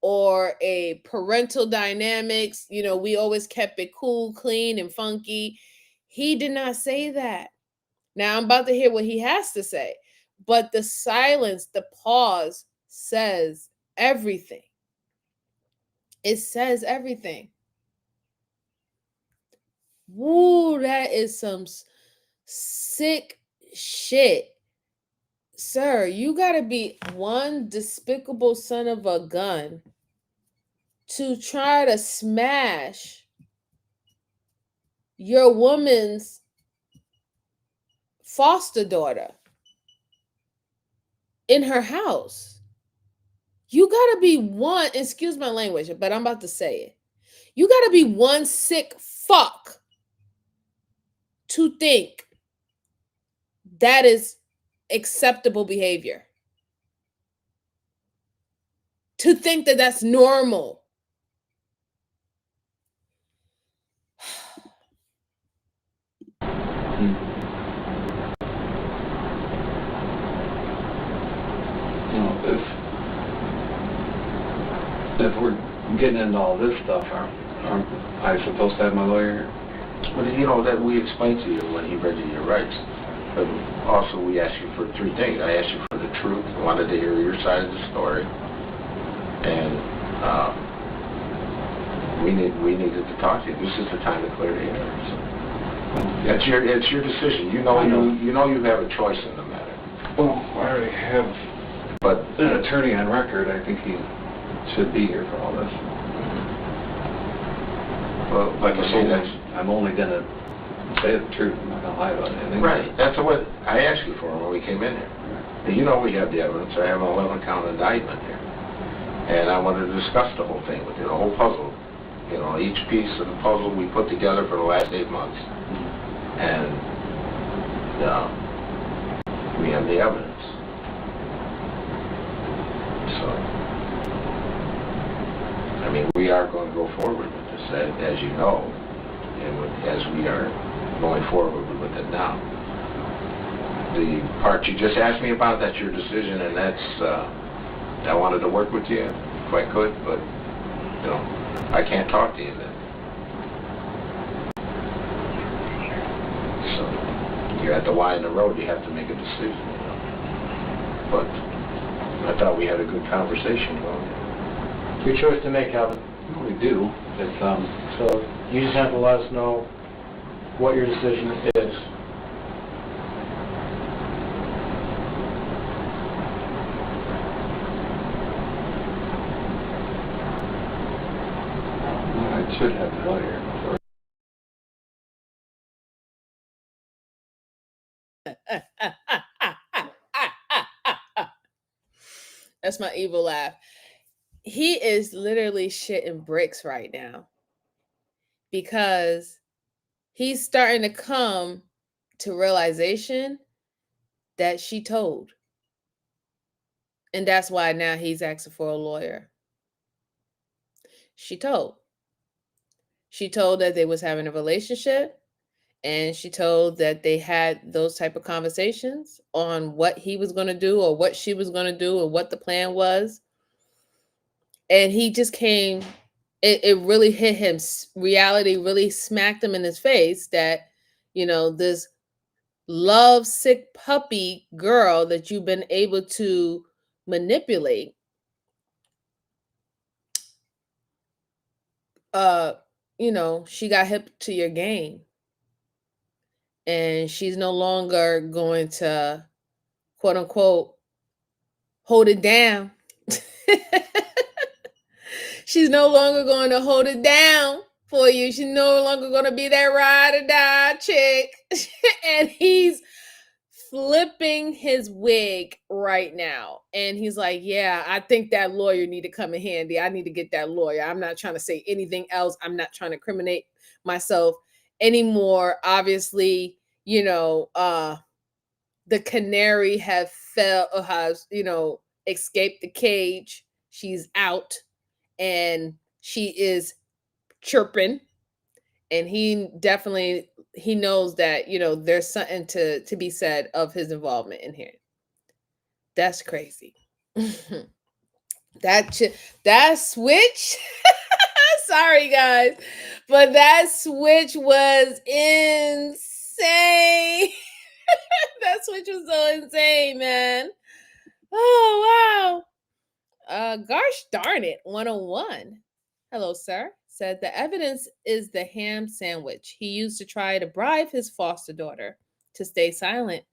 or a parental dynamics. We always kept it cool, clean, and funky. He did not say that. Now I'm about to hear what he has to say, but the silence, the pause says everything. It says everything. Woo, that is some sick shit. Sir, you gotta be one despicable son of a gun to try to smash your woman's foster daughter in her house. You gotta be one, excuse my language, but I'm about to say it. You gotta be one sick fuck to think that is acceptable behavior. To think that that's normal. If we're getting into all this stuff, aren't I supposed to have my lawyer here? Well, that we explained to you when he read you your rights. But also, we asked you for three things. I asked you for the truth. I wanted to hear your side of the story. And we needed to talk to you. This is the time to clear the air. So it's your decision. You know you have a choice in the matter. Well, I already have an attorney on record. I think he should be here for all this. Well, like I say, I'm only going to say the truth. I'm not going to lie about anything. Right. That's what I asked you for when we came in here. And we have the evidence. I have an 11-count indictment here. And I wanted to discuss the whole thing with you, the whole puzzle. Each piece of the puzzle we put together for the last 8 months. And we have the evidence. So, we are going to go forward with this, as you know, and as we are going forward with it now. The part you just asked me about, that's your decision, and I wanted to work with you if I could, but, I can't talk to you then. So, you're at the Y in the road, you have to make a decision, But I thought we had a good conversation about it. Your choice to make, Calvin. We do. It's, so you just have to let us know what your decision is. I should have the lawyer. That's my evil laugh. He is literally shitting bricks right now because he's starting to come to realization that she told. And that's why now he's asking for a lawyer. She told. She told that they was having a relationship, and she told that they had those type of conversations on what he was going to do or what she was going to do or what the plan was. And he just came, it really hit him. Reality really smacked him in his face that, this love sick puppy girl that you've been able to manipulate, she got hip to your game. And she's no longer going to, quote unquote, hold it down. She's no longer going to hold it down for you. She's no longer going to be that ride or die chick. And he's flipping his wig right now. And he's like, yeah, I think that lawyer need to come in handy. I need to get that lawyer. I'm not trying to say anything else. I'm not trying to incriminate myself anymore. Obviously, the canary has escaped the cage. She's out and she is chirping. And he knows that, there's something to be said of his involvement in here. That's crazy. that switch. Sorry, guys, but that switch was insane. That switch was so insane, man. Oh, wow. Gosh darn it. 101. Hello, sir. Said the evidence is the ham sandwich he used to try to bribe his foster daughter to stay silent.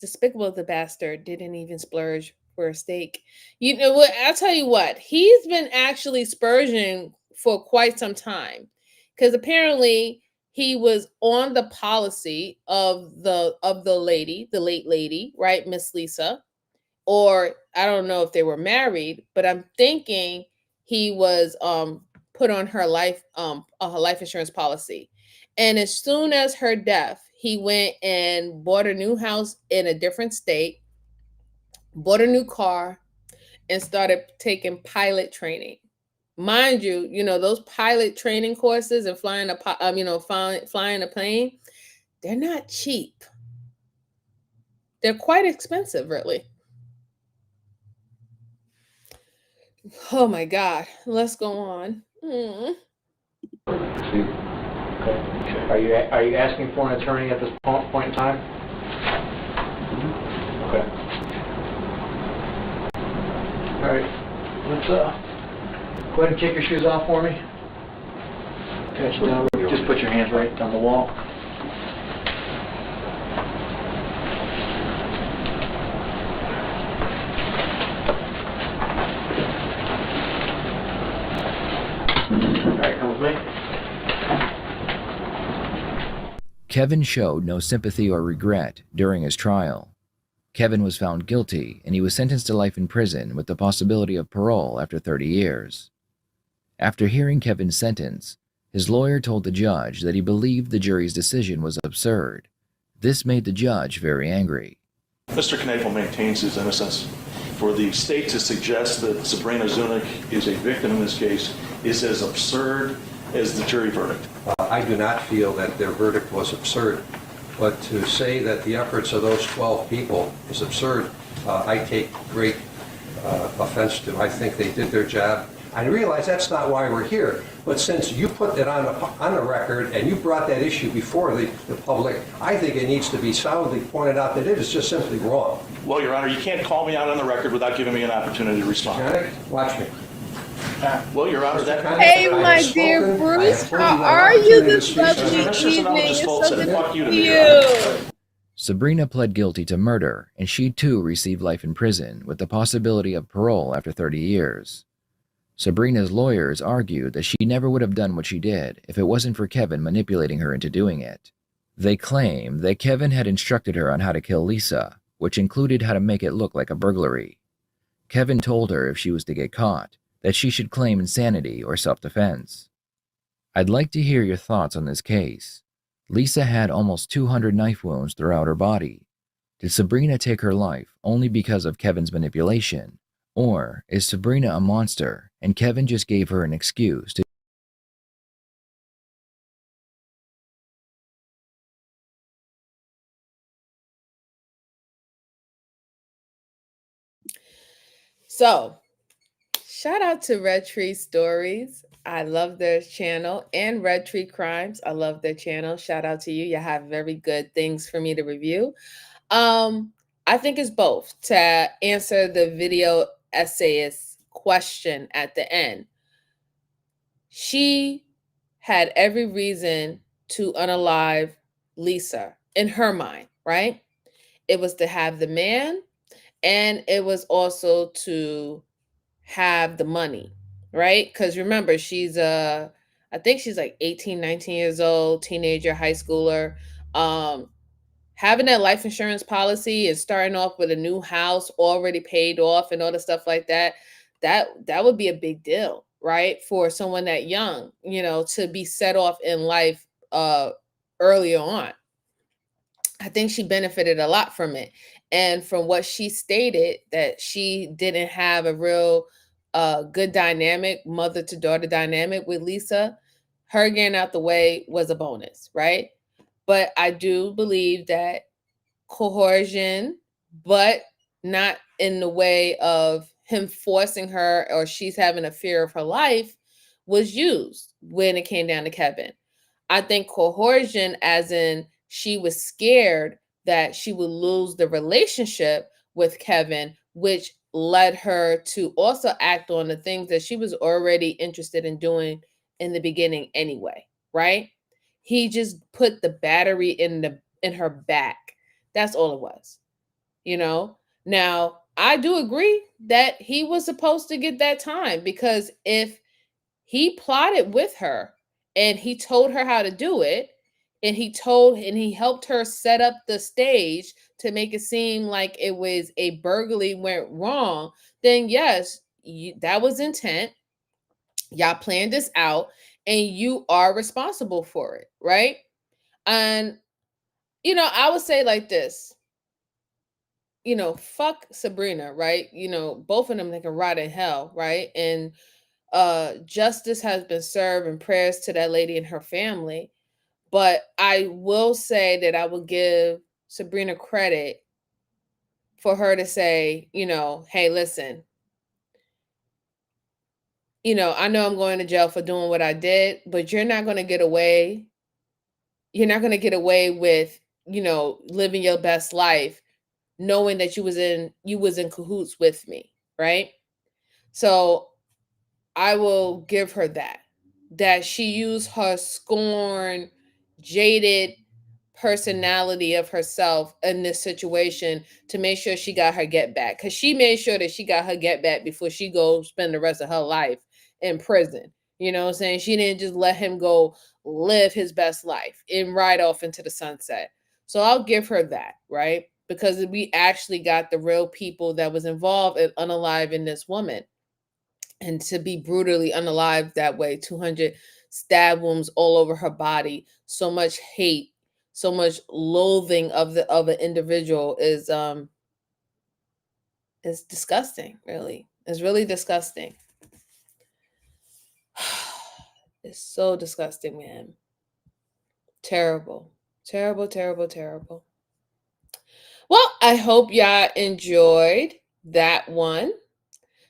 Despicable, the bastard didn't even splurge for a steak. You know what? I'll tell you what. He's been actually splurging for quite some time, because apparently he was on the policy of the lady, the late lady, right, Miss Lisa. Or I don't know if they were married, but I'm thinking he was put on her life insurance policy. And as soon as her death, he went and bought a new house in a different state, bought a new car, and started taking pilot training. Mind you, those pilot training courses and flying a plane, they're not cheap. They're quite expensive, really. Oh my God. Let's go on. Okay. Are you asking for an attorney at this point in time? Okay. All right. Let's go ahead and kick your shoes off for me. Catch down. Just put your hands right on the wall. Kevin showed no sympathy or regret during his trial. Kevin was found guilty and he was sentenced to life in prison with the possibility of parole after 30 years. After hearing Kevin's sentence, his lawyer told the judge that he believed the jury's decision was absurd. This made the judge very angry. Mr. Knavel maintains his innocence. For the state to suggest that Sabrina Zunick is a victim in this case is as absurd as the jury verdict. I do not feel that their verdict was absurd, but to say that the efforts of those 12 people is absurd, I take great offense to. I think they did their job. I realize that's not why we're here, but since you put that on the record and you brought that issue before the public, I think it needs to be soundly pointed out that it is just simply wrong. Well, Your Honor, you can't call me out on the record without giving me an opportunity to respond. Okay? Watch me. Well, Your Honor, that... Hey, my dear Bruce, how are you this lovely evening? It's so good to see you. Sabrina pled guilty to murder, and she too received life in prison with the possibility of parole after 30 years. Sabrina's lawyers argued that she never would have done what she did if it wasn't for Kevin manipulating her into doing it. They claimed that Kevin had instructed her on how to kill Lisa, which included how to make it look like a burglary. Kevin told her if she was to get caught, that she should claim insanity or self-defense. I'd like to hear your thoughts on this case. Lisa had almost 200 knife wounds throughout her body. Did Sabrina take her life only because of Kevin's manipulation? Or is Sabrina a monster and Kevin just gave her an excuse to... So, shout out to Red Tree Stories. I love their channel. And Red Tree Crimes. I love their channel. Shout out to you. You have very good things for me to review. I think it's both to answer the video essayist question at the end. She had every reason to unalive Lisa in her mind, right? It was to have the man, and it was also to have the money, right? Because remember, I think she's like 18, 19 years old, teenager, high schooler. Having that life insurance policy and starting off with a new house already paid off and all the stuff like that, that would be a big deal, right? For someone that young, to be set off in life earlier on. I think she benefited a lot from it. And from what she stated, that she didn't have a real good dynamic, mother to daughter dynamic with Lisa, her getting out the way was a bonus, right? But I do believe that coercion, but not in the way of him forcing her or she's having a fear of her life was used when it came down to Kevin. I think coercion, as in she was scared that she would lose the relationship with Kevin, which led her to also act on the things that she was already interested in doing in the beginning anyway, right? He just put the battery in her back. That's all it was. You know? Now, I do agree that he was supposed to get that time, because if he plotted with her and he told her how to do it, and he helped her set up the stage to make it seem like it was a burglary went wrong, then yes, that was intent. Y'all planned this out and you are responsible for it, right? And I would say like this, fuck Sabrina, right? Both of them, they can rot in hell, right? And justice has been served, and prayers to that lady and her family. But I will say that I will give Sabrina credit for her to say, hey, listen, I know I'm going to jail for doing what I did, but you're not going to get away. You're not going to get away with, living your best life knowing that you was in cahoots with me, right? So I will give her that she used her scorn, jaded personality of herself in this situation to make sure she got her get back, because she made sure that she got her get back before she goes spend the rest of her life in prison. You know what I'm saying? She didn't just let him go live his best life and ride off into the sunset. So I'll give her that, right? Because we actually got the real people that was involved and unaliving this woman. And to be brutally unalived that way, 200 stab wounds all over her body, so much hate, so much loathing of an individual is disgusting, really. It's really disgusting. It's so disgusting, man. Terrible. Terrible, terrible, terrible. Well, I hope y'all enjoyed that one.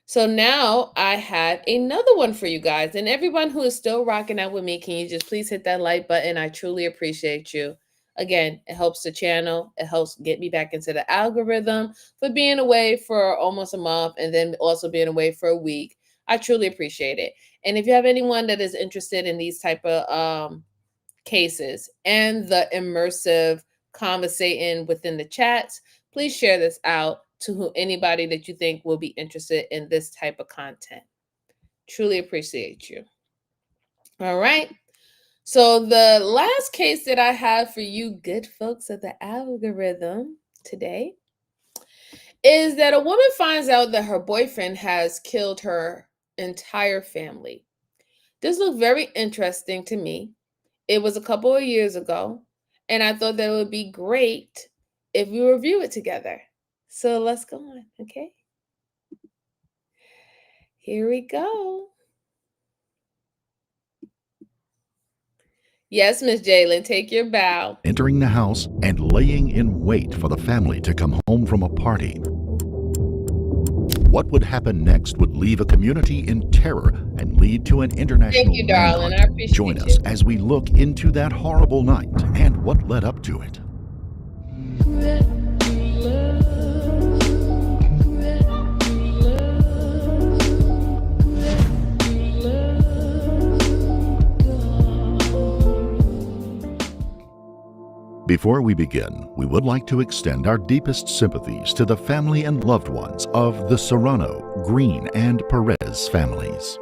So now I have another one for you guys. And everyone who is still rocking out with me, can you just please hit that like button? I truly appreciate you. Again, it helps the channel. It helps get me back into the algorithm for being away for almost a month and then also being away for a week. I truly appreciate it. And if you have anyone that is interested in these type of cases and the immersive conversating within the chats, please share this out to anybody that you think will be interested in this type of content. Truly appreciate you. All right. So the last case that I have for you good folks of the algorithm today is that a woman finds out that her boyfriend has killed her entire family. This looked very interesting to me. It was a couple of years ago, and I thought that it would be great if we review it together. So let's go on, okay? Here we go. Yes, Miss Jalen, take your bow. Entering the house and laying in wait for the family to come home from a party. What would happen next would leave a community in terror and lead to an international Thank you, darling. I appreciate Join us as we look into that horrible night and what led up to it. Before we begin, we would like to extend our deepest sympathies to the family and loved ones of the Serrano, Green, and Perez families.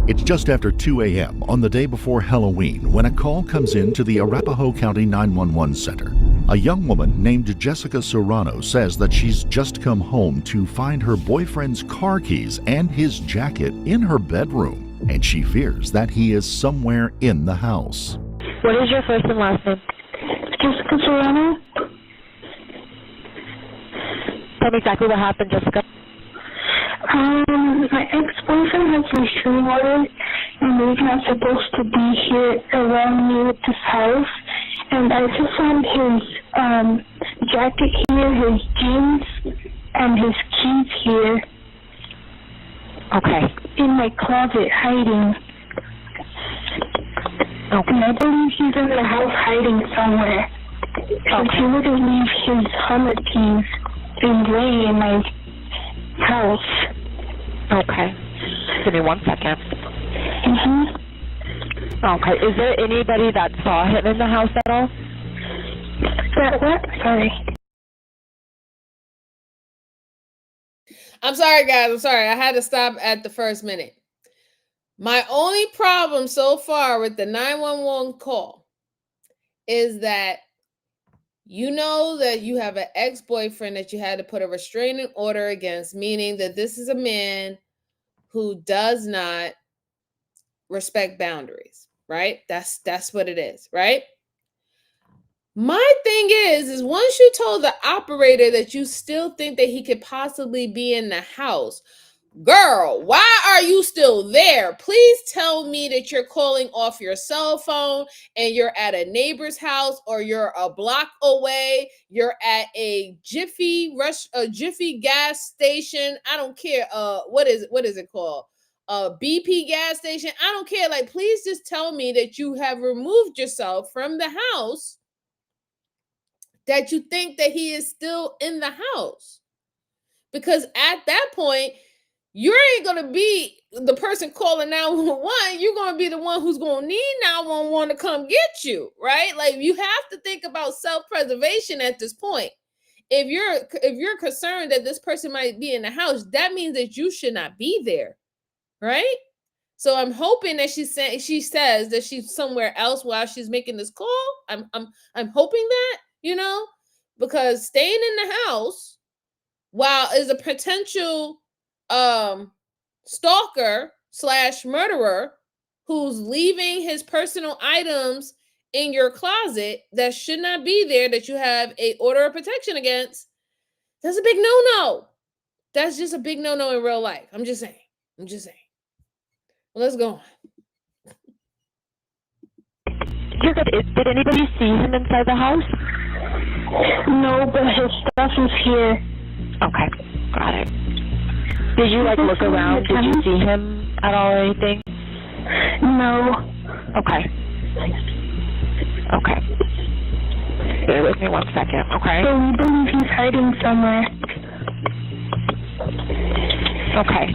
It's just after 2 a.m. on the day before Halloween when a call comes in to the Arapahoe County 911 Center. A young woman named Jessica Serrano says that she's just come home to find her boyfriend's car keys and his jacket in her bedroom, and she fears that he is somewhere in the house. What is your first and last name? Jessica Serrano. Tell me exactly what happened, Jessica. My ex-boyfriend has restraining orders, and he's not supposed to be here around me with this house. And I just found his jacket here, his jeans, and his keys here. Okay. In my closet hiding. Okay. And I believe he's in the house hiding somewhere. So he wouldn't leave his Hummer keys in way in my house. Okay. Give me 1 second. Okay. Is there anybody that saw him in the house at all? That what? Sorry. I'm sorry, guys. I'm sorry. I had to stop at the first minute. My only problem so far with the 911 call is that you know that you have an ex-boyfriend that you had to put a restraining order against, meaning that this is a man who does not respect boundaries, right? That's what it is, right? My thing is once you told the operator that you still think that he could possibly be in the house, girl, why are you still there? Please tell me that you're calling off your cell phone and you're at a neighbor's house, or you're a block away, you're at a Jiffy gas station. I don't care. What is it called? BP gas station. I don't care. Like, please just tell me that you have removed yourself from the house, that you think that he is still in the house. Because at that point, you ain't going to be the person calling 911. You're going to be the one who's going to need 911 to come get you, right? Like, you have to think about self-preservation at this point. If you're concerned that this person might be in the house, that means that you should not be there, right? So I'm hoping that she says that she's somewhere else while she's making this call. I'm hoping that, because staying in the house while is a potential stalker / murderer who's leaving his personal items in your closet that should not be there, that you have a order of protection against, that's a big no-no. That's just a big no-no in real life. I'm just saying. Well, let's go on. Did anybody see him inside the house? No, but his stuff is here. Okay, got it. Did you look around? Did you see him at all or anything? No. Okay. Bear with me 1 second, okay? So we believe he's hiding somewhere. Okay.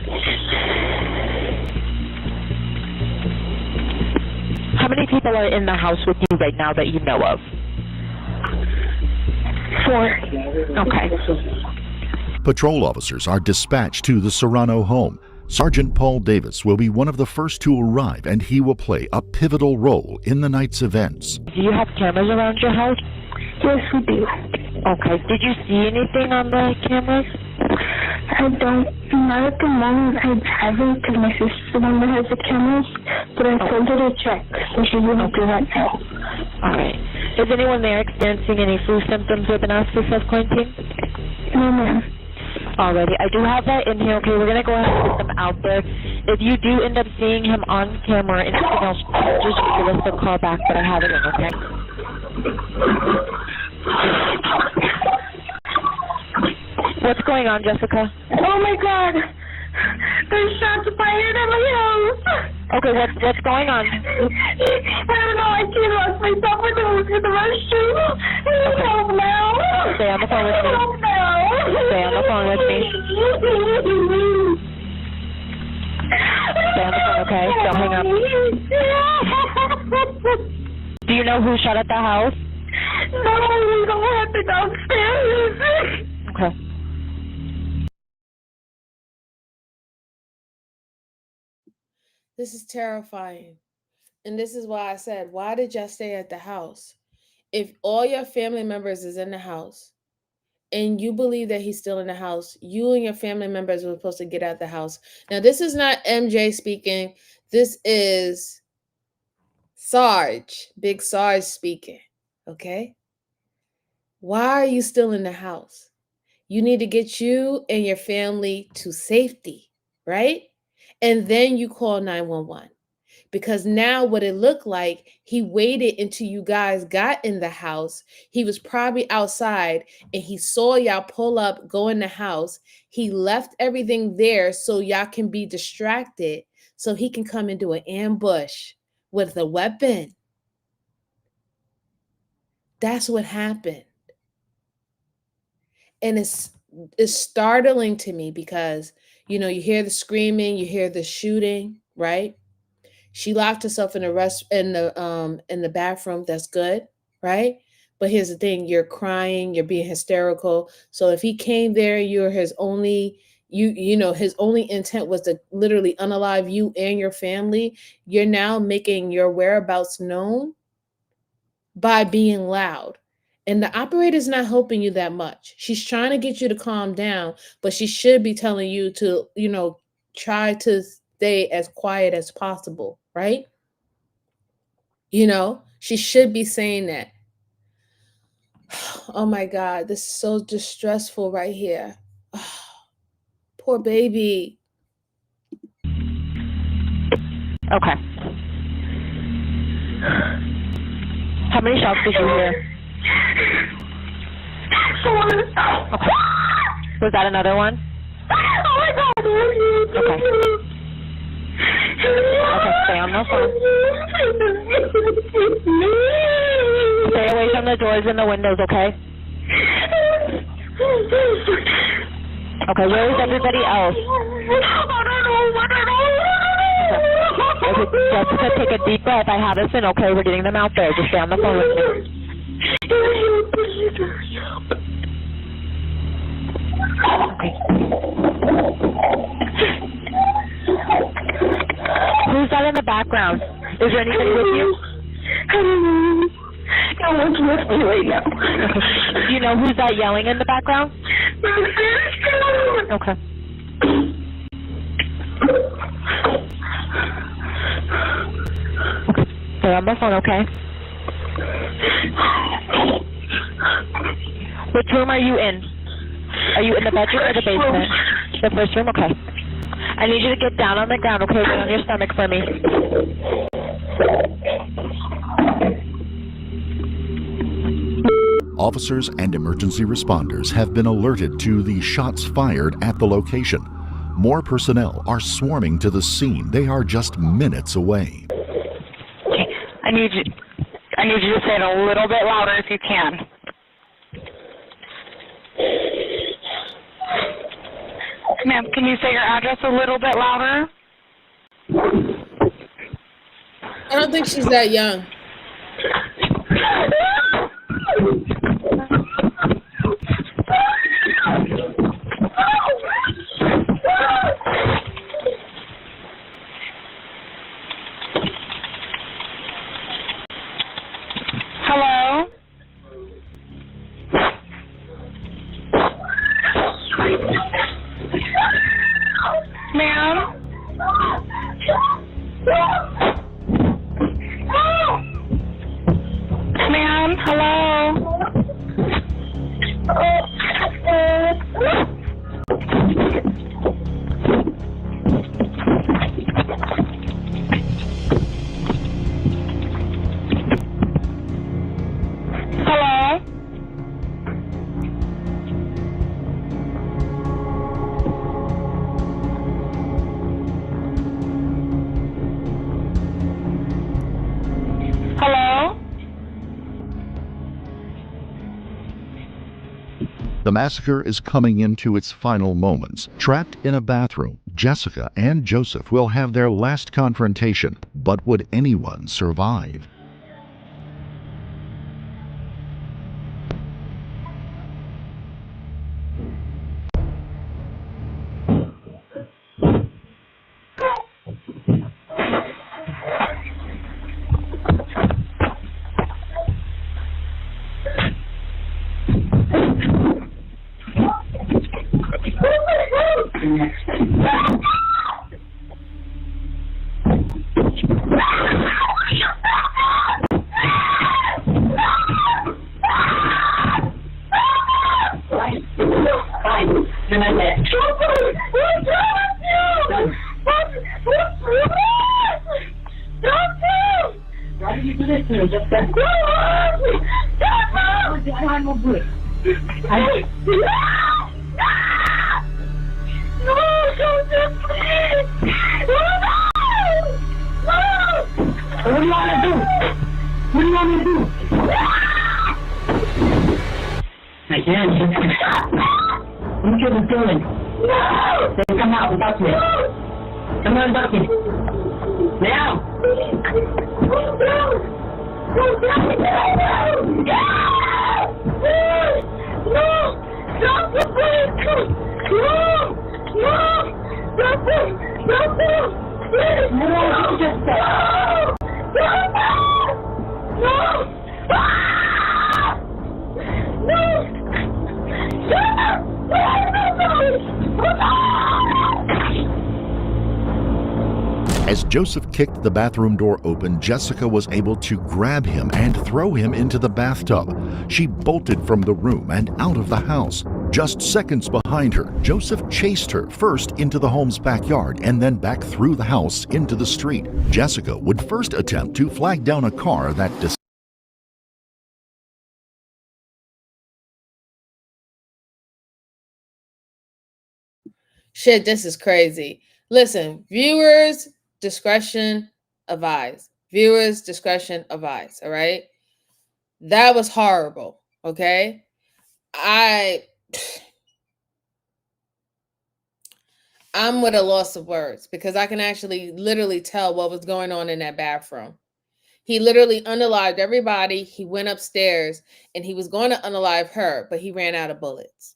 How many people are in the house with you right now that you know of? 4. Okay. Patrol officers are dispatched to the Serrano home. Sergeant Paul Davis will be one of the first to arrive, and he will play a pivotal role in the night's events. Do you have cameras around your house? Yes, we do. Okay. Did you see anything on the cameras? I don't. Not at the moment. I haven't, because my sister's the one that has the cameras, but I told her to check, so she's going to do that now. All right. Is anyone there experiencing any flu symptoms with an after self-quarantine? No, ma'am. Alrighty, I do have that in here. Okay, we're gonna go ahead and get them out there. If you do end up seeing him on camera or anything else, just give us a call back, but I have it in, okay? What's going on, Jessica? Oh my God! There's shots fired at my house! Okay, what's going on? I don't know, I can't lost myself in the restroom. Okay. Help now! Stay on the phone with me. Help now! Stay on the phone with me. Stay on the phone, okay? Don't hang up. Do you know who shot at the house? No, we don't have the downstairs. Okay. This is terrifying. And this is why I said, why did y'all stay at the house? If all your family members is in the house and you believe that he's still in the house, you and your family members were supposed to get out the house. Now, this is not MJ speaking. This is Sarge, Big Sarge speaking, okay? Why are you still in the house? You need to get you and your family to safety, right? And then you call 911. Because now what it looked like, he waited until you guys got in the house. He was probably outside and he saw y'all pull up, go in the house. He left everything there so y'all can be distracted, so he can come and do an ambush with a weapon. That's what happened. And it's startling to me because, you know, you hear the screaming, you hear the shooting, right? She locked herself in the bathroom. That's good, right? But here's the thing: you're crying, you're being hysterical. So if he came there, you're his only, you know, his only intent was to literally unalive you and your family. You're now making your whereabouts known by being loud. And the operator's not helping you that much. She's trying to get you to calm down, but she should be telling you to, you know, try to stay as quiet as possible, right? You know, she should be saying that. Oh my God, this is so distressful right here. Oh, poor baby. Okay. How many shots did you hear? Okay. Was that another one? Oh my God. Okay. Okay, stay on the phone. Stay away from the doors and the windows, okay? Okay, where is everybody else? Okay, Jessica, take a deep breath. I have us in, okay? We're getting them out there. Just stay on the phone with me. Okay. Who's that in the background? Is there anybody with you? I don't know. No one's with me right now. Okay. Do you know who's that yelling in the background? Okay. Okay. Stay on the phone, okay? Which room are you in? Are you in the bedroom or the basement? The first room? Okay. I need you to get down on the ground, okay? Get on your stomach for me. Officers and emergency responders have been alerted to the shots fired at the location. More personnel are swarming to the scene. They are just minutes away. Okay. I need you to say it a little bit louder if you can. Ma'am, can you say your address a little bit louder? I don't think she's that young. Hello? Ma'am? Ma'am, hello? Hello? Hello? The massacre is coming into its final moments. Trapped in a bathroom, Jessica and Joseph will have their last confrontation. But would anyone survive? here. Just that. I don't have no bullet. No, Joseph, please! No! What do you want to do? What do you want me to do? I can't. What are you doing? No! Then come out and talk to me. Come on, talk to me. Now! No! Stop the bullet! No! No! Stop it! Stop it! No! Just stop! No! As Joseph kicked the bathroom door open, Jessica was able to grab him and throw him into the bathtub. She bolted from the room and out of the house. Just seconds behind her, Joseph chased her first into the home's backyard and then back through the house into the street. Jessica would first attempt to flag down a car that Shit, this is crazy. Listen, viewers, discretion advised. Viewers, discretion advised. All right. That was horrible. Okay. I'm with a loss of words because I can actually literally tell what was going on in that bathroom. He literally unalived everybody. He went upstairs and he was going to unalive her, but he ran out of bullets.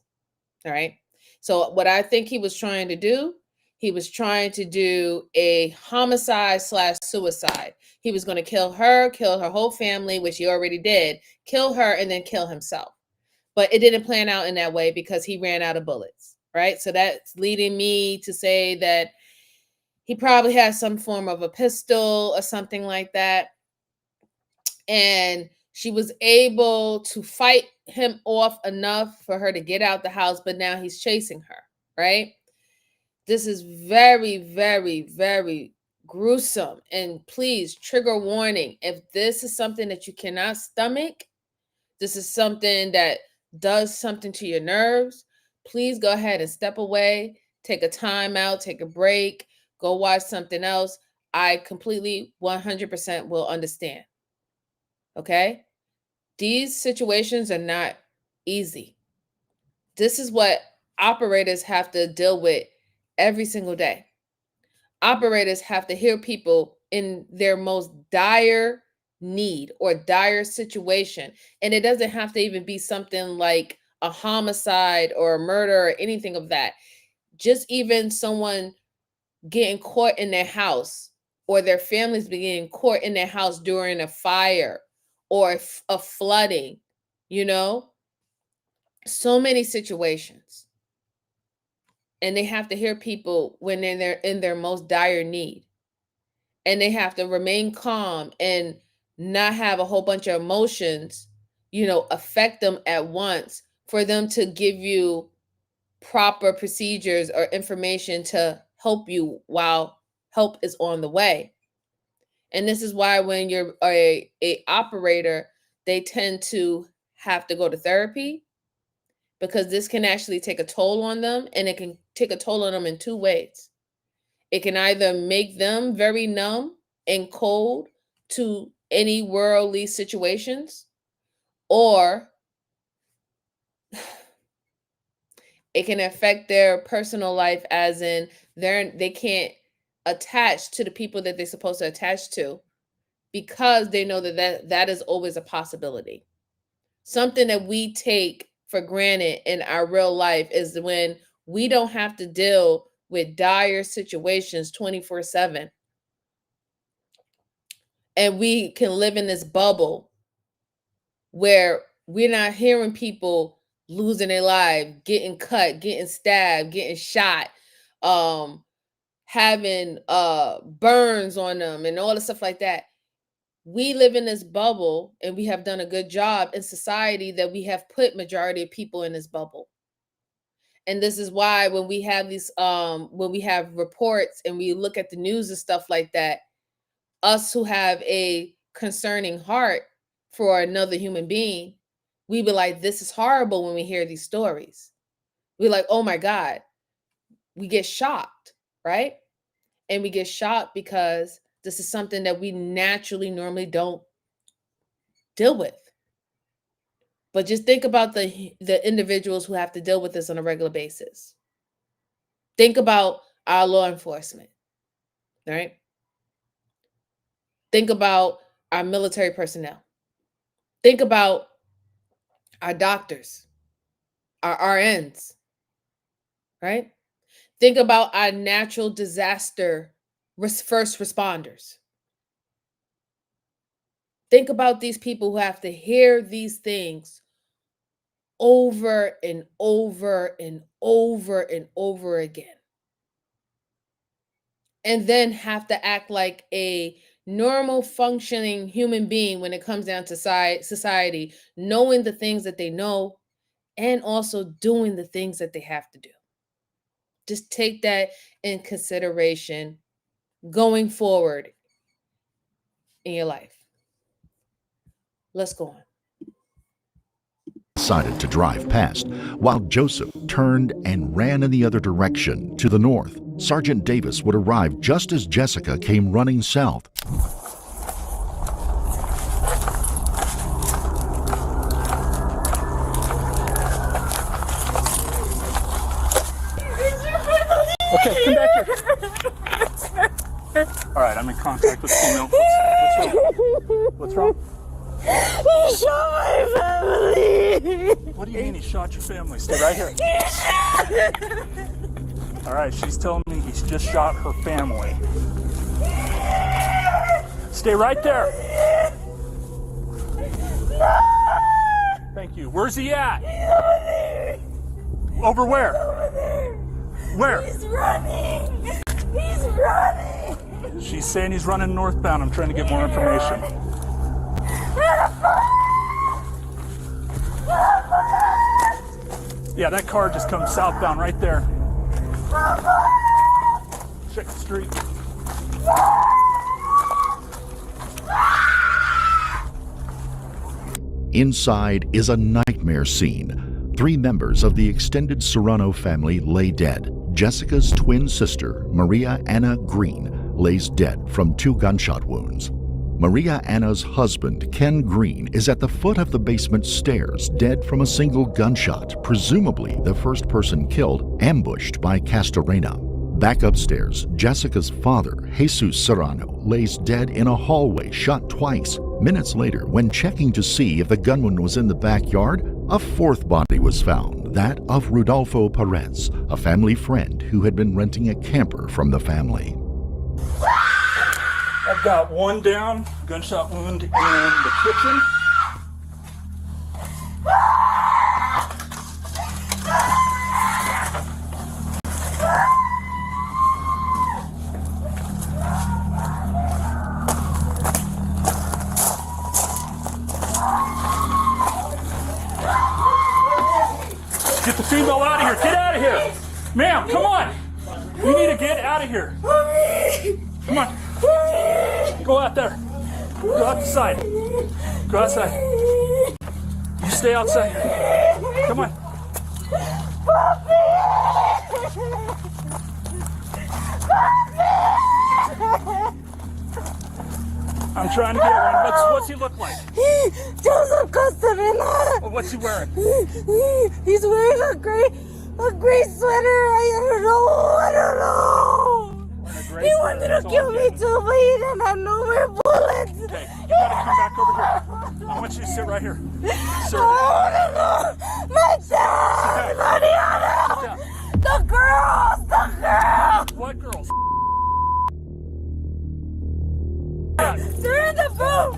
All right. So what I think he was trying to do, he was trying to do a homicide / suicide. He was going to kill her whole family, which he already did, kill her and then kill himself. But it didn't plan out in that way because he ran out of bullets, right? So that's leading me to say that he probably has some form of a pistol or something like that. And she was able to fight him off enough for her to get out the house, but now he's chasing her, right? This is very, very, very gruesome. And please, trigger warning. If this is something that you cannot stomach, this is something that does something to your nerves, please go ahead and step away, take a time out, take a break, go watch something else. I completely 100% will understand. Okay? These situations are not easy. This is what operators have to deal with every single day. Operators have to hear people in their most dire need or dire situation. And it doesn't have to even be something like a homicide or a murder or anything of that. Just even someone getting caught in their house or their families being caught in their house during a fire or a flooding, you know, so many situations. And they have to hear people when they're in their most dire need. And they have to remain calm and not have a whole bunch of emotions, you know, affect them at once for them to give you proper procedures or information to help you while help is on the way. And this is why when you're a operator, they tend to have to go to therapy because this can actually take a toll on them, and it can take a toll on them in two ways. It can either make them very numb and cold to any worldly situations, or it can affect their personal life, as in they can't attach to the people that they're supposed to attach to because they know that is always a possibility. Something that we take for granted in our real life is when we don't have to deal with dire situations 24/7. And we can live in this bubble where we're not hearing people losing their life, getting cut, getting stabbed, getting shot, having burns on them and all the stuff like that. We live in this bubble, and we have done a good job in society that we have put majority of people in this bubble. And this is why when we have these when we have reports and we look at the news and stuff like that, us who have a concerning heart for another human being, we be like, this is horrible when we hear these stories. We're like, oh my God. We get shocked, right? And we get shocked because this is something that we naturally normally don't deal with. But just think about the individuals who have to deal with this on a regular basis. Think about our law enforcement, right? Think about our military personnel. Think about our doctors, our RNs, right? Think about our natural disaster first responders. Think about these people who have to hear these things over and over and over and over again. And then have to act like a normal functioning human being when it comes down to society, knowing the things that they know and also doing the things that they have to do. Just take that in consideration going forward in your life. Let's go on. Decided to drive past, while Joseph turned and ran in the other direction to the north. Sergeant Davis would arrive just as Jessica came running south. Okay, come back here. All right, I'm in contact with female. What's wrong? He shot my family. What do you mean he shot your family? Stay right here. All right, she's telling me he's just shot her family. Stay right there. Thank you. Where's he at? Over where? Where? He's running. He's running. She's saying he's running northbound. I'm trying to get more information. Yeah, that car just comes southbound right there. Check the street. Inside is a nightmare scene. 3 members of the extended Serrano family lay dead. Jessica's twin sister, Maria Anna Green, lays dead from 2 gunshot wounds. Maria Anna's husband, Ken Green, is at the foot of the basement stairs, dead from a single gunshot, presumably the first person killed, ambushed by Castorena. Back upstairs, Jessica's father, Jesus Serrano, lays dead in a hallway, shot twice. Minutes later, when checking to see if the gunman was in the backyard, a 4th body was found, that of Rudolfo Perez, a family friend who had been renting a camper from the family. I've got 1 down, gunshot wound in the kitchen. Get the female out of here. Get out of here. Ma'am, come on. You need to get out of here. Come on. Go out there. Go outside. Go outside. You stay outside. Come on. I'm trying to get one. What's he look like? Joseph Castorena. What's he wearing? He's wearing a gray sweater. I don't know. He wanted to kill me too, but he didn't have no more bullets. Okay, you gotta come back over here. I want you to sit right here. Sir. Oh, no. My dad! Mariana! The girls! What girls? They're in the room.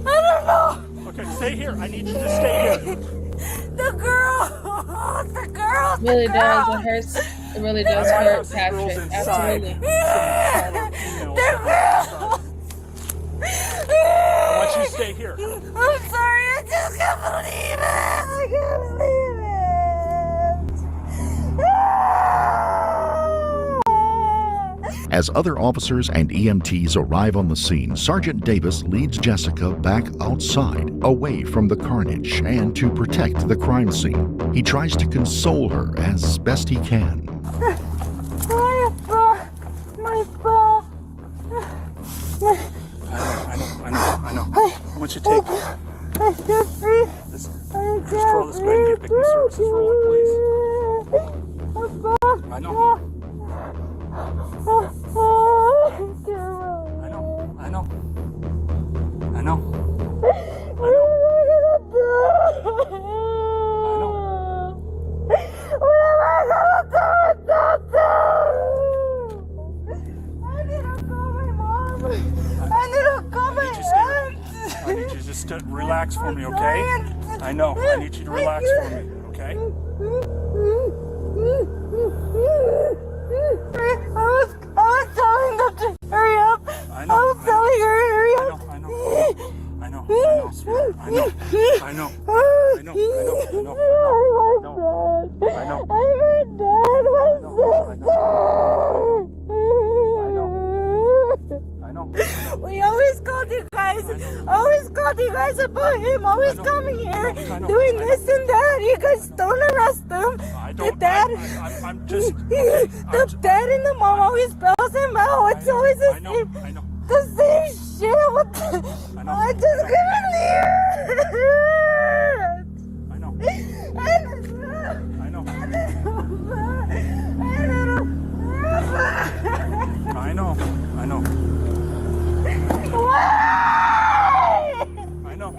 I don't know. Okay, stay here. I need you to stay here. The girls. Really does. It hurts. It really does hurt, Patrick. Absolutely. The girls. I want you to stay here. I'm sorry. I just can't believe it. I can't believe it. As other officers and EMTs arrive on the scene, Sergeant Davis leads Jessica back outside, away from the carnage, and to protect the crime scene. He tries to console her as best he can. My ball. I know. I want you to take I can't breathe. this. Just call this guy and get victim services rolling, please. I know. I know. What am I gonna do without them? I need to call my mom. I need to call my aunt. I need you to just relax for me, okay? I know. I need you to relax for me, okay? I was telling them to hurry up. I was telling her to hurry up. I know, sweetheart. I know. I know. I'm my dad. We always called you guys about him, always coming here, doing this and that. You guys don't arrest him. The dad and the mom always spells him out. It's always the same shit. I just couldn't leave it. I know. Why? I know.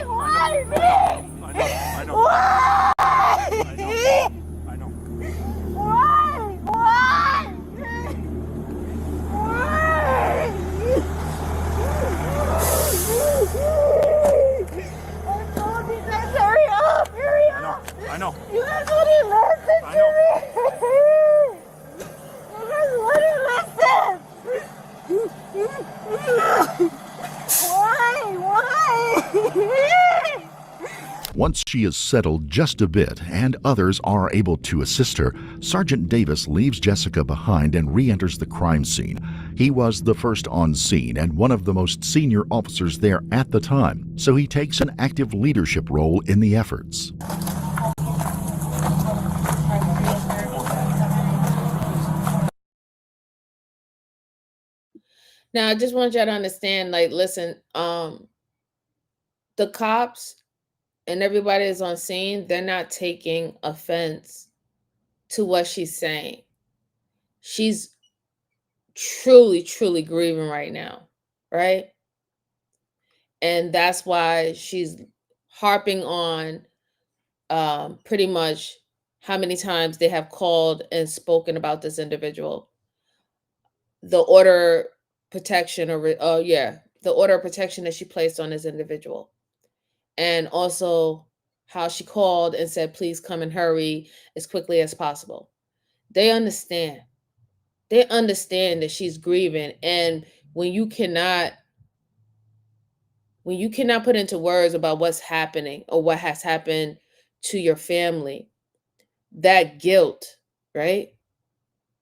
Why me? I know. Why? I know. Why? I told you guys, hurry up. I know. You guys wouldn't listen to me. You guys wouldn't listen. Why? Once she is settled just a bit and others are able to assist her, Sergeant Davis leaves Jessica behind and re-enters the crime scene. He was the first on scene and one of the most senior officers there at the time, so he takes an active leadership role in the efforts. Now, I just want y'all to understand, like, listen, the cops and everybody is on scene, they're not taking offense to what she's saying. She's truly, truly grieving right now, right? And that's why she's harping on pretty much how many times they have called and spoken about this individual. The order protection the order of protection that she placed on this individual. And also how she called and said, please come and hurry as quickly as possible. They understand. They understand that she's grieving. And when you cannot put into words about what's happening or what has happened to your family, that guilt, right?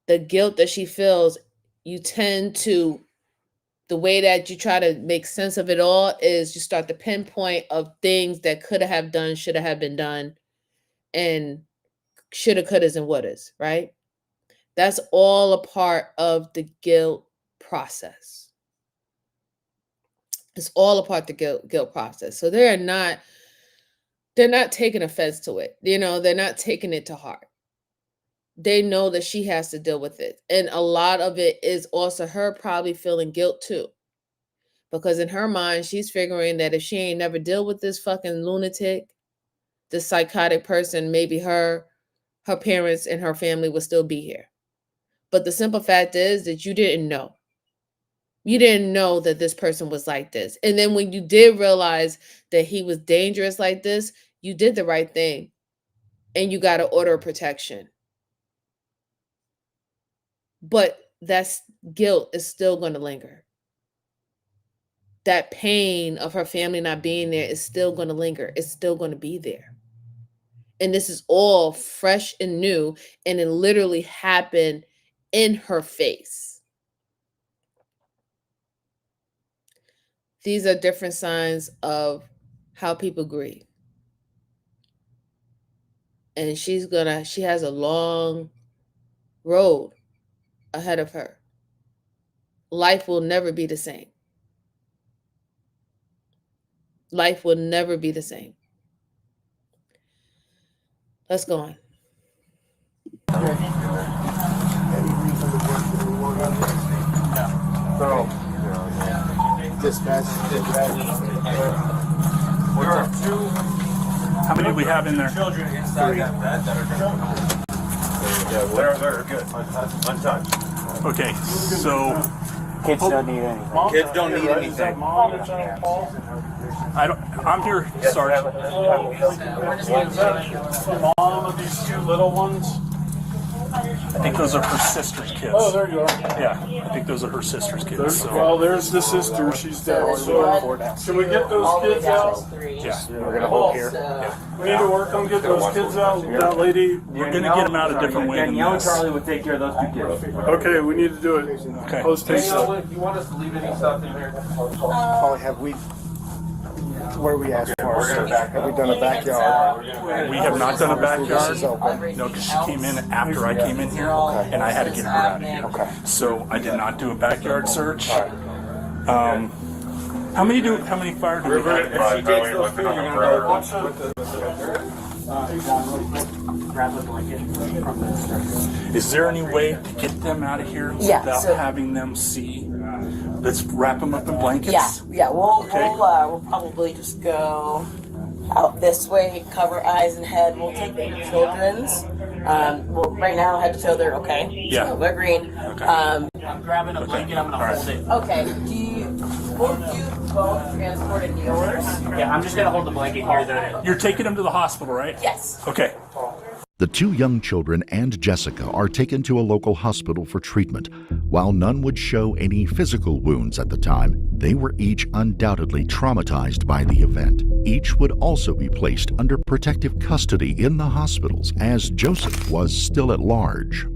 The guilt that she feels, you tend to, the way that you try to make sense of it all is you start to pinpoint of things that could have done, should have been done, and shoulda, couldas, and wouldas, right? That's all a part of the guilt process. It's all a part of the guilt process. So they're not taking offense to it. You know, they're not taking it to heart. They know that she has to deal with it. And a lot of it is also her probably feeling guilt too. Because in her mind, she's figuring that if she ain't never deal with this fucking lunatic, this psychotic person, maybe her parents and her family would still be here. But the simple fact is that you didn't know. You didn't know that this person was like this. And then when you did realize that he was dangerous like this, you did the right thing. And you got an order of protection. But that's guilt is still going to linger. That pain of her family not being there is still going to linger. It's still going to be there. And this is all fresh and new. And it literally happened in her face. These are different signs of how people grieve. And she has a long road ahead of her. Life will never be the same. Life will never be the same. Let's go on. So, dispatch. There are two. How many do we have in there? Children inside that bed that are they're good. Untouched. Okay, so Kids don't need anything. Kids don't need anything. I'm here, Sergeant. Mom of these two little ones. I think those are her sister's kids. Oh, there you are. Yeah, I think those are her sister's kids. So. Well, there's the sister. She's dead. So, can we get those kids out? Yeah. We're gonna hold here. Yeah. We need to work on getting those kids out. That lady. We're gonna get them out a different way than this. Charlie would take care of those two kids. Okay, we need to do it. Okay. Post haste. You want us to leave any stuff in there? Probably have we. Where we asked for? Have we done a backyard? We have not done a backyard. No, because she came in after I came in here, and I had to get her out of here. Okay. So I did not do a backyard search. How many fire do we have? If she takes those two, you're gonna grab the blanket from the. Is there any way to get them out of here without having them see? Let's wrap them up in blankets. Yeah. We'll probably just go out this way, cover eyes and head. We'll take the children's. Well, right now, head to toe, they're okay. Yeah. So they're green. Okay. I'm grabbing a blanket. I'm gonna hold it. Okay. Will you both transport in yours? Yeah, I'm just gonna hold the blanket here. Then. You're taking them to the hospital, right? Yes. Okay. The two young children and Jessica are taken to a local hospital for treatment. While none would show any physical wounds at the time, they were each undoubtedly traumatized by the event. Each would also be placed under protective custody in the hospitals as Joseph was still at large.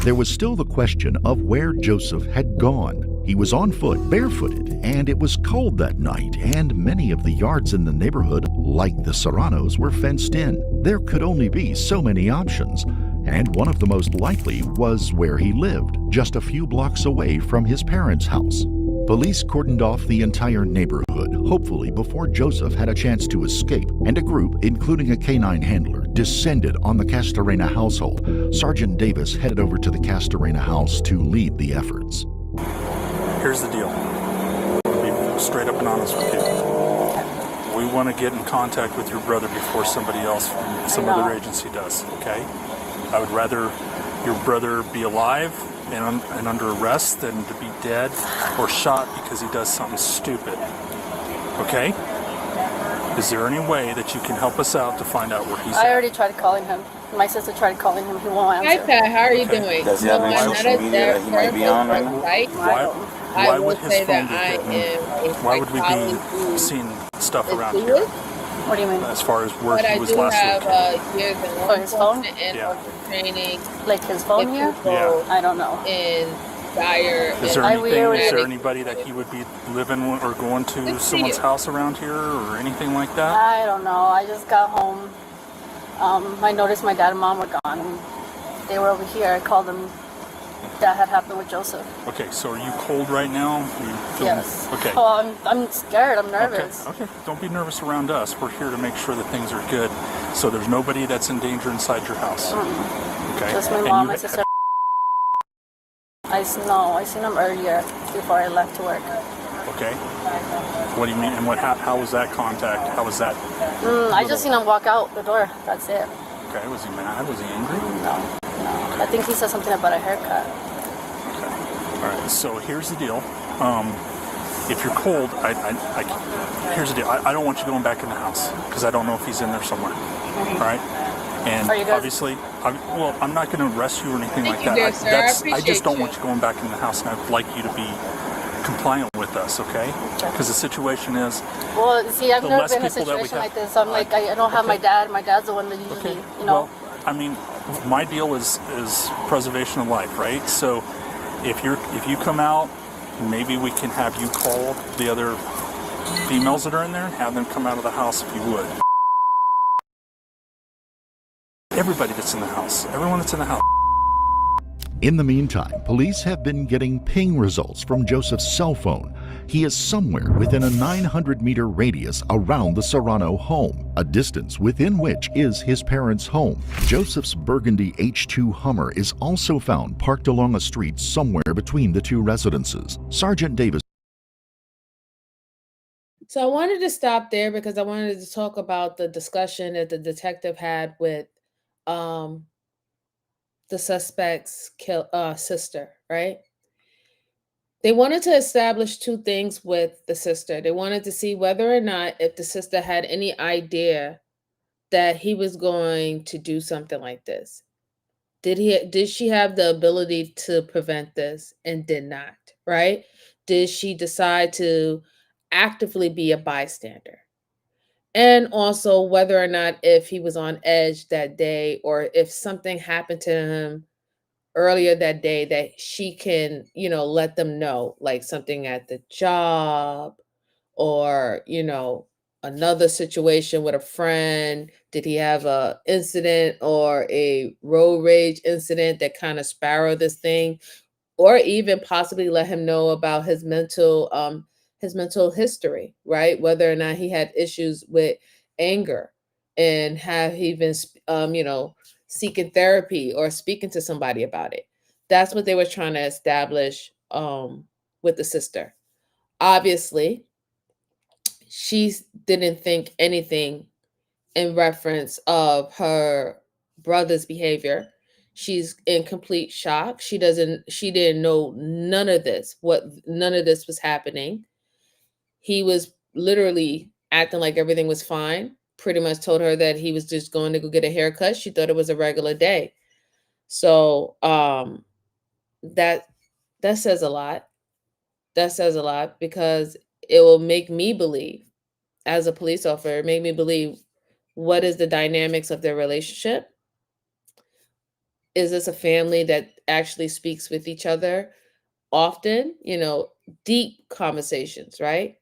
There was still the question of where Joseph had gone. He was on foot, barefooted, and it was cold that night, and many of the yards in the neighborhood, like the Serranos, were fenced in. There could only be so many options, and one of the most likely was where he lived, just a few blocks away from his parents' house. Police cordoned off the entire neighborhood, hopefully before Joseph had a chance to escape, and a group, including a canine handler, descended on the Castorena household. Sergeant Davis headed over to the Castorena house to lead the efforts. Here's the deal. I'll be straight up and honest with you. We want to get in contact with your brother before somebody else from some other agency does, okay? I would rather your brother be alive and under arrest than to be dead or shot because he does something stupid, okay? Is there any way that you can help us out to find out where he's at? I already tried calling him. My sister tried calling him. He won't answer. Hi, Pat. How are you doing? Does he have any social media that he might be on right now? Why would his phone be hidden? Why would we be seeing stuff around here? What do you mean? As far as where But he I was do last have located. years in For his phone? and training. Like his phone here? Yeah. I don't know. In dire. Is there anybody that he would be living or going to someone's house around here or anything like that? I don't know. I just got home. I noticed my dad and mom were gone. They were over here. I called them. That had happened with Joseph. Okay, so are you cold right now? Are you feeling, Yes. Okay. Oh, I'm scared. I'm nervous. Okay. Don't be nervous around us. We're here to make sure that things are good. So there's nobody that's in danger inside your house. Okay. Just my mom, my sister. I seen him earlier before I left to work. Okay. What do you mean? And how was that contact? How was that? I just seen him walk out the door. That's it. Okay. Was he mad? Was he angry? No. I think he said something about a haircut. Okay. All right. So here's the deal. If you're cold, here's the deal. I don't want you going back in the house because I don't know if he's in there somewhere. All right. And obviously, I'm not going to arrest you or anything like that. I just don't want you going back in the house, and I'd like you to be compliant with us, okay? Because the situation is. Well, see, I've never been in a situation like this. I'm like, I don't have my dad. My dad's the one that usually, Well, I mean, my deal is preservation of life, right? So if you come out, maybe we can have you call the other females that are in there and have them come out of the house if you would. Everybody that's in the house, everyone that's in the house. In the meantime, police have been getting ping results from Joseph's cell phone. He is somewhere within a 900-meter radius around the Serrano home, a distance within which is his parents' home. Joseph's burgundy H2 Hummer is also found parked along a street somewhere between the two residences. Sergeant Davis. So I wanted to stop there because I wanted to talk about the discussion that the detective had with the suspect's sister, right? They wanted to establish two things with the sister. They wanted to see whether or not if the sister had any idea that he was going to do something like this. Did she have the ability to prevent this and did not, right? Did she decide to actively be a bystander? And also whether or not if he was on edge that day or if something happened to him earlier that day that she can, let them know, like something at the job or, another situation with a friend. Did he have a incident or a road rage incident that kind of spiraled this thing? Or even possibly let him know about his mental history, right? Whether or not he had issues with anger and have he been seeking therapy or speaking to somebody about it. That's what they were trying to establish with the sister. Obviously, she didn't think anything in reference of her brother's behavior. She's in complete shock. She didn't know none of this was happening. He was literally acting like everything was fine. Pretty much told her that he was just going to go get a haircut. She thought it was a regular day. So that says a lot. That says a lot because it will make me believe, as a police officer, it made me believe, what is the dynamics of their relationship? Is this a family that actually speaks with each other often? Deep conversations, right?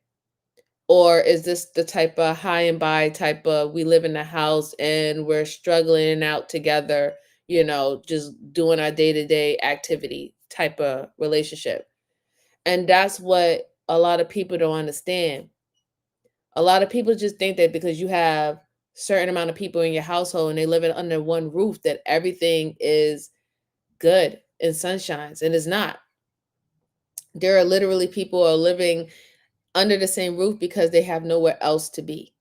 Or is this the type of high and by type of we live in the house and we're struggling out together, just doing our day-to-day activity type of relationship? And that's what a lot of people don't understand. A lot of people just think that because you have certain amount of people in your household and they live under one roof that everything is good and sunshines, and it's not. There are literally people who are living under the same roof because they have nowhere else to be.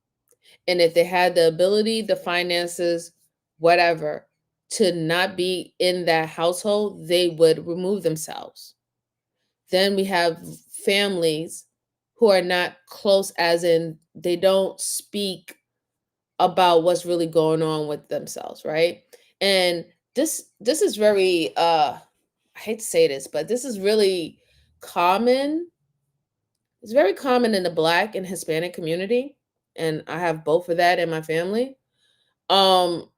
And if they had the ability, the finances, whatever, to not be in that household, they would remove themselves. Then we have families who are not close, as in they don't speak about what's really going on with themselves, right? And this is very I hate to say this, but this is really common. It's very common in the Black and Hispanic community, and I have both of that in my family. You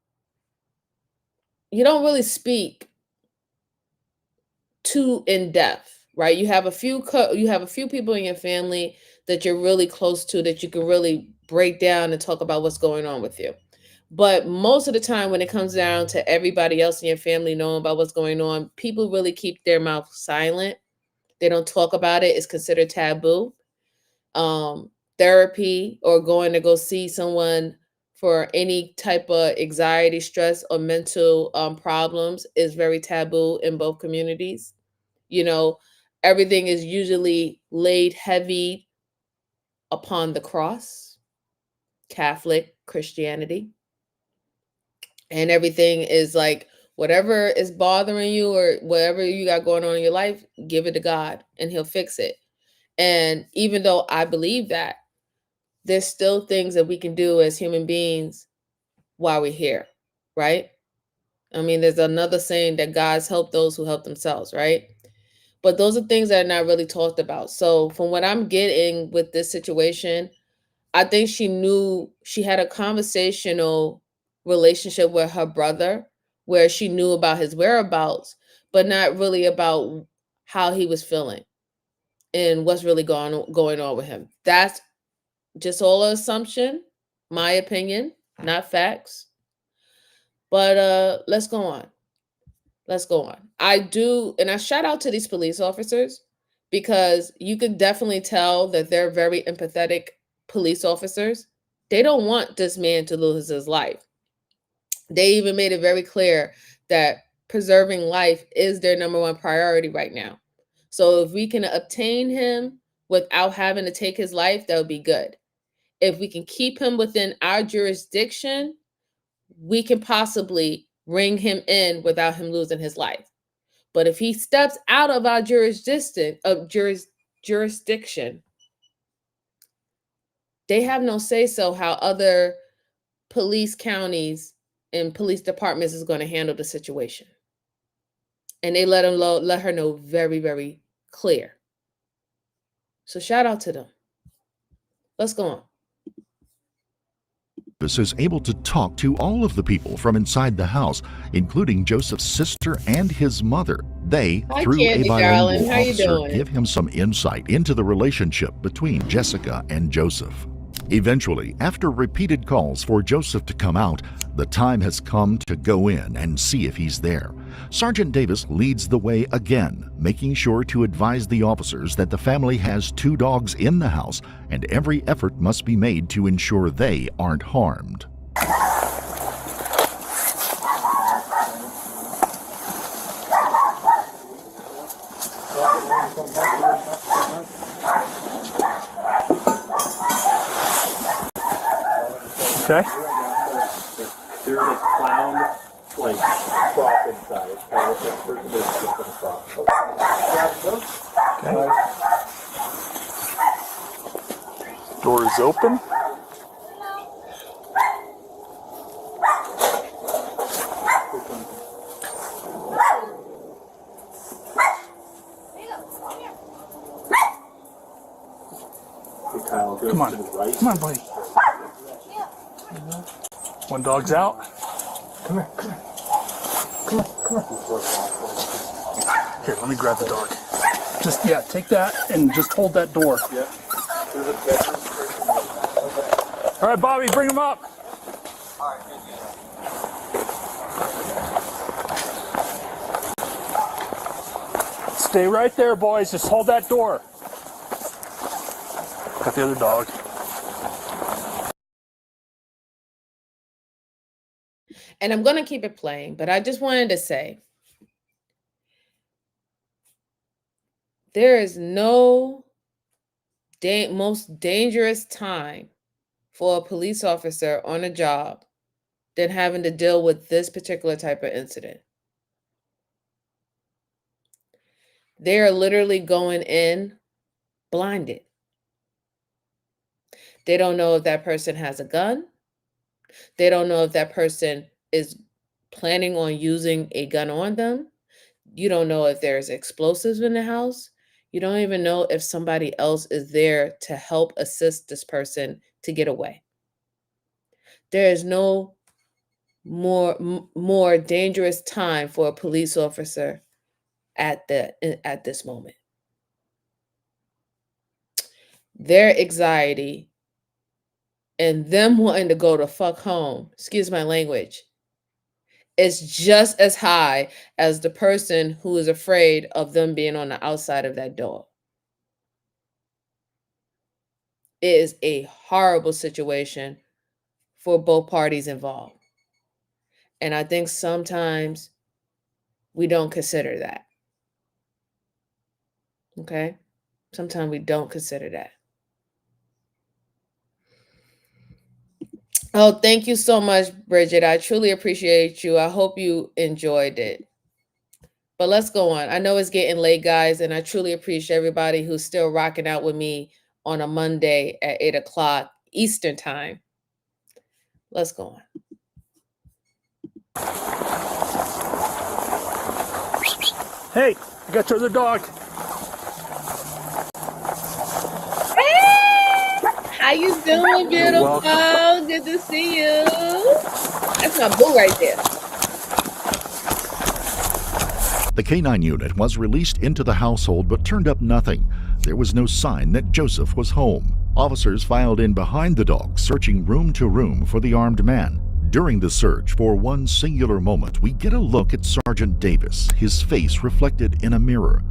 don't really speak too in depth, right? You have a few people in your family that you're really close to that you can really break down and talk about what's going on with you. But most of the time, when it comes down to everybody else in your family knowing about what's going on, people really keep their mouth silent. They don't talk about it. It's considered taboo. Therapy or going to go see someone for any type of anxiety, stress, or mental problems is very taboo in both communities. Everything is usually laid heavy upon the cross, Catholic Christianity. And everything is like, whatever is bothering you or whatever you got going on in your life, give it to God and he'll fix it. And even though I believe that, there's still things that we can do as human beings while we're here, right? I mean, there's another saying that God's help those who help themselves, right? But those are things that are not really talked about. So from what I'm getting with this situation, I think she knew she had a conversational relationship with her brother where she knew about his whereabouts, but not really about how he was feeling and what's really going on with him. That's just all an assumption, my opinion, not facts. But let's go on. Let's go on. I do, and I shout out to these police officers because you can definitely tell that they're very empathetic police officers. They don't want this man to lose his life. They even made it very clear that preserving life is their number one priority right now. So if we can obtain him without having to take his life, that would be good. If we can keep him within our jurisdiction, we can possibly ring him in without him losing his life. But if he steps out of our jurisdiction, they have no say-so how other police counties and police departments is going to handle the situation. And they let her know very, very clear. So shout out to them. Let's go on. Is able to talk to all of the people from inside the house, including Joseph's sister and his mother. They, through Candy, a bilingual darling. How you officer, doing? give him some insight into the relationship between Jessica and Joseph. Eventually, after repeated calls for Joseph to come out, the time has come to go in and see if he's there. Sergeant Davis leads the way again, making sure to advise the officers that the family has 2 dogs in the house and every effort must be made to ensure they aren't harmed. Okay. There's a clown like prop inside. Okay. Door is open. Come on. Come on, buddy. One dog's out. Come here, come here. Come on, come on. Here, let me grab the dog. Just, yeah, take that and just hold that door. Yeah. All right, Bobby, bring him up. Stay right there, boys. Just hold that door. Got the other dog. And I'm going to keep it playing, but I just wanted to say there is no most dangerous time for a police officer on a job than having to deal with this particular type of incident. They are literally going in blinded. They don't know if that person has a gun. They don't know if that person is planning on using a gun on them. You don't know if there's explosives in the house. You don't even know if somebody else is there to help assist this person to get away. There is no more dangerous time for a police officer at this moment. Their anxiety and them wanting to go to fuck home, excuse my language, is just as high as the person who is afraid of them being on the outside of that door. It is a horrible situation for both parties involved. And I think sometimes we don't consider that. Okay? Sometimes we don't consider that. Oh, thank you so much, Bridget. I truly appreciate you. I hope you enjoyed it. But let's go on. I know it's getting late, guys, and I truly appreciate everybody who's still rocking out with me on a Monday at 8 o'clock Eastern time. Let's go on. Hey, I got your other dog. How you doing, beautiful? Good to see you. That's my boo right there. The K-9 unit was released into the household but turned up nothing. There was no sign that Joseph was home. Officers filed in behind the dog, searching room to room for the armed man. During the search, for one singular moment, we get a look at Sergeant Davis, his face reflected in a mirror.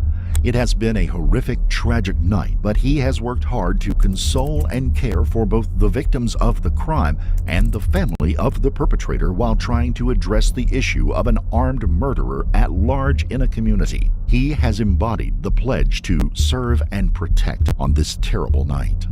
It has been a horrific, tragic night, but he has worked hard to console and care for both the victims of the crime and the family of the perpetrator while trying to address the issue of an armed murderer at large in a community. He has embodied the pledge to serve and protect on this terrible night.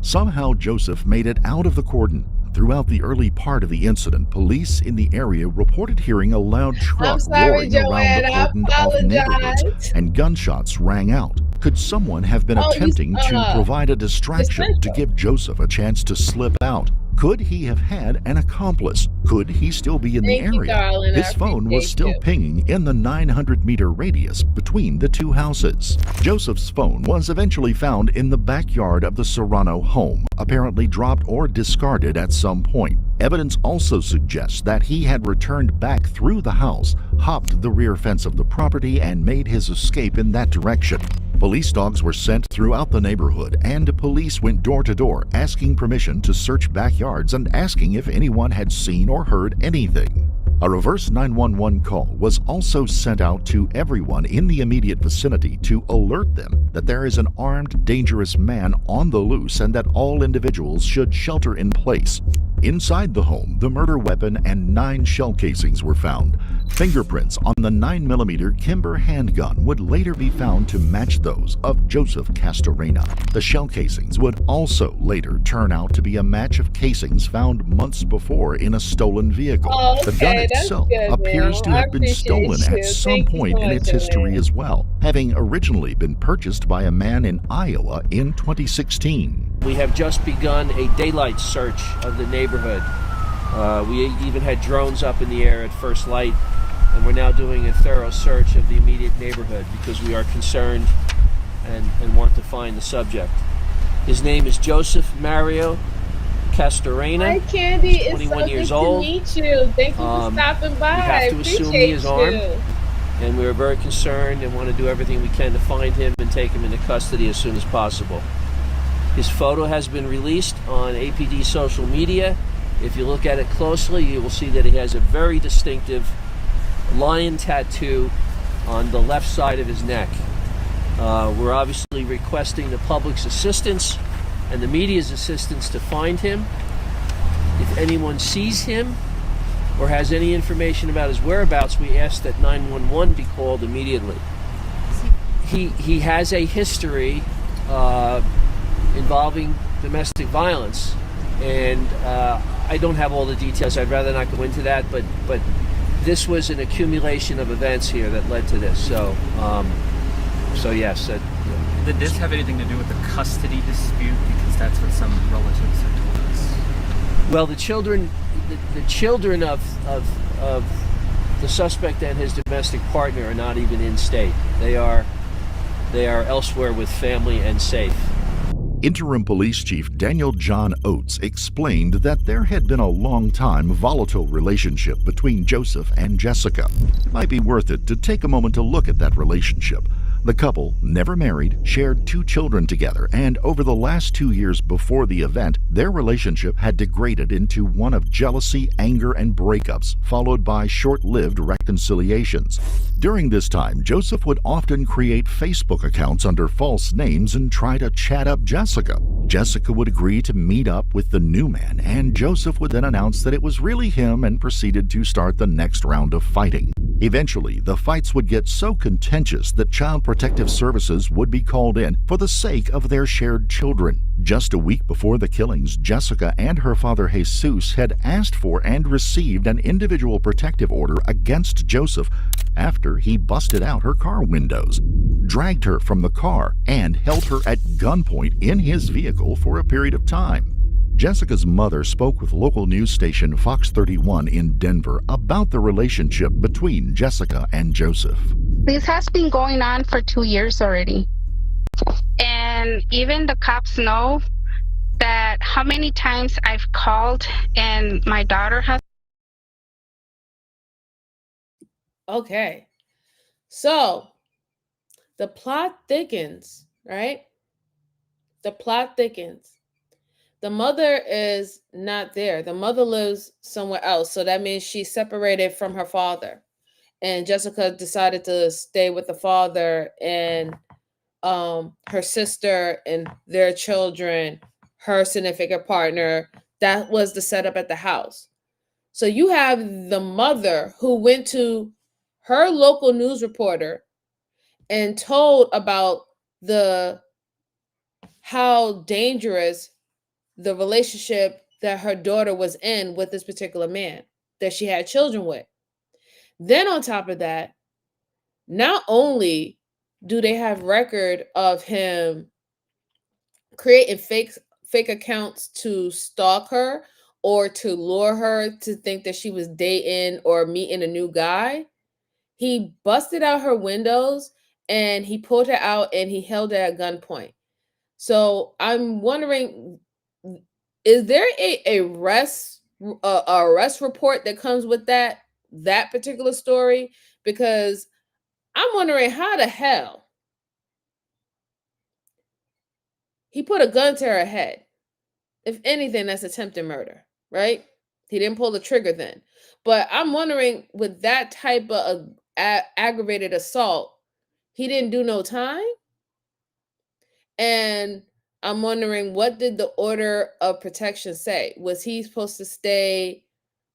Somehow Joseph made it out of the cordon. Throughout the early part of the incident, police in the area reported hearing a loud truck roaring around the cordoned-off neighborhoods, and gunshots rang out. Could someone have been attempting to provide a distraction to give Joseph a chance to slip out? Could he have had an accomplice? Could he still be in the area? His phone was still pinging in the 900-meter radius between the two houses. Joseph's phone was eventually found in the backyard of the Serrano home, apparently dropped or discarded at some point. Evidence also suggests that he had returned back through the house, hopped the rear fence of the property, and made his escape in that direction. Police dogs were sent throughout the neighborhood, and police went door to door asking permission to search backyards and asking if anyone had seen or heard anything. A reverse 911 call was also sent out to everyone in the immediate vicinity to alert them that there is an armed, dangerous man on the loose and that all individuals should shelter in place. Inside the home, the murder weapon and 9 shell casings were found. Fingerprints on the 9mm Kimber handgun would later be found to match those of Joseph Castorena. The shell casings would also later turn out to be a match of casings found months before in a stolen vehicle. The gun itself appears to have been stolen at some point in its history as well, having originally been purchased by a man in Iowa in 2016. We have just begun a daylight search of the neighborhood. We even had drones up in the air at first light, and we're now doing a thorough search of the immediate neighborhood because we are concerned and want to find the subject. His name is Joseph Mario Castorena. Hi, Candy. It's 21 so years good old. to meet you. Thank you for stopping by. We have to assume he is armed, you. and we're very concerned and want to do everything we can to find him and take him into custody as soon as possible. His photo has been released on APD social media. If you look at it closely, you will see that he has a very distinctive lion tattoo on the left side of his neck. We're obviously requesting the public's assistance and the media's assistance to find him. If anyone sees him or has any information about his whereabouts, we ask that 911 be called immediately. He has a history involving domestic violence, and I don't have all the details. I'd rather not go into that, but this was an accumulation of events here that led to this. So yes. Did this have anything to do with the custody dispute? Because that's what some relatives have told us. Well, the children of the suspect and his domestic partner are not even in state. They are elsewhere with family and safe. Interim Police Chief Daniel John Oates explained that there had been a long-time volatile relationship between Joseph and Jessica. It might be worth it to take a moment to look at that relationship. The couple, never married, shared 2 children together, and over the last 2 years before the event, their relationship had degraded into one of jealousy, anger, and breakups, followed by short-lived reconciliations. During this time, Joseph would often create Facebook accounts under false names and try to chat up Jessica. Jessica would agree to meet up with the new man, and Joseph would then announce that it was really him and proceeded to start the next round of fighting. Eventually, the fights would get so contentious that Child Protective Services would be called in for the sake of their shared children. Just a week before the killings, Jessica and her father Jesus had asked for and received an individual protective order against Joseph after he busted out her car windows, dragged her from the car, and held her at gunpoint in his vehicle for a period of time. Jessica's mother spoke with local news station Fox 31 in Denver about the relationship between Jessica and Joseph. This has been going on for 2 years already. And even the cops know that how many times I've called and my daughter has. Okay. So the plot thickens, right? The plot thickens. The mother is not there. The mother lives somewhere else. So that means she's separated from her father. And Jessica decided to stay with the father and her sister and their children, her significant partner. That was the setup at the house. So you have the mother who went to her local news reporter and told about how dangerous the relationship that her daughter was in with this particular man that she had children with. Then on top of that, not only do they have record of him creating fake accounts to stalk her or to lure her to think that she was dating or meeting a new guy, he busted out her windows and he pulled her out and he held her at gunpoint. So I'm wondering, is there a arrest report that comes with that particular story? Because I'm wondering how the hell he put a gun to her head. If anything, that's attempted murder, right? He didn't pull the trigger then. But I'm wondering, with that type of aggravated assault, he didn't do no time? And I'm wondering, what did the order of protection say? Was he supposed to stay?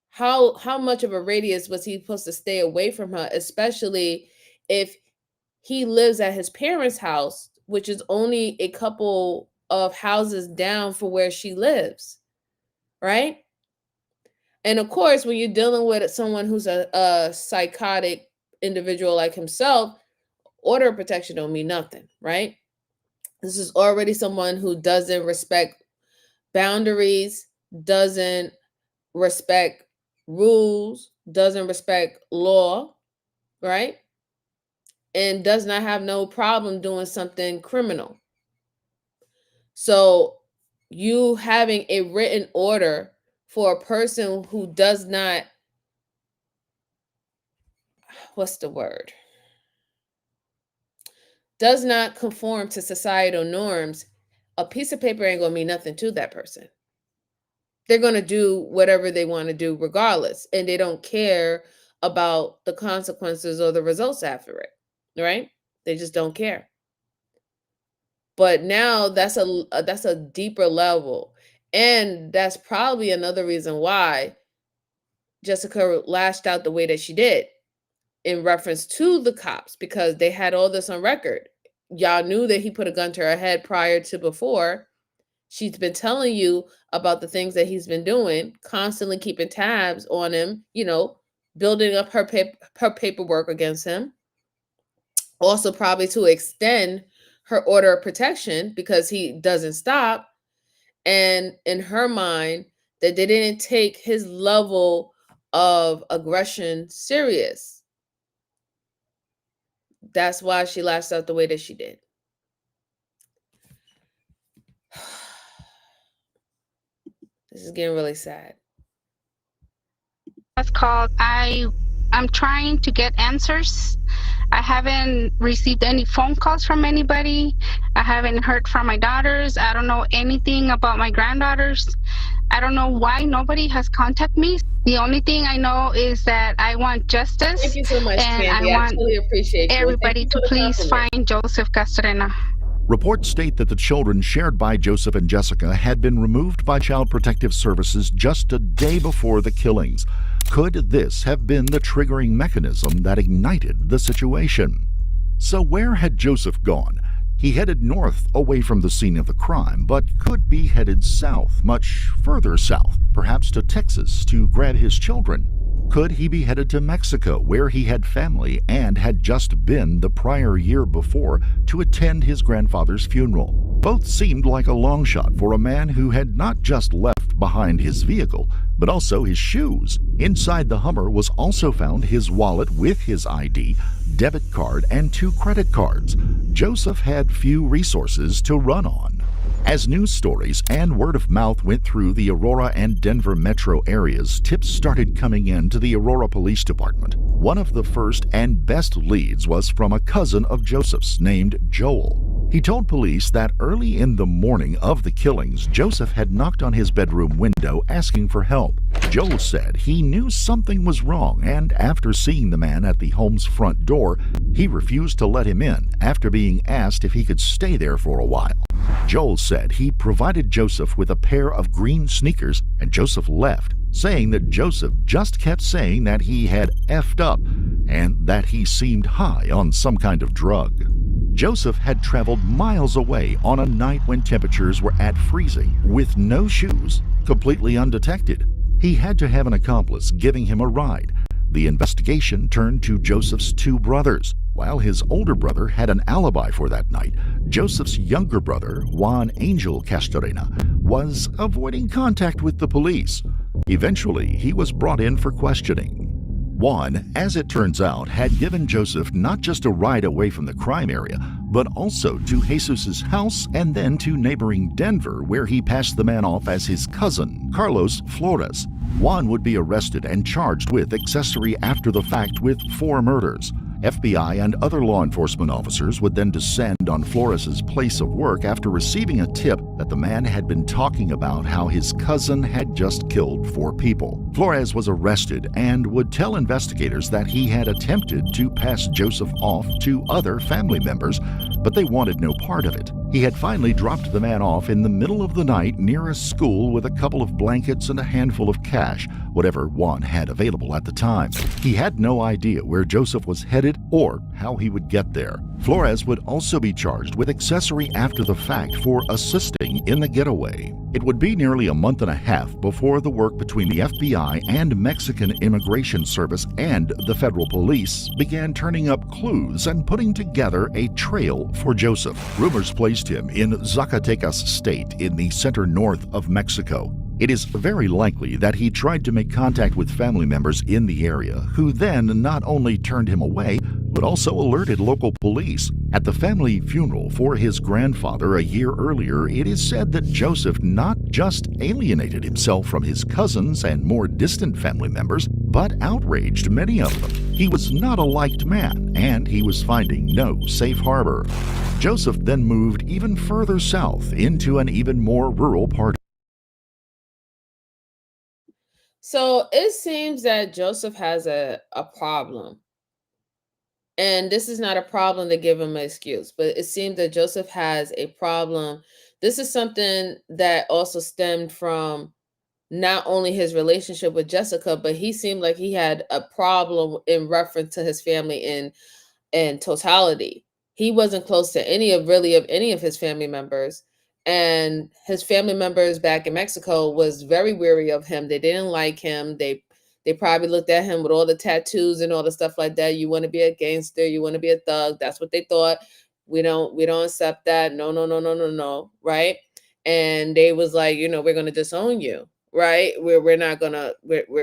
How much of a radius was he supposed to stay away from her, especially if he lives at his parents' house, which is only a couple of houses down from where she lives, right? And of course, when you're dealing with someone who's a psychotic individual like himself, order of protection don't mean nothing, right? This is already someone who doesn't respect boundaries, doesn't respect rules, doesn't respect law, right? And does not have no problem doing something criminal. So you having a written order for a person who does not, what's the word? Does not conform to societal norms, a piece of paper ain't gonna mean nothing to that person. They're gonna do whatever they want to do regardless, and they don't care about the consequences or the results after it, right? They just don't care. But now that's a deeper level, and that's probably another reason why Jessica lashed out the way that she did in reference to the cops, because they had all this on record. Y'all knew that he put a gun to her head prior to before. She's been telling you about the things that he's been doing, constantly keeping tabs on him, building up her paperwork against him. Also probably to extend her order of protection because he doesn't stop. And in her mind, that they didn't take his level of aggression serious. That's why she lashed out the way that she did. This is getting really sad. That's called I'm trying to get answers. I haven't received any phone calls from anybody. I haven't heard from my daughters. I don't know anything about my granddaughters. I don't know why nobody has contacted me. The only thing I know is that I want justice. Thank you so much, and Candy. I want truly appreciate you. everybody to please find Joseph Castrena. Reports state that the children shared by Joseph and Jessica had been removed by Child Protective Services just a day before the killings. Could this have been the triggering mechanism that ignited the situation? So where had Joseph gone? He headed north away from the scene of the crime, but could be headed south, much further south, perhaps to Texas to grab his children. Could he be headed to Mexico, where he had family and had just been the prior year before to attend his grandfather's funeral? Both seemed like a long shot for a man who had not just left behind his vehicle, but also his shoes. Inside the Hummer was also found his wallet with his ID, debit card, and 2 credit cards. Joseph had few resources to run on. As news stories and word of mouth went through the Aurora and Denver metro areas, tips started coming in to the Aurora Police Department. One of the first and best leads was from a cousin of Joseph's named Joel. He told police that early in the morning of the killings, Joseph had knocked on his bedroom window asking for help. Joel said he knew something was wrong, and after seeing the man at the home's front door, he refused to let him in after being asked if he could stay there for a while. Joel said he provided Joseph with a pair of green sneakers, and Joseph left, saying that Joseph just kept saying that he had effed up and that he seemed high on some kind of drug. Joseph had traveled miles away on a night when temperatures were at freezing with no shoes, completely undetected. He had to have an accomplice giving him a ride. The investigation turned to Joseph's two brothers. While his older brother had an alibi for that night, Joseph's younger brother, Juan Angel Castorena, was avoiding contact with the police. Eventually, he was brought in for questioning. Juan, as it turns out, had given Joseph not just a ride away from the crime area, but also to Jesus' house and then to neighboring Denver, where he passed the man off as his cousin, Carlos Flores. Juan would be arrested and charged with accessory after the fact with 4 murders. FBI and other law enforcement officers would then descend on Flores's place of work after receiving a tip that the man had been talking about how his cousin had just killed 4 people. Flores was arrested and would tell investigators that he had attempted to pass Joseph off to other family members, but they wanted no part of it. He had finally dropped the man off in the middle of the night near a school with a couple of blankets and a handful of cash, whatever Juan had available at the time. He had no idea where Joseph was headed or how he would get there. Flores would also be charged with accessory after the fact for assisting in the getaway. It would be nearly a month and a half before the work between the FBI and Mexican Immigration Service and the federal police began turning up clues and putting together a trail for Joseph. Rumors placed him in Zacatecas state in the center north of Mexico. It is very likely that he tried to make contact with family members in the area, who then not only turned him away, but also alerted local police. At the family funeral for his grandfather a year earlier, it is said that Joseph not just alienated himself from his cousins and more distant family members, but outraged many of them. He was not a liked man, and he was finding no safe harbor. Joseph then moved even further south into an even more rural part. So it seems that Joseph has a problem. And this is not a problem to give him an excuse, but it seems that Joseph has a problem. This is something that also stemmed from not only his relationship with Jessica, but he seemed like he had a problem in reference to his family in totality. He wasn't close to any of his family members. And his family members back in Mexico was very weary of him. They didn't like him. They probably looked at him with all the tattoos and all the stuff like that. You want to be a gangster, you want to be a thug. That's what they thought. We don't accept that. No, no, no, no, no, no. Right. And they was like, we're gonna disown you. Right. We're not gonna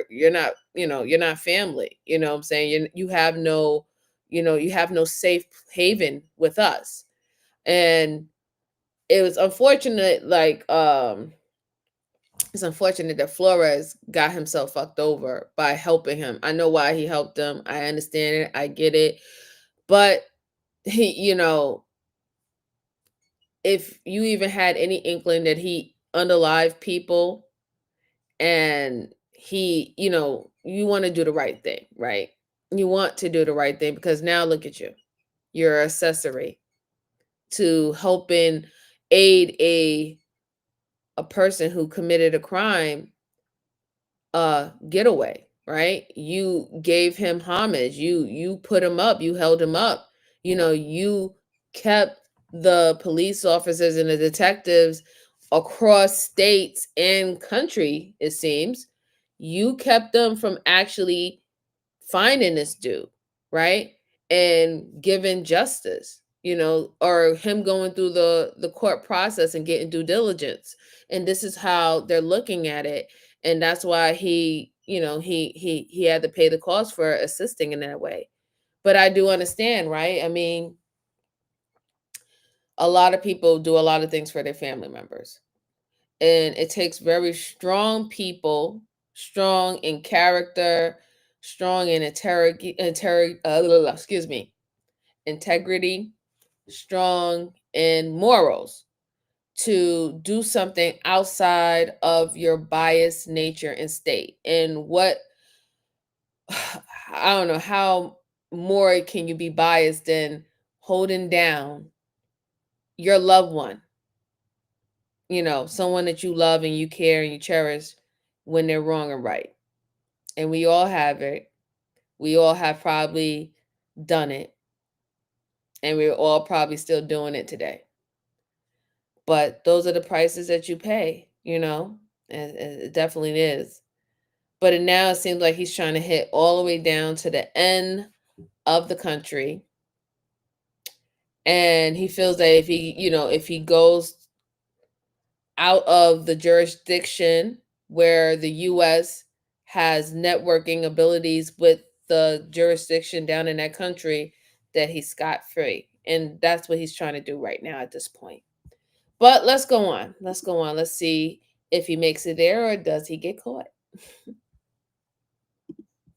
you're not, you're not family. You know what I'm saying? You have no, you have no safe haven with us. And it was unfortunate, it's unfortunate that Flores got himself fucked over by helping him. I know why he helped him. I understand it. I get it. But he, if you even had any inkling that he unalive people and he, you want to do the right thing, right? You want to do the right thing because now look at you. You're an accessory to helping aid a person who committed a crime getaway, right? You gave him homage. You put him up, you held him up. You kept the police officers and the detectives across states and country, it seems. You kept them from actually finding this dude, right? And giving justice, or him going through the court process and getting due diligence. And this is how they're looking at it. And that's why he had to pay the cost for assisting in that way. But I do understand, right? I mean, a lot of people do a lot of things for their family members. And it takes very strong people, strong in character, strong in integrity, strong in morals to do something outside of your biased nature and state. And what I don't know, how more can you be biased than holding down your loved one, someone that you love and you care and you cherish when they're wrong and right. And we all have it. We all have probably done it. And we're all probably still doing it today. But those are the prices that you pay, and it definitely is. But now it seems like he's trying to hit all the way down to the end of the country. And he feels that if he goes out of the jurisdiction where the U.S. has networking abilities with the jurisdiction down in that country, that he's scot-free. And that's what he's trying to do right now at this point. But let's go on. Let's see if he makes it there or does he get caught.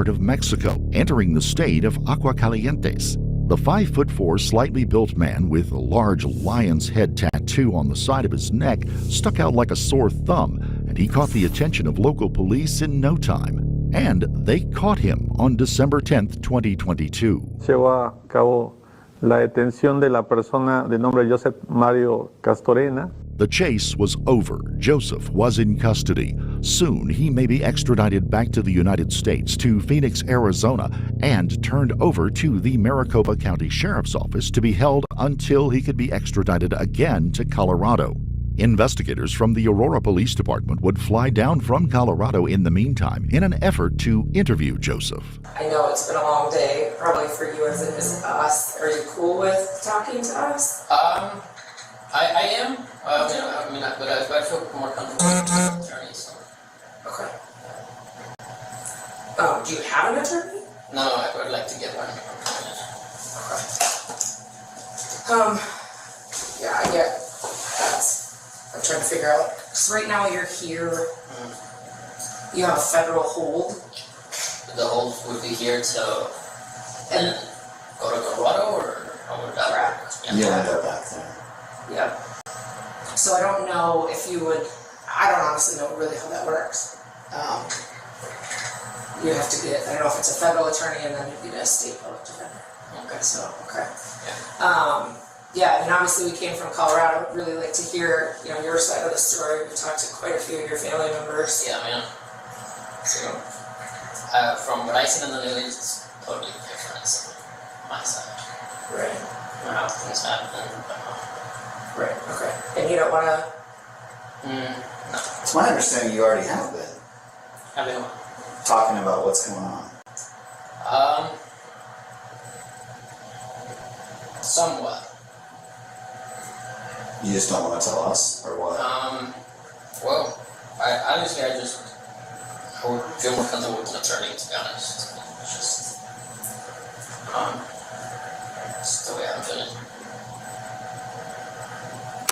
Of Mexico, entering the state of Aguascalientes. The 5'4", slightly built man with a large lion's head tattoo on the side of his neck stuck out like a sore thumb, and he caught the attention of local police in no time. And they caught him on December 10th, 2022. Llevó a cabo la detención de la persona de nombre Joseph Mario Castorena. The chase was over. Joseph was in custody. Soon he may be extradited back to the United States, to Phoenix, Arizona, and turned over to the Maricopa County Sheriff's Office to be held until he could be extradited again to Colorado. Investigators from the Aurora Police Department would fly down from Colorado in the meantime in an effort to interview Joseph. I know it's been a long day, probably for you as it is us. Are you cool with talking to us? I am. But I feel more comfortable with attorneys. Okay. Do you have an attorney? No, I would like to get one. Okay. Yeah, I get that. I'm trying to figure out, because right now you're here, you have a federal hold. The hold would be here to and go to Colorado, or how would that work? Yeah, go back there. Yeah. So I don't know if you would, I don't honestly know really how that works. You have to get, I don't know if it's a federal attorney and then you'd get a state public defender. Okay. So, okay. Yeah. Yeah, and obviously we came from Colorado. I'd really like to hear, your side of the story. We talked to quite a few of your family members. Yeah, man. So, from what I see in the news, it's totally different on my side. Right. How things happen. Right, okay. And you don't want to? No. It's my understanding you already have been. Have been talking about what's going on. Somewhat. You just don't want to tell us, or what? Well, I would feel more comfortable with an attorney, to be honest. It's just the way I'm feeling.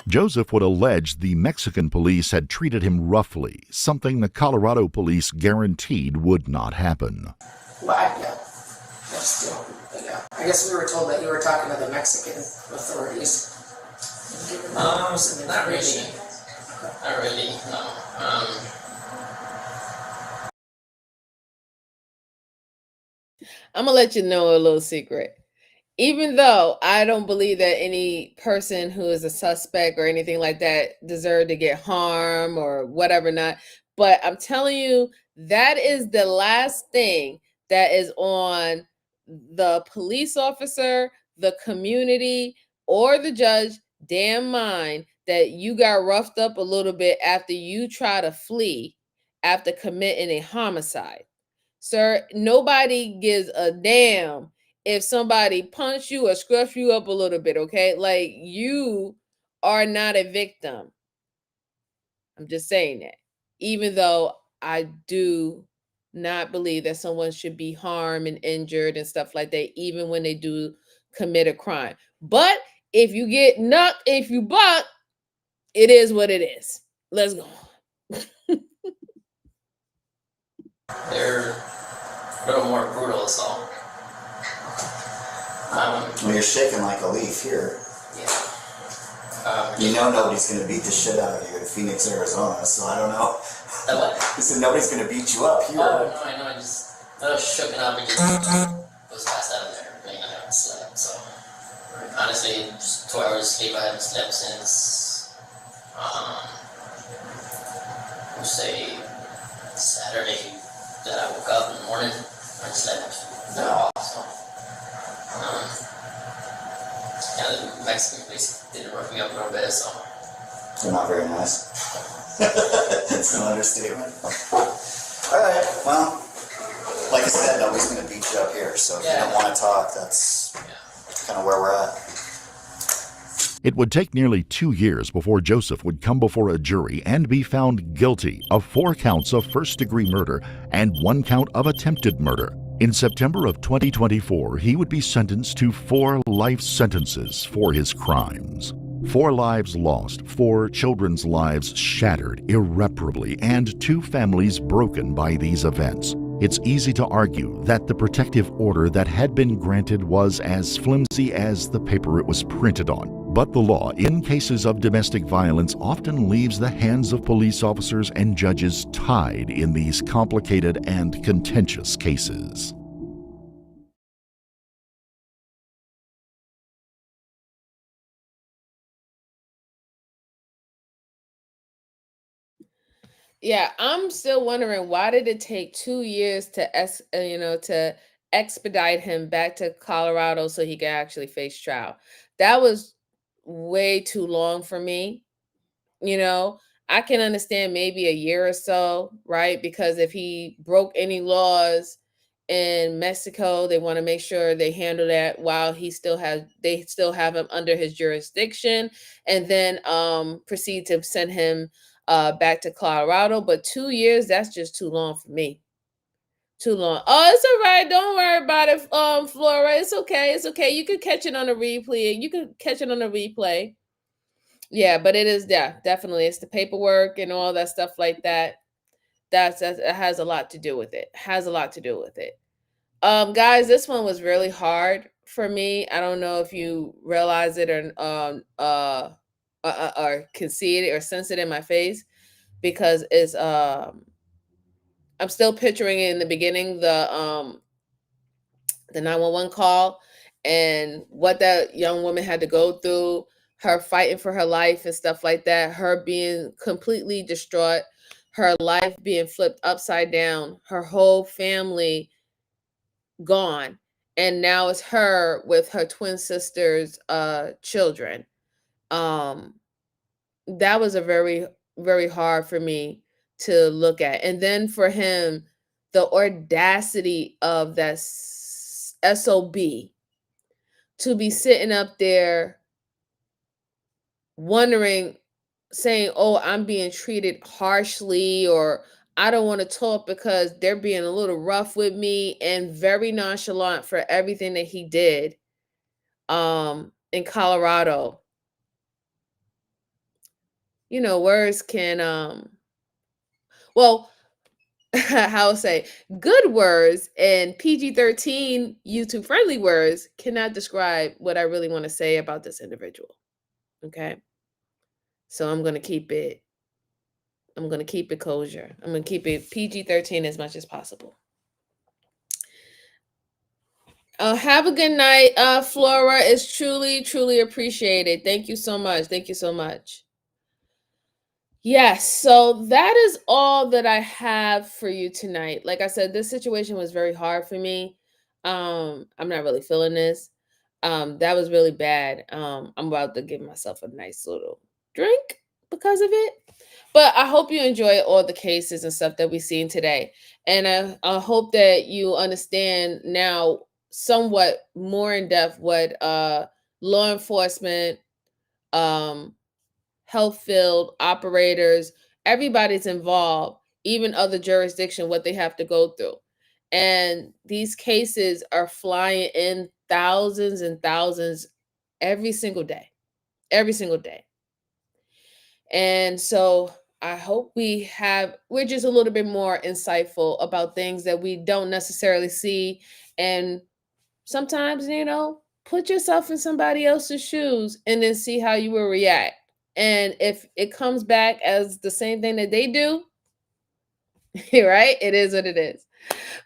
Joseph would allege the Mexican police had treated him roughly, something the Colorado police guaranteed would not happen. Well, yeah. I guess we were told that you were talking to the Mexican authorities. Not really. Not really, no. I'm going to let you know a little secret. Even though I don't believe that any person who is a suspect or anything like that deserve to get harm or whatever not, but I'm telling you, that is the last thing that is on the police officer, the community, or the judge damn mind, that you got roughed up a little bit after you try to flee after committing a homicide. Sir, nobody gives a damn if somebody punch you or scruff you up a little bit, okay? Like, you are not a victim. I'm just saying that. Even though I do not believe that someone should be harmed and injured and stuff like that, even when they do commit a crime. But If you get knocked, if you buck, it is what it is. Let's go. They're a little more brutal, so. Well, you're shaking like a leaf here. Yeah. You know nobody's going to beat the shit out of you in Phoenix, Arizona, so I don't know. What? I said nobody's going to beat you up here. Oh, no, I know. I was shooken up and just was passed out of there. I haven't slept, so. Honestly, just 2 hours sleep. I haven't slept since, we'll say, Saturday that I woke up in the morning. I slept at all, so. Yeah, the Mexican police did rough me up a little bit, so. They're not very nice. It's an understatement. Alright, well, like I said, nobody's going to beat you up here, so if you don't want to talk, that's kind of where we're at. It would take nearly 2 years before Joseph would come before a jury and be found guilty of 4 counts of first-degree murder and 1 count of attempted murder. In September of 2024, he would be sentenced to 4 life sentences for his crimes. 4 lives lost, 4 children's lives shattered irreparably, and 2 families broken by these events. It's easy to argue that the protective order that had been granted was as flimsy as the paper it was printed on. But the law in cases of domestic violence often leaves the hands of police officers and judges tied in these complicated and contentious cases. Yeah, I'm still wondering, why did it take 2 years to to expedite him back to Colorado so he could actually face trial? That was way too long for me. You know, I can understand maybe a year or so, right? Because if he broke any laws in Mexico, they want to make sure they handle that while they still have him under his jurisdiction, and then proceed to send him back to Colorado. But 2 years, that's just too long for me. Too long. Oh, it's all right. Don't worry about it, Flora. It's okay. It's okay. You could catch it on a replay. You could catch it on a replay. Yeah, but it is, yeah, definitely. It's the paperwork and all that stuff like that. It has a lot to do with it. Has a lot to do with it. Guys, this one was really hard for me. I don't know if you realize it or can see it or sense it in my face, because it's I'm still picturing it in the beginning, the 911 call and what that young woman had to go through, her fighting for her life and stuff like that, her being completely distraught, her life being flipped upside down, her whole family gone. And now it's her with her twin sister's children. That was a very, very hard for me to look at. And then for him, the audacity of that SOB to be sitting up there wondering, saying, oh, I'm being treated harshly, or I don't want to talk because they're being a little rough with me, and very nonchalant for everything that he did in Colorado. You know, words can well, how say, good words and PG-13 YouTube friendly words cannot describe what I really want to say about this individual. Okay. So I'm going to keep it kosher. I'm going to keep it PG-13 as much as possible. Have a good night, Flora. It's truly, truly appreciated. Thank you so much. Thank you so much. Yes, so that is all that I have for you tonight. Like I said, this situation was very hard for me. I'm not really feeling this. That was really bad. I'm about to give myself a nice little drink because of it. But I hope you enjoy all the cases and stuff that we've seen today. And I hope that you understand now somewhat more in depth what law enforcement, health field operators, everybody's involved, even other jurisdiction, what they have to go through. And these cases are flying in thousands and thousands every single day, every single day. And so I hope we're just a little bit more insightful about things that we don't necessarily see. And sometimes, put yourself in somebody else's shoes and then see how you will react. And if it comes back as the same thing that they do, right? It is what it is.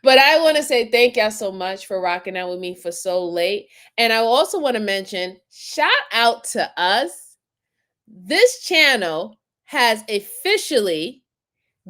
But I want to say thank y'all so much for rocking out with me for so late. And I also want to mention, shout out to us. This channel has officially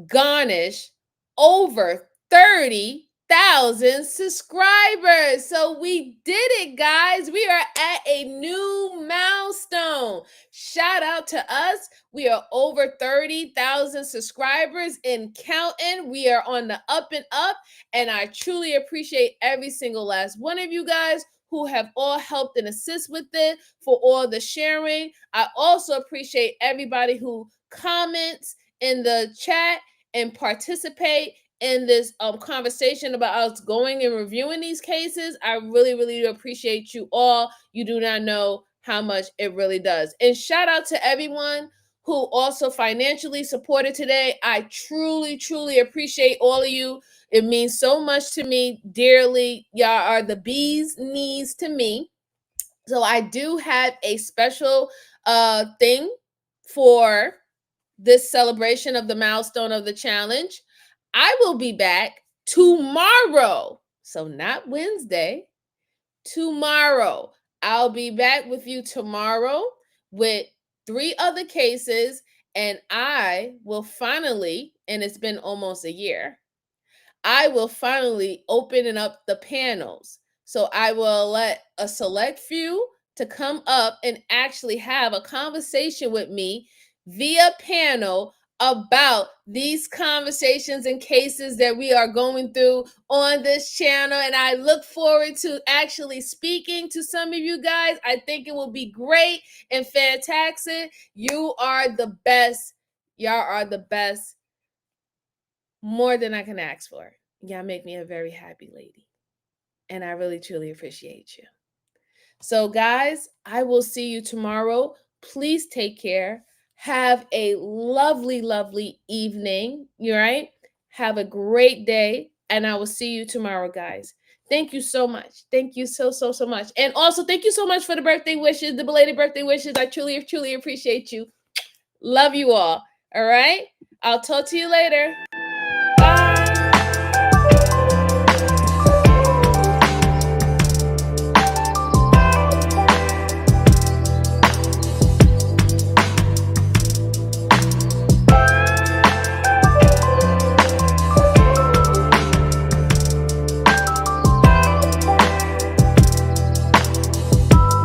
garnished over 30,000 subscribers. So we did it, guys. We are at a new milestone. Shout out to us. We are over 30,000 subscribers and counting. We are on the up and up. And I truly appreciate every single last one of you guys who have all helped and assist with it, for all the sharing. I also appreciate everybody who comments in the chat and participate in this conversation about us going and reviewing these cases. I really, really do appreciate you all. You do not know how much it really does. And shout out to everyone who also financially supported today. I truly, truly appreciate all of you. It means so much to me dearly. Y'all are the bee's knees to me. So I do have a special thing for this celebration of the milestone of the challenge. I will be back tomorrow. So not Wednesday, tomorrow. I'll be back with you tomorrow with 3 other cases, and I will finally, and it's been almost a year, I will finally open up the panels. So I will let a select few to come up and actually have a conversation with me via panel about these conversations and cases that we are going through on this channel. And I look forward to actually speaking to some of you guys. I think it will be great and fantastic. You are the best. Y'all are the best. More than I can ask for. Y'all make me a very happy lady. And I really, truly appreciate you. So, guys, I will see you tomorrow. Please take care. Have a lovely, lovely evening. You right? Have a great day. And I will see you tomorrow, guys. Thank you so much. Thank you so, so, so much. And also, thank you so much for the birthday wishes, the belated birthday wishes. I truly, truly appreciate you. Love you all. All right? I'll talk to you later.